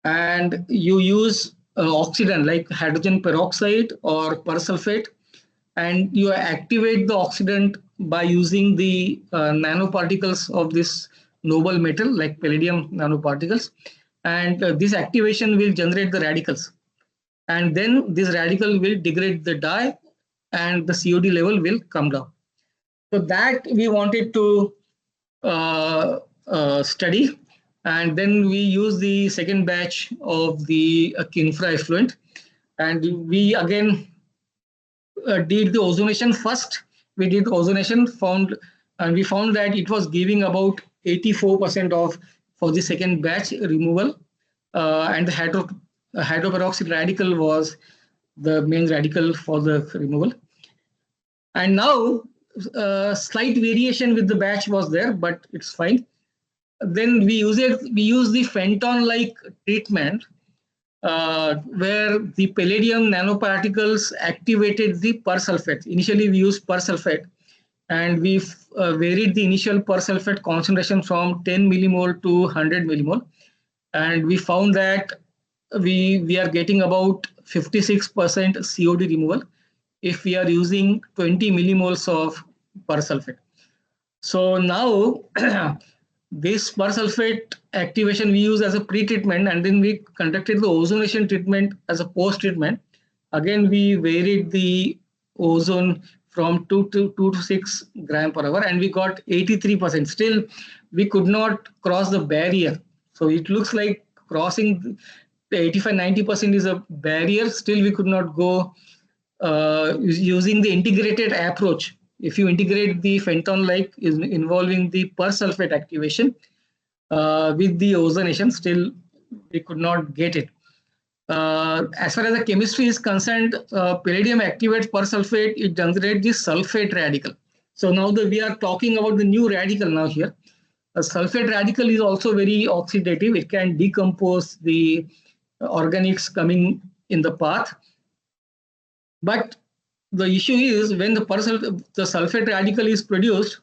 and you use oxidant like hydrogen peroxide or persulfate, and you activate the oxidant by using the nanoparticles of this noble metal like palladium nanoparticles, and this activation will generate the radicals, and then this radical will degrade the dye and the COD level will come down. So that we wanted to study, and then we use the second batch of the Kinfra effluent, and we again did the ozonation first. We did ozonation, and we found that it was giving about 84% for the second batch removal, and the hydroperoxide radical was the main radical for the removal. And now slight variation with the batch was there, but it's fine. Then we use the Fenton-like treatment, where the palladium nanoparticles activated the persulfate. Initially, we used persulfate, and we varied the initial persulfate concentration from 10 millimole to 100 millimole, and we found that we are getting about 56% COD removal if we are using 20 millimoles of persulfate. So now this persulfate activation we use as a pre-treatment, and then we conducted the ozonation treatment as a post-treatment. Again, we varied the ozone from 2 to 6 gram per hour, and we got 83%. Still, we could not cross the barrier. So it looks like crossing the 85-90% is a barrier. Still, we could not go using the integrated approach. If you integrate the Fenton-like involving the persulfate activation with the ozonation, still we could not get it. As far as the chemistry is concerned, palladium activates persulfate, it generates the sulfate radical. So now that we are talking about the new radical now here. A sulfate radical is also very oxidative. It can decompose the organics coming in the path. But the issue is when the sulfate radical is produced,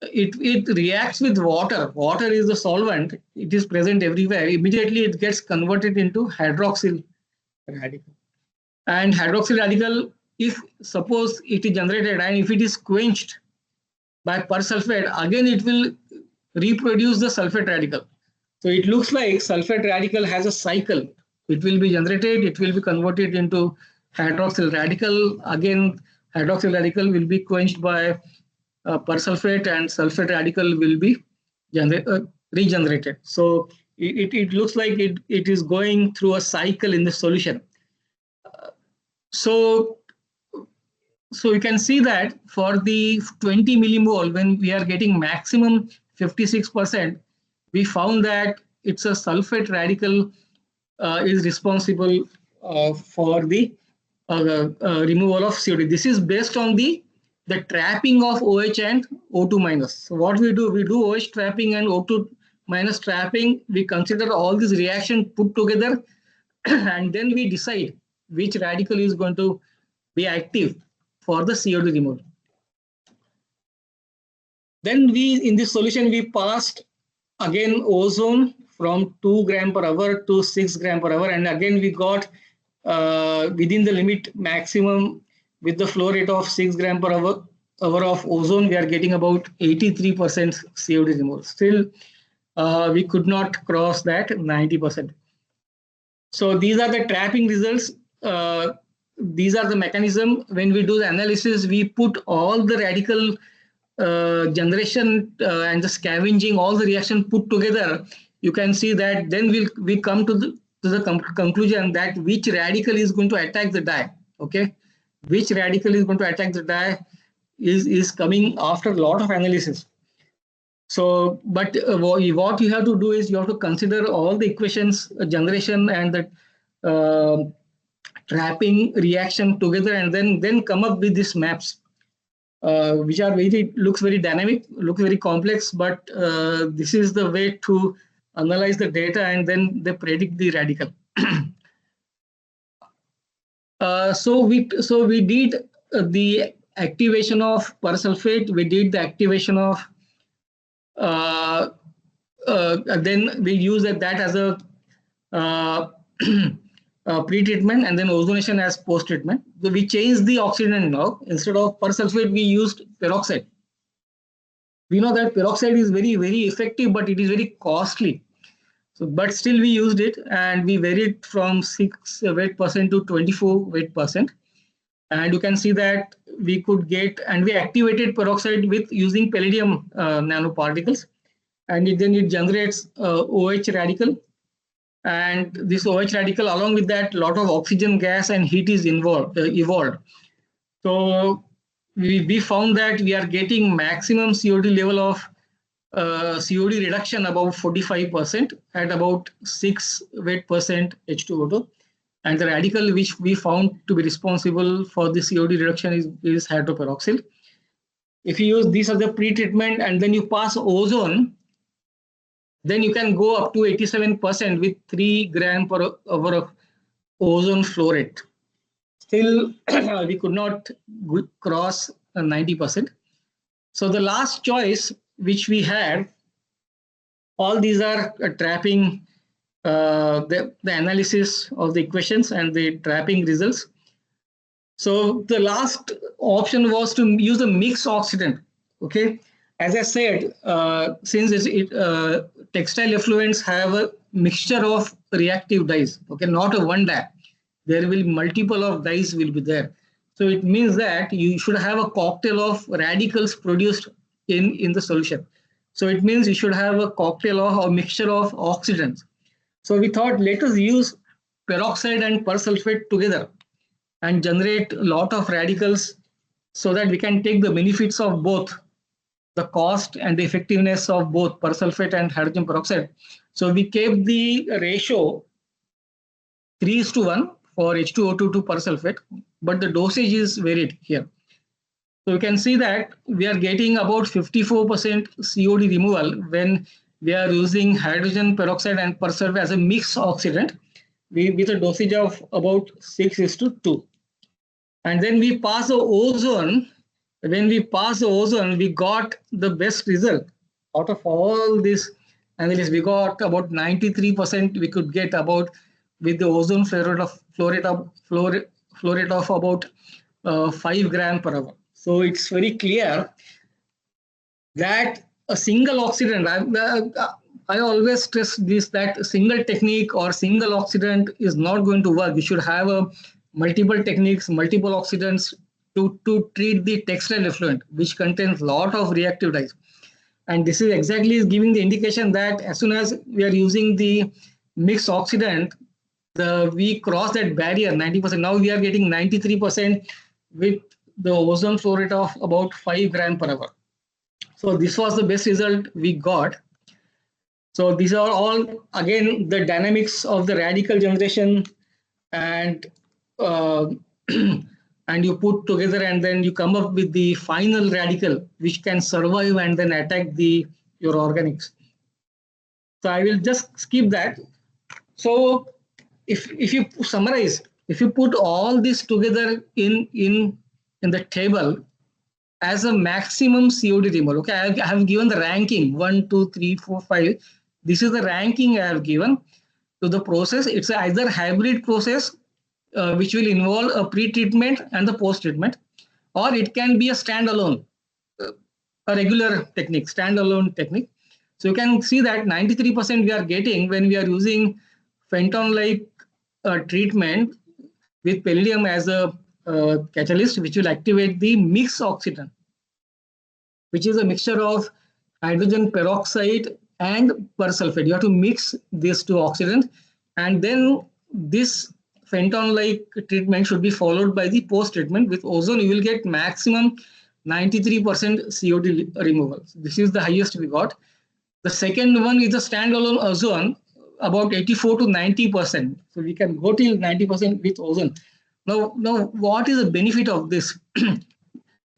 it reacts with water. Water is the solvent. It is present everywhere. Immediately it gets converted into hydroxyl radical. And hydroxyl radical, if suppose it is generated and if it is quenched by persulfate, again it will reproduce the sulfate radical. So it looks like sulfate radical has a cycle. It will be generated, it will be converted into hydroxyl radical. Again, hydroxyl radical will be quenched by persulfate and sulfate radical will be regenerated. So it looks like it is going through a cycle in the solution. So you can see that for the 20 millimole, when we are getting maximum 56%, we found that it's a sulfate radical is responsible for the removal of CO2. This is based on the trapping of OH and O2 minus. So what we do OH trapping and O2 minus trapping. We consider all these reactions put together and then we decide which radical is going to be active for the CO2 removal. Then in this solution, we passed again ozone from 2 gram per hour to 6 gram per hour. And again, we got within the limit maximum with the flow rate of 6 gram per hour of ozone, we are getting about 83% CO2 removal. Still, we could not cross that 90%. So these are the trapping results. These are the mechanism. When we do the analysis, we put all the radical generation and the scavenging, all the reaction put together. You can see that then we come to the conclusion that which radical is going to attack the dye. Okay, which radical is going to attack the dye is coming after a lot of analysis. So, but what you have to do is you have to consider all the equations, generation and the trapping reaction together, and then come up with these maps, which are looks very dynamic, looks very complex, but this is the way to analyze the data and then they predict the radical. So we did the activation of persulfate. We did the activation of then we use that as a pre-treatment and then ozonation as post-treatment. So we changed the oxidant now. Instead of persulfate, we used peroxide. We know that peroxide is very, very effective, but it is very costly. So, but still we used it and we varied from 6 weight percent to 24 weight percent. And you can see that we could get, and we activated peroxide with using palladium nanoparticles. And then it generates OH radical. And this OH radical, along with that, a lot of oxygen gas and heat is evolved. So we found that we are getting maximum COD level of COD reduction above 45% at about 6 weight percent H2O2. And the radical which we found to be responsible for the COD reduction is hydroperoxyl. If you use this as a pre-treatment and then you pass ozone, then you can go up to 87% with 3 gram per hour of ozone flow rate. Still, we could not cross 90%. So the last choice which we had, all these are trapping the analysis of the equations and the trapping results. So the last option was to use a mixed oxidant. Okay, as I said, since textile effluents have a mixture of reactive dyes, okay, not a one dye, there will be multiple of dyes will be there. So it means that you should have a cocktail of radicals produced in the solution. So it means you should have a cocktail of a mixture of oxidants. So we thought, let us use peroxide and persulfate together and generate a lot of radicals so that we can take the benefits of both, the cost and the effectiveness of both persulfate and hydrogen peroxide. So we kept the ratio 3:1 for H2O2 to persulfate, but the dosage is varied here. So you can see that we are getting about 54% COD removal when we are using hydrogen peroxide and persulfate as a mixed oxidant with a dosage of about 6:2. And then we pass the ozone. When we pass the ozone, we got the best result. Out of all this analysis, we got about 93% we could get about with the ozone fluoride of about 5 gram per hour. So it's very clear that a single oxidant, I always stress this, that a single technique or single oxidant is not going to work. We should have multiple techniques, multiple oxidants to treat the textile effluent, which contains a lot of reactive dyes. And this is exactly giving the indication that as soon as we are using the mixed oxidant, we cross that barrier 90%. Now we are getting 93% with the ozone fluoride of about 5 gram per hour. So this was the best result we got. So these are all, again, the dynamics of the radical generation, and and you put together and then you come up with the final radical which can survive and then attack your organics. So I will just skip that. So if you summarize, if you put all this together in the table as a maximum COD removal, okay, I have given the ranking 1, 2, 3, 4, 5. This is the ranking I have given to the process. It's either hybrid process, which will involve a pre-treatment and the post-treatment, or it can be a standalone, a regular technique, standalone technique. So you can see that 93% we are getting when we are using Fenton-like treatment with palladium as a catalyst, which will activate the mixed oxidant, which is a mixture of hydrogen peroxide and persulfate. You have to mix these two oxidants, and then this Fenton-like treatment should be followed by the post-treatment with ozone. You will get maximum 93% COD removal. This is the highest we got. The second one is the standalone ozone, about 84 to 90%. So we can go till 90% with ozone. Now, what is the benefit of this?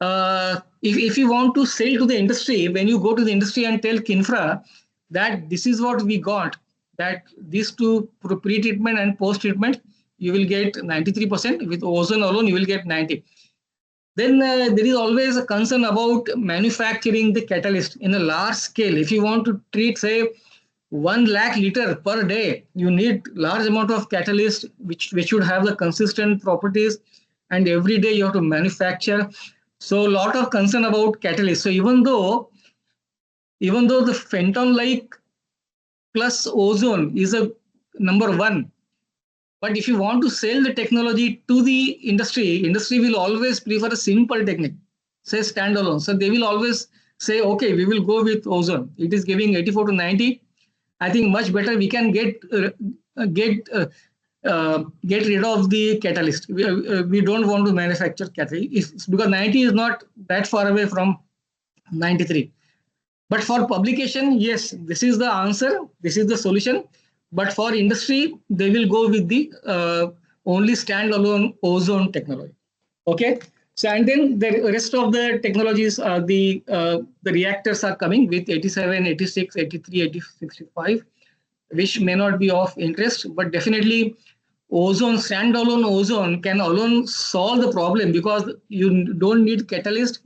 If you want to sell to the industry, when you go to the industry and tell Kinfra that this is what we got, that these two pre-treatment and post-treatment, you will get 93%. With ozone alone, you will get 90. Then there is always a concern about manufacturing the catalyst in a large scale. If you want to treat, say, 1 lakh liter per day, you need large amount of catalyst, which should have the consistent properties, and every day you have to manufacture. So a lot of concern about catalyst. So even though the Fenton-like plus ozone is a number one, but if you want to sell the technology to the industry will always prefer a simple technique, say standalone. So they will always say, okay, we will go with ozone. It is giving 84 to 90. I think much better we can get rid of the catalyst. We don't want to manufacture catalyst because 90 is not that far away from 93. But for publication, yes, this is the answer. This is the solution. But for industry, they will go with the only standalone ozone technology. Okay. So and then the rest of the technologies, the reactors are coming with 87, 86, 83, 65, which may not be of interest, but definitely standalone ozone can alone solve the problem because you don't need catalyst.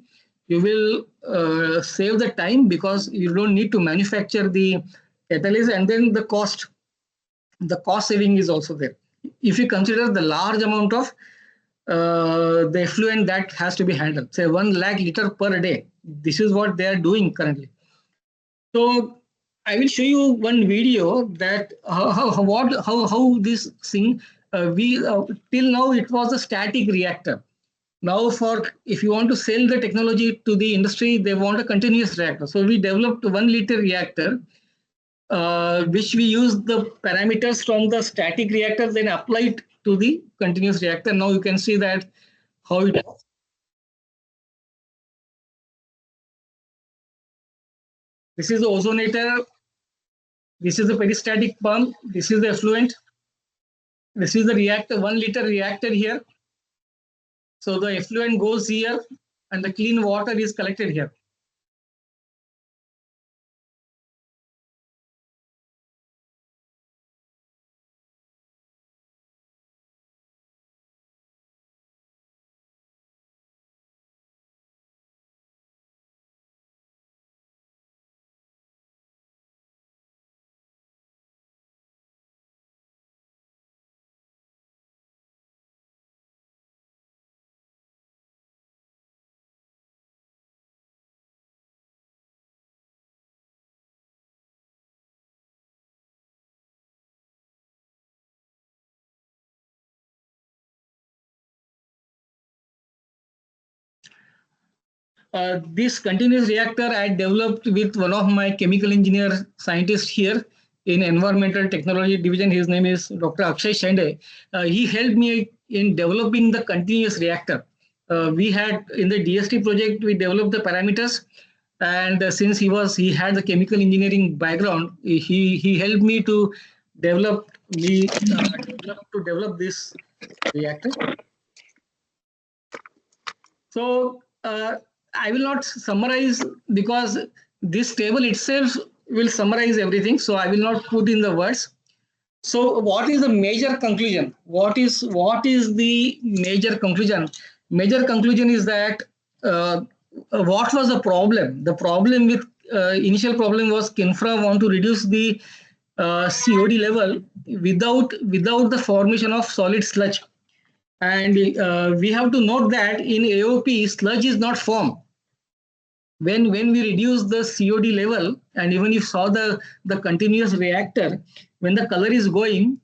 You will save the time because you don't need to manufacture the catalyst, and then the cost saving is also there. If you consider the large amount of the effluent that has to be handled, say 1 lakh liter per day, this is what they are doing currently. So I will show you one video that how this thing till now it was a static reactor. Now if you want to sell the technology to the industry, they want a continuous reactor. So we developed 1 liter reactor, which we use the parameters from the static reactor, then applied to the continuous reactor. Now you can see that how it is. This is the ozonator. This is the peristatic pump. This is the effluent. This is the reactor, 1 liter reactor here. So the effluent goes here and the clean water is collected here. This continuous reactor I developed with one of my chemical engineer scientists here in environmental technology division. His name is Dr. Akshay Shende. He helped me in developing the continuous reactor. We had in the DST project, we developed the parameters, and since he had the chemical engineering background, he helped me to develop this reactor. So I will not summarize because this table itself will summarize everything. So I will not put in the words. So what is the major conclusion? What is the major conclusion? Major conclusion is that what was the problem? The problem with initial problem was Kinfra want to reduce the COD level without the formation of solid sludge. And we have to note that in AOP, sludge is not formed. When we reduce the COD level, and even if you saw the continuous reactor, when the color is going,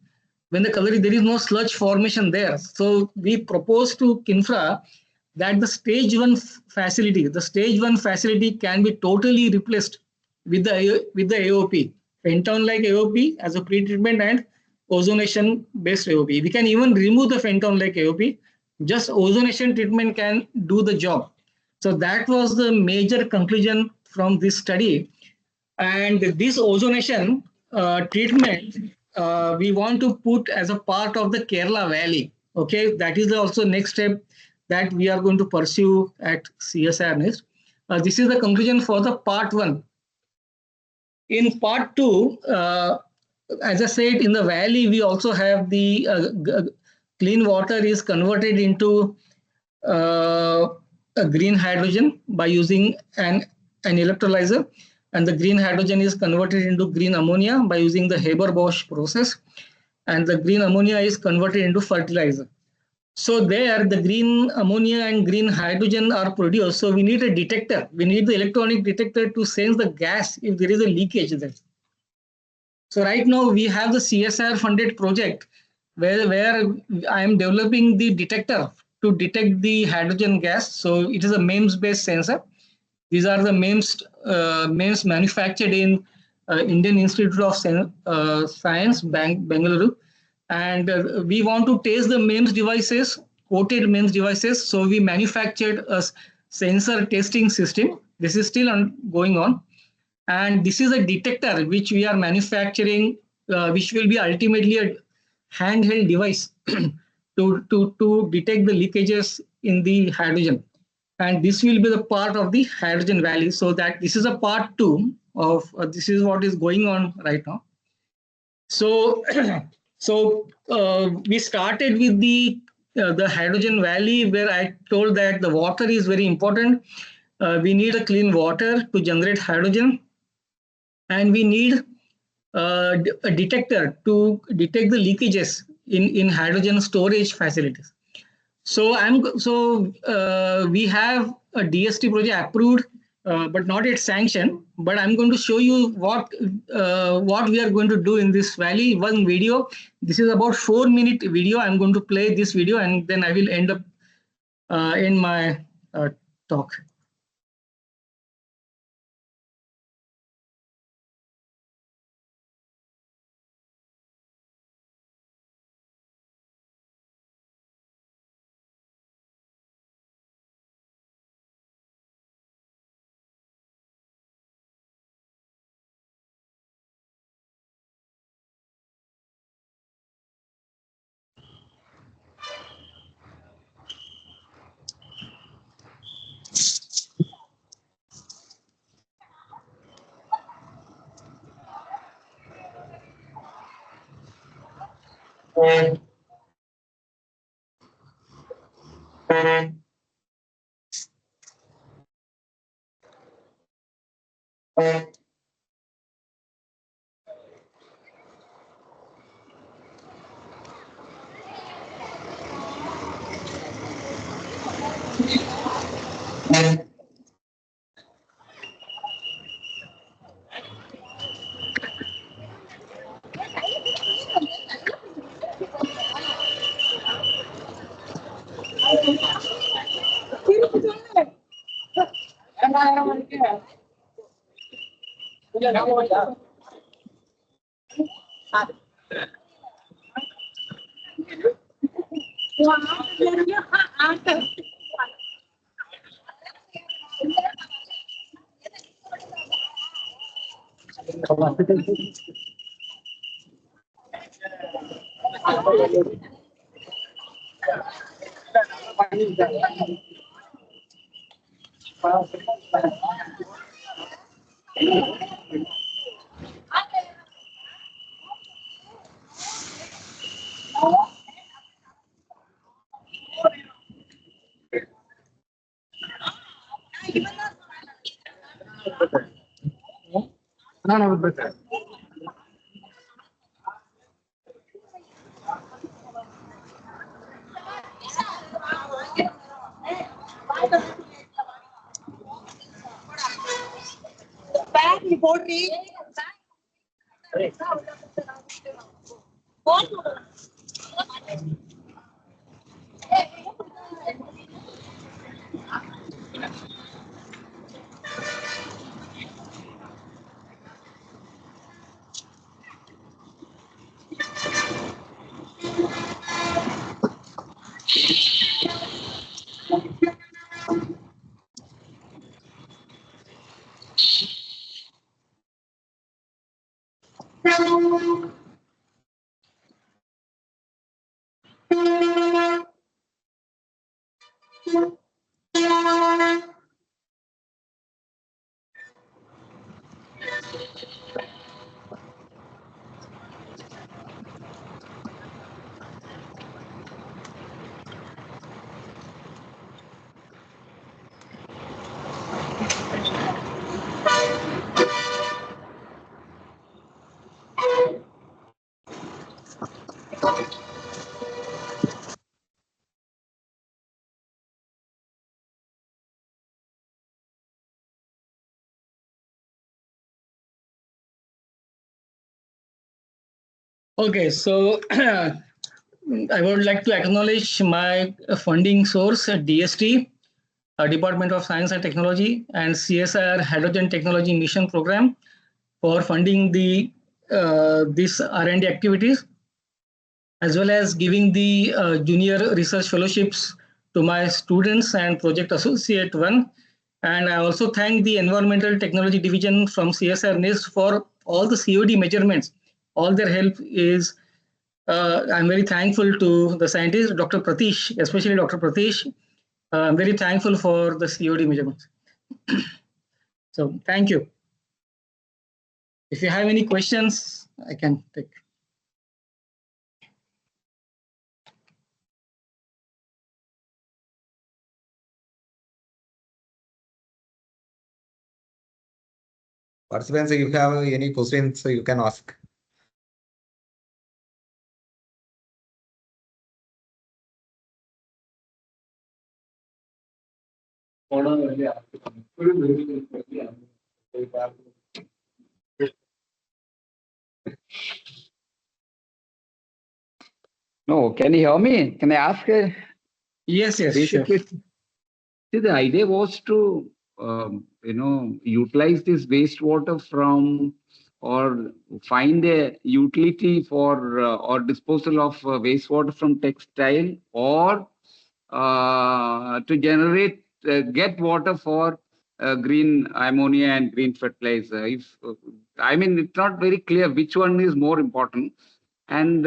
there is no sludge formation there. So we propose to Kinfra that the stage one facility can be totally replaced with the AOP, pentown like AOP as a pre-treatment and ozonation based AOP. We can even remove the pentown like AOP. Just ozonation treatment can do the job. So that was the major conclusion from this study. And this ozonation treatment, we want to put as a part of the Kerala Valley. Okay, that is also next step that we are going to pursue at CSIR NIST. This is the conclusion for the part 1. In part 2, as I said, in the valley, we also have the clean water is converted into a green hydrogen by using an electrolyzer, and the green hydrogen is converted into green ammonia by using the Haber-Bosch process, and the green ammonia is converted into fertilizer. So there the green ammonia and green hydrogen are produced. So we need a detector. We need the electronic detector to sense the gas if there is a leakage there. So right now we have the CSIR funded project where I am developing the detector to detect the hydrogen gas. So it is a MEMS based sensor. These are the MEMS manufactured in Indian Institute of Science, Bengaluru. And we want to test the MEMS devices, coated MEMS devices. So we manufactured a sensor testing system. This is still going on. And this is a detector which we are manufacturing, which will be ultimately a handheld device to detect the leakages in the hydrogen. And this will be the part of the hydrogen valley. So that this is a part 2 of this is what is going on right now. So we started with the hydrogen valley, where I told that the water is very important. We need a clean water to generate hydrogen, and we need a detector to detect the leakages in hydrogen storage facilities. So we have a DST project approved, but not yet sanctioned. But I'm going to show you what we are going to do in this valley. One video. This is about 4-minute video. I'm going to play this video, and then I will end up in my talk. Okay, so I would like to acknowledge my funding source, DST, Department of Science and Technology, and CSIR Hydrogen Technology Mission Program for funding the this R&D activities, as well as giving the junior research fellowships to my students and project associate one. And I also thank the Environmental Technology Division from CSR NIST for all the COD measurements. All their help is, I'm very thankful to the scientist, Dr. Pratish, especially Dr. Pratish. I'm very thankful for the COD measurements. So thank you. If you have any questions, I can take. Participants, if you have any questions, you can ask. No, can you hear me? Can I ask? Yes, yes, sure. Basically, see, the idea was to, utilize this wastewater from, or find a utility for or disposal of wastewater from textile, or to generate get water for green ammonia and green fertilizer. If I mean, it's not very clear which one is more important. And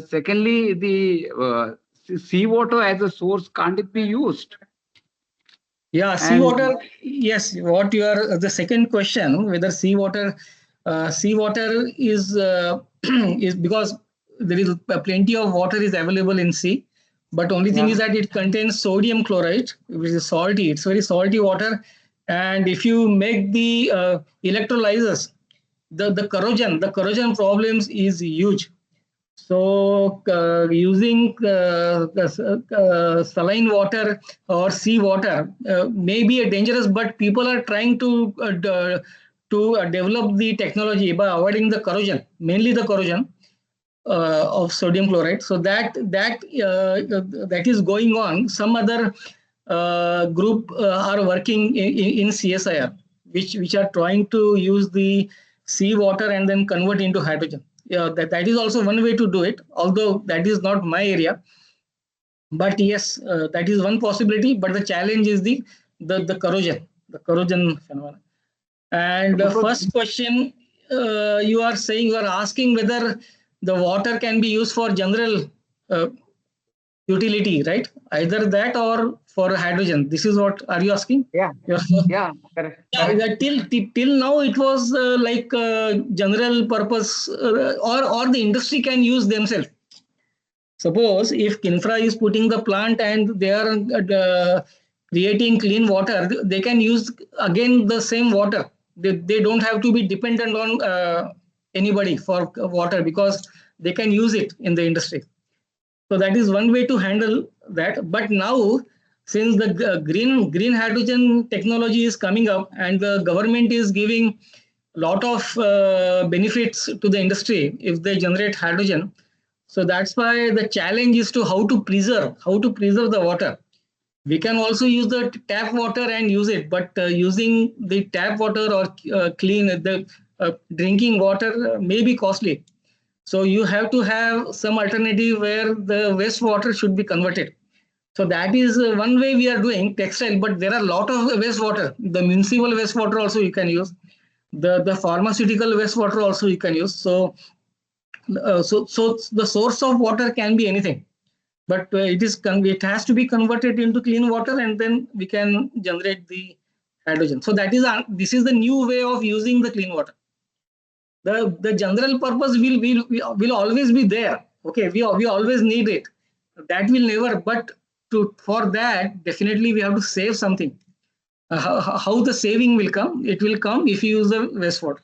secondly, the seawater as a source, can't it be used? Yeah, seawater. Yes, what you are the second question, whether seawater is is because there is plenty of water is available in sea, but only thing is that it contains sodium chloride, which is salty. It's very salty water, and if you make the electrolyzers, the corrosion problems is huge. So using saline water or sea water may be dangerous, but people are trying to develop the technology by avoiding the corrosion, mainly the corrosion of sodium chloride. So that is going on. Some other group are working in CSIR, which are trying to use the seawater and then convert into hydrogen. Yeah, that is also one way to do it, although that is not my area. But yes, that is one possibility. But the challenge is the corrosion phenomenon. And the first question, you are asking whether the water can be used for general utility, right? Either that or for hydrogen. This is what are you asking? Yeah. Yes. Yeah. Correct. Yeah, till now it was like general purpose, or the industry can use themselves. Suppose if Kinfra is putting the plant and they are creating clean water, they can use again the same water. They don't have to be dependent on anybody for water, because they can use it in the industry. So that is one way to handle that. But now, since the green hydrogen technology is coming up and the government is giving a lot of benefits to the industry if they generate hydrogen, so that's why the challenge is to how to preserve the water. We can also use the tap water and use it, but using the tap water or clean the drinking water may be costly. So you have to have some alternative where the wastewater should be converted. So that is one way we are doing textile, but there are a lot of wastewater. The municipal wastewater also you can use. The pharmaceutical wastewater also you can use. So the source of water can be anything, but it has to be converted into clean water, and then we can generate the hydrogen. So this is the new way of using the clean water. The general purpose will always be there. Okay, we always need it. That will never. But for that, definitely we have to save something. How the saving will come? It will come if you use the wastewater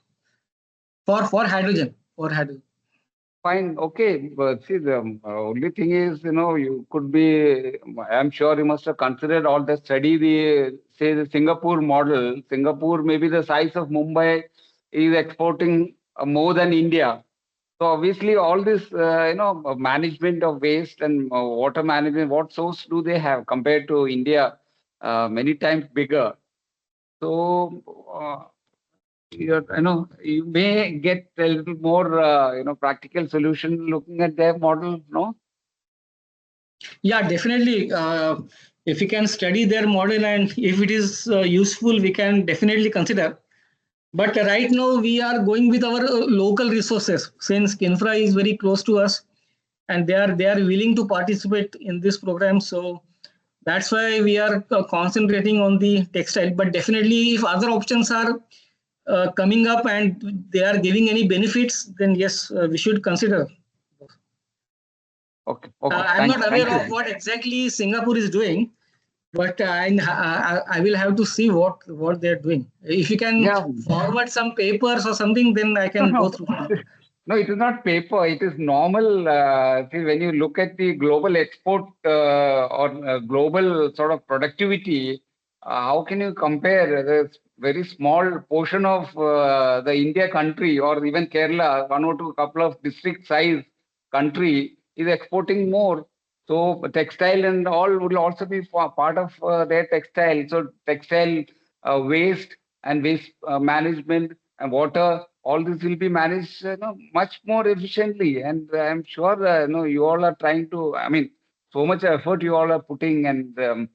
for hydrogen. For hydrogen. Fine. Okay. But see, the only thing is, you could be, I'm sure you must have considered all the study, the Singapore model. Singapore, maybe the size of Mumbai, is exporting more than India. So obviously all this, management of waste and water management, what source do they have compared to India? Many times bigger. So, you may get a little more, practical solution looking at their model, no? Yeah, definitely. If we can study their model and if it is useful, we can definitely consider. But right now we are going with our local resources, since Kinfra is very close to us, and they are willing to participate in this program. So that's why we are concentrating on the textile. But definitely, if other options are coming up and they are giving any benefits, then yes, we should consider. Okay. I'm not aware of what exactly Singapore is doing, but I will have to see what they're doing. If you can forward some papers or something, then I can go through. No, it is not paper. It is normal. See, when you look at the global export or global sort of productivity, how can you compare the very small portion of the India country or even Kerala, one or two couple of district size country is exporting more. So textile and all will also be part of their textile. So textile waste and waste management and water, all this will be managed much more efficiently. And I'm sure you all are trying to, so much effort you all are putting. And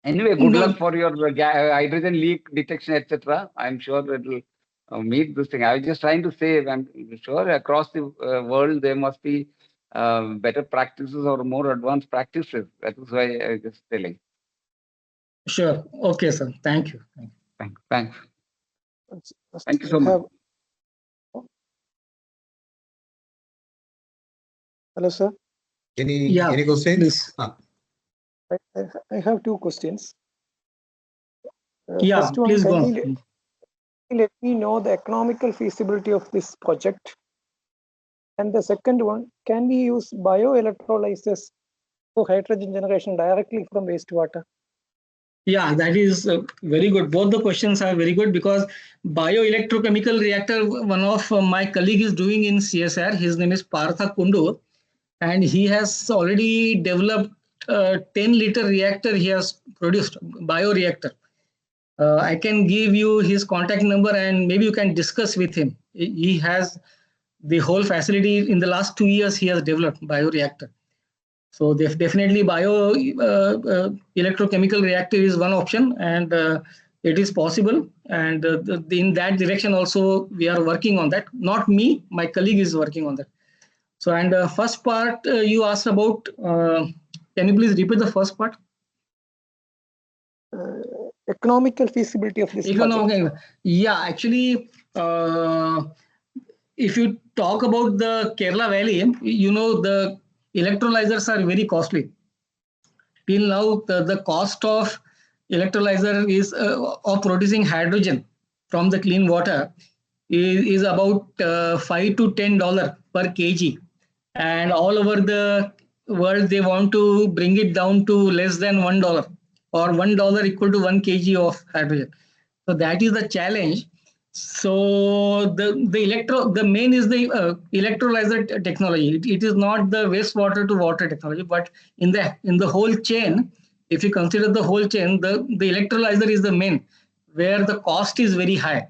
anyway, good luck for your hydrogen leak detection, etc. I'm sure it will meet this thing. I was just trying to say, I'm sure across the world there must be better practices or more advanced practices. That is why I was just telling. Sure. Okay, sir. Thank you. Thanks. Thank you so much. Hello, sir. Any questions? Please. I have two questions. Yeah, First one, please go can on. you let me know the economical feasibility of this project? And the second one, can we use bioelectrolyzers for hydrogen generation directly from wastewater? Yeah, that is very good. Both the questions are very good because bioelectrochemical reactor, one of my colleague is doing in CSR. His name is Partha Kundu, and he has already developed 10-liter reactor. He has produced bioreactor. I can give you his contact number and maybe you can discuss with him. He has the whole facility in the last 2 years. He has developed bioreactor. So definitely electrochemical reactor is one option, and it is possible. And in that direction also we are working on that. Not me, my colleague is working on that. So and first part you asked about. Can you please repeat the first part? Economical feasibility of this project. Yeah, actually, if you talk about the Kerala Valley, you know the electrolyzers are very costly. Till now, the cost of electrolyzer is of producing hydrogen from the clean water is about $5 to $10 per kg, and all over the world they want to bring it down to less than $1 or $1 equal to 1 kg of hydrogen. So that is the challenge. So the main is the electrolyzer technology. It is not the wastewater to water technology, but in the whole chain, if you consider the whole chain, the electrolyzer is the main, where the cost is very high.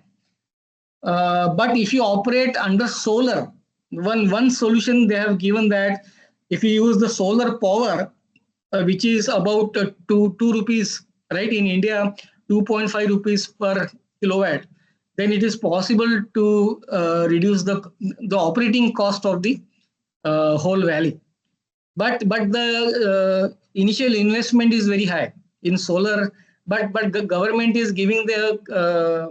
But if you operate under solar, one solution they have given that if you use the solar power, which is about 2 rupees, right? In India, 2.5 rupees per kilowatt, then it is possible to reduce the operating cost of the whole valley. But the initial investment is very high in solar. But the government is giving they are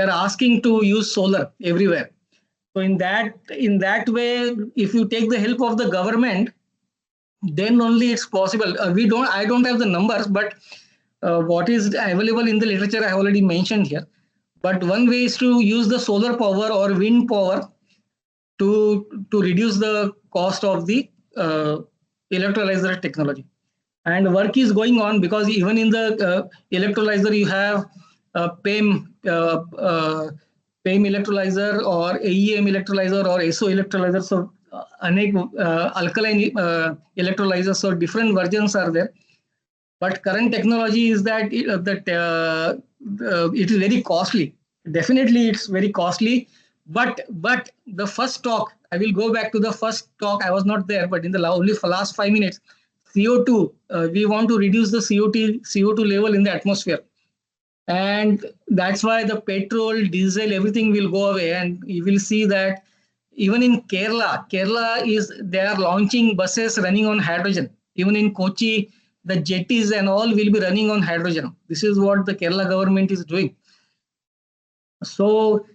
asking to use solar everywhere. So in that way, if you take the help of the government, then only it's possible. I don't have the numbers, but what is available in the literature I have already mentioned here. But one way is to use the solar power or wind power to reduce the cost of the electrolyzer technology. And work is going on because even in the electrolyzer you have PEM electrolyzer or AEM electrolyzer or SO electrolyzer. So alkaline electrolyzers, so different versions are there. But current technology is that it is very costly. Definitely, it's very costly. But the first talk, I will go back to the first talk. I was not there, but in the only for last 5 minutes, CO2. We want to reduce the CO2 level in the atmosphere, and that's why the petrol, diesel, everything will go away, and you will see that even in Kerala they are launching buses running on hydrogen. Even in Kochi, the jetties and all will be running on hydrogen. This is what the Kerala government is doing. So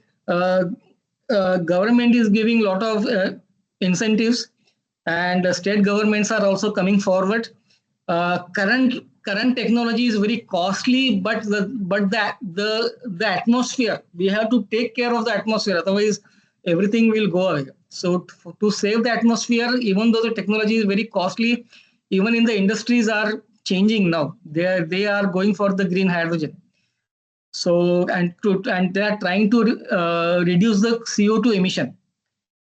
government is giving a lot of incentives, and state governments are also coming forward. Current technology is very costly, but the atmosphere, we have to take care of the atmosphere, otherwise everything will go away. So to save the atmosphere, even though the technology is very costly, even in the industries are changing now. They are going for the green hydrogen. So and they are trying to reduce the CO2 emission.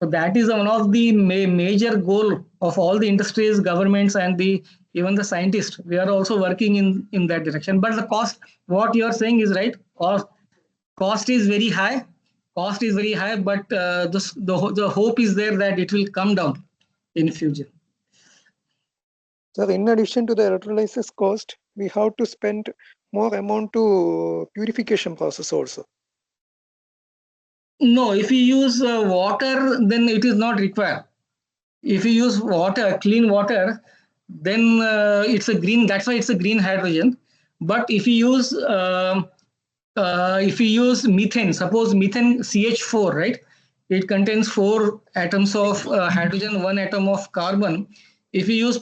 So that is one of the major goal of all the industries, governments, and even the scientists. We are also working in that direction. But the cost, what you are saying is right. Cost is very high. Cost is very high, but the hope is there that it will come down in future. So in addition to the electrolysis cost, we have to spend more amount to purification process also. No, if you use water, then it is not required. If you use water, clean water, then it's a green. That's why it's a green hydrogen. But if you use methane, suppose methane CH4, right? it contains 4 atoms of hydrogen, 1 atom of carbon. If you use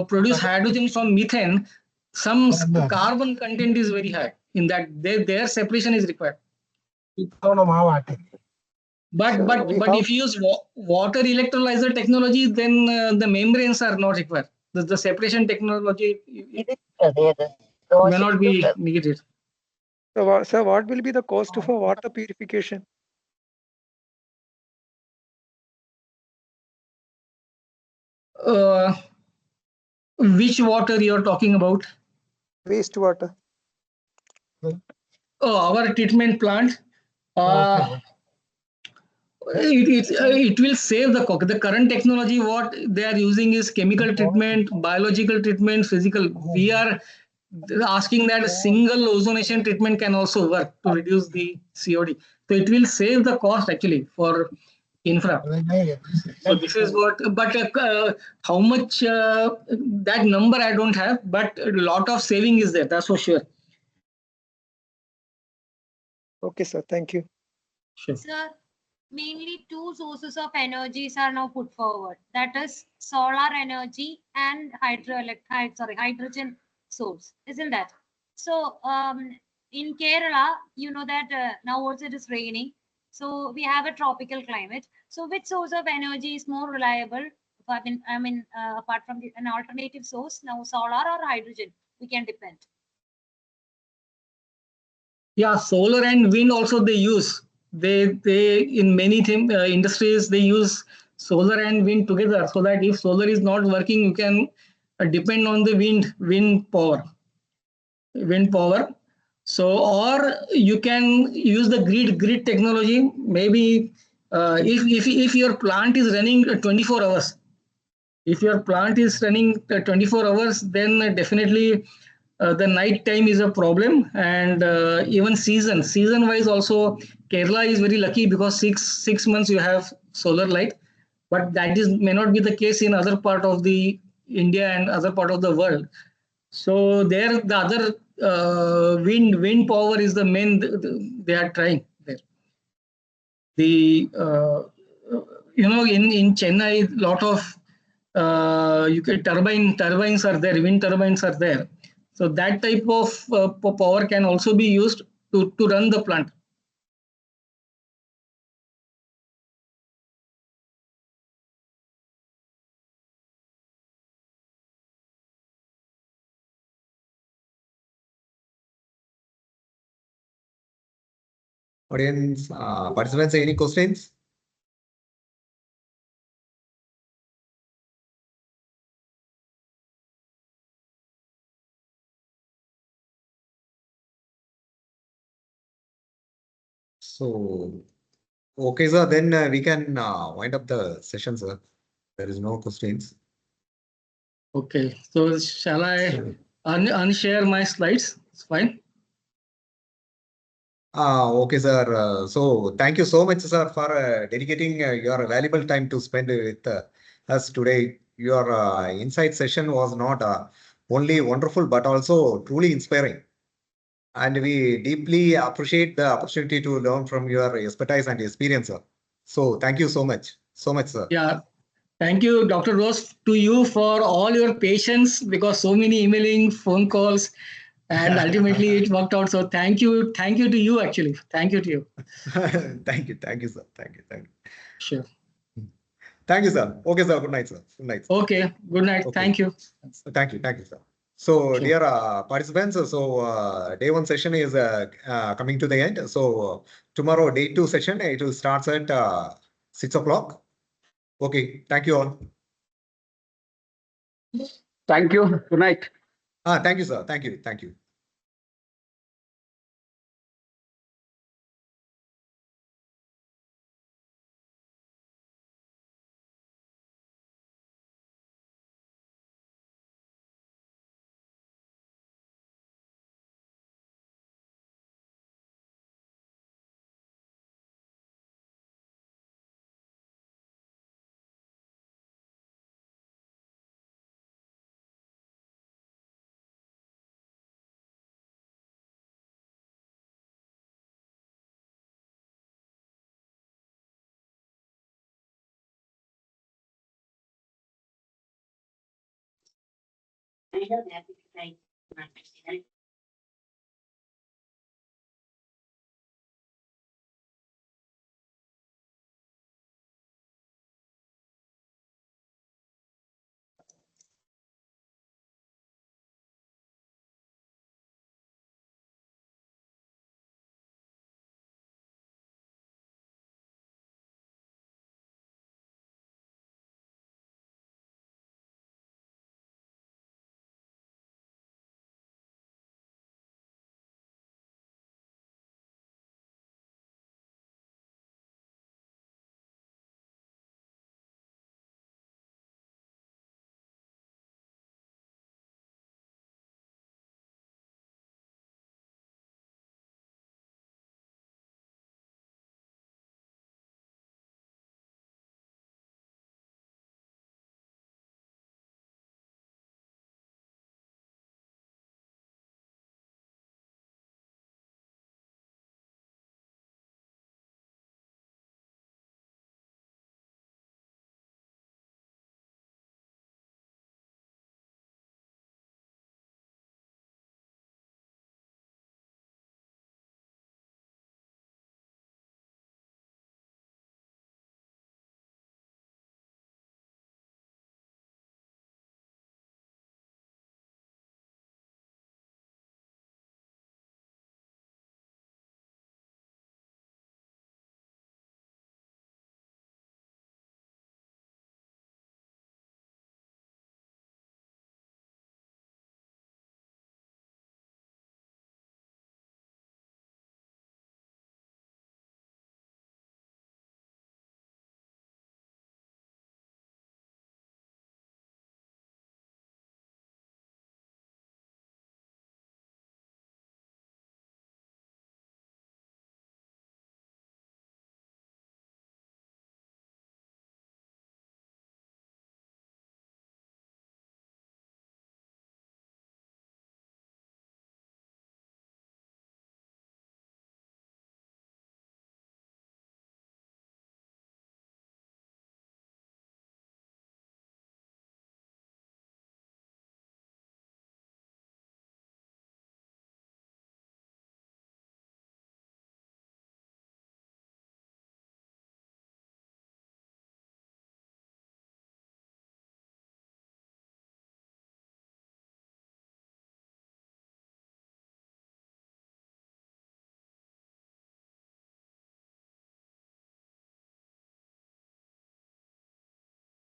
produce hydrogen from methane, some carbon content is very high. In that, their separation is required. But if you use water electrolyzer technology, then the membranes are not required. The separation technology may not be needed. So, sir, what will be the cost for water purification? Which water you are talking about? Wastewater. Our treatment plant. It will save the cost. The current technology, what they are using is chemical treatment, biological treatment, physical. We are asking that a single ozonation treatment can also work to reduce the COD. So it will save the cost actually for infra. So this is what, but how much that number I don't have, but a lot of saving is there. That's for sure. Okay, sir. Thank you. Sure. Sir, mainly two sources of energies are now put forward. That is solar energy and hydrogen source, isn't that? So in Kerala, you know that now also it is raining. So we have a tropical climate. So which source of energy is more reliable? Apart from an alternative source, now solar or hydrogen, we can depend. Yeah, solar and wind also they use. They in many industries they use solar and wind together, so that if solar is not working, you can depend on the wind power. So or you can use the grid technology. Maybe if your plant is running 24 hours, if your plant is running 24 hours, then definitely the night time is a problem. And even season wise also, Kerala is very lucky because six months you have solar light, but that is may not be the case in other part of the India and other part of the world. So there the other wind power is the main they are trying there. The in Chennai, lot of you can turbines are there, wind turbines are there. So that type of power can also be used to run the plant. Audience, participants, any questions? So, okay, sir, then we can wind up the session, sir. There is no questions. Okay, so shall I unshare my slides? It's fine. Okay, sir. So thank you so much, sir, for dedicating your valuable time to spend with us today. Your insight session was not only wonderful, but also truly inspiring. And we deeply appreciate the opportunity to learn from your expertise and experience, sir. So thank you so much. So much, sir. Yeah. Thank you, Dr. Rose, to you for all your patience because so many emailing, phone calls, and ultimately it worked out. So thank you to you actually. Thank you to you. Thank you, sir. Thank you. Sure. Thank you, sir. Okay, sir. Good night, sir. Good night. Sir. Okay. Good night. Okay. Thank you. Thank you, sir. So, Sure. dear participants, so day one session is coming to the end. So, tomorrow, day two session, it will start at 6 o'clock. Okay, thank you all. Thank you. Good night. Thank you, sir. Thank you. minor mathematical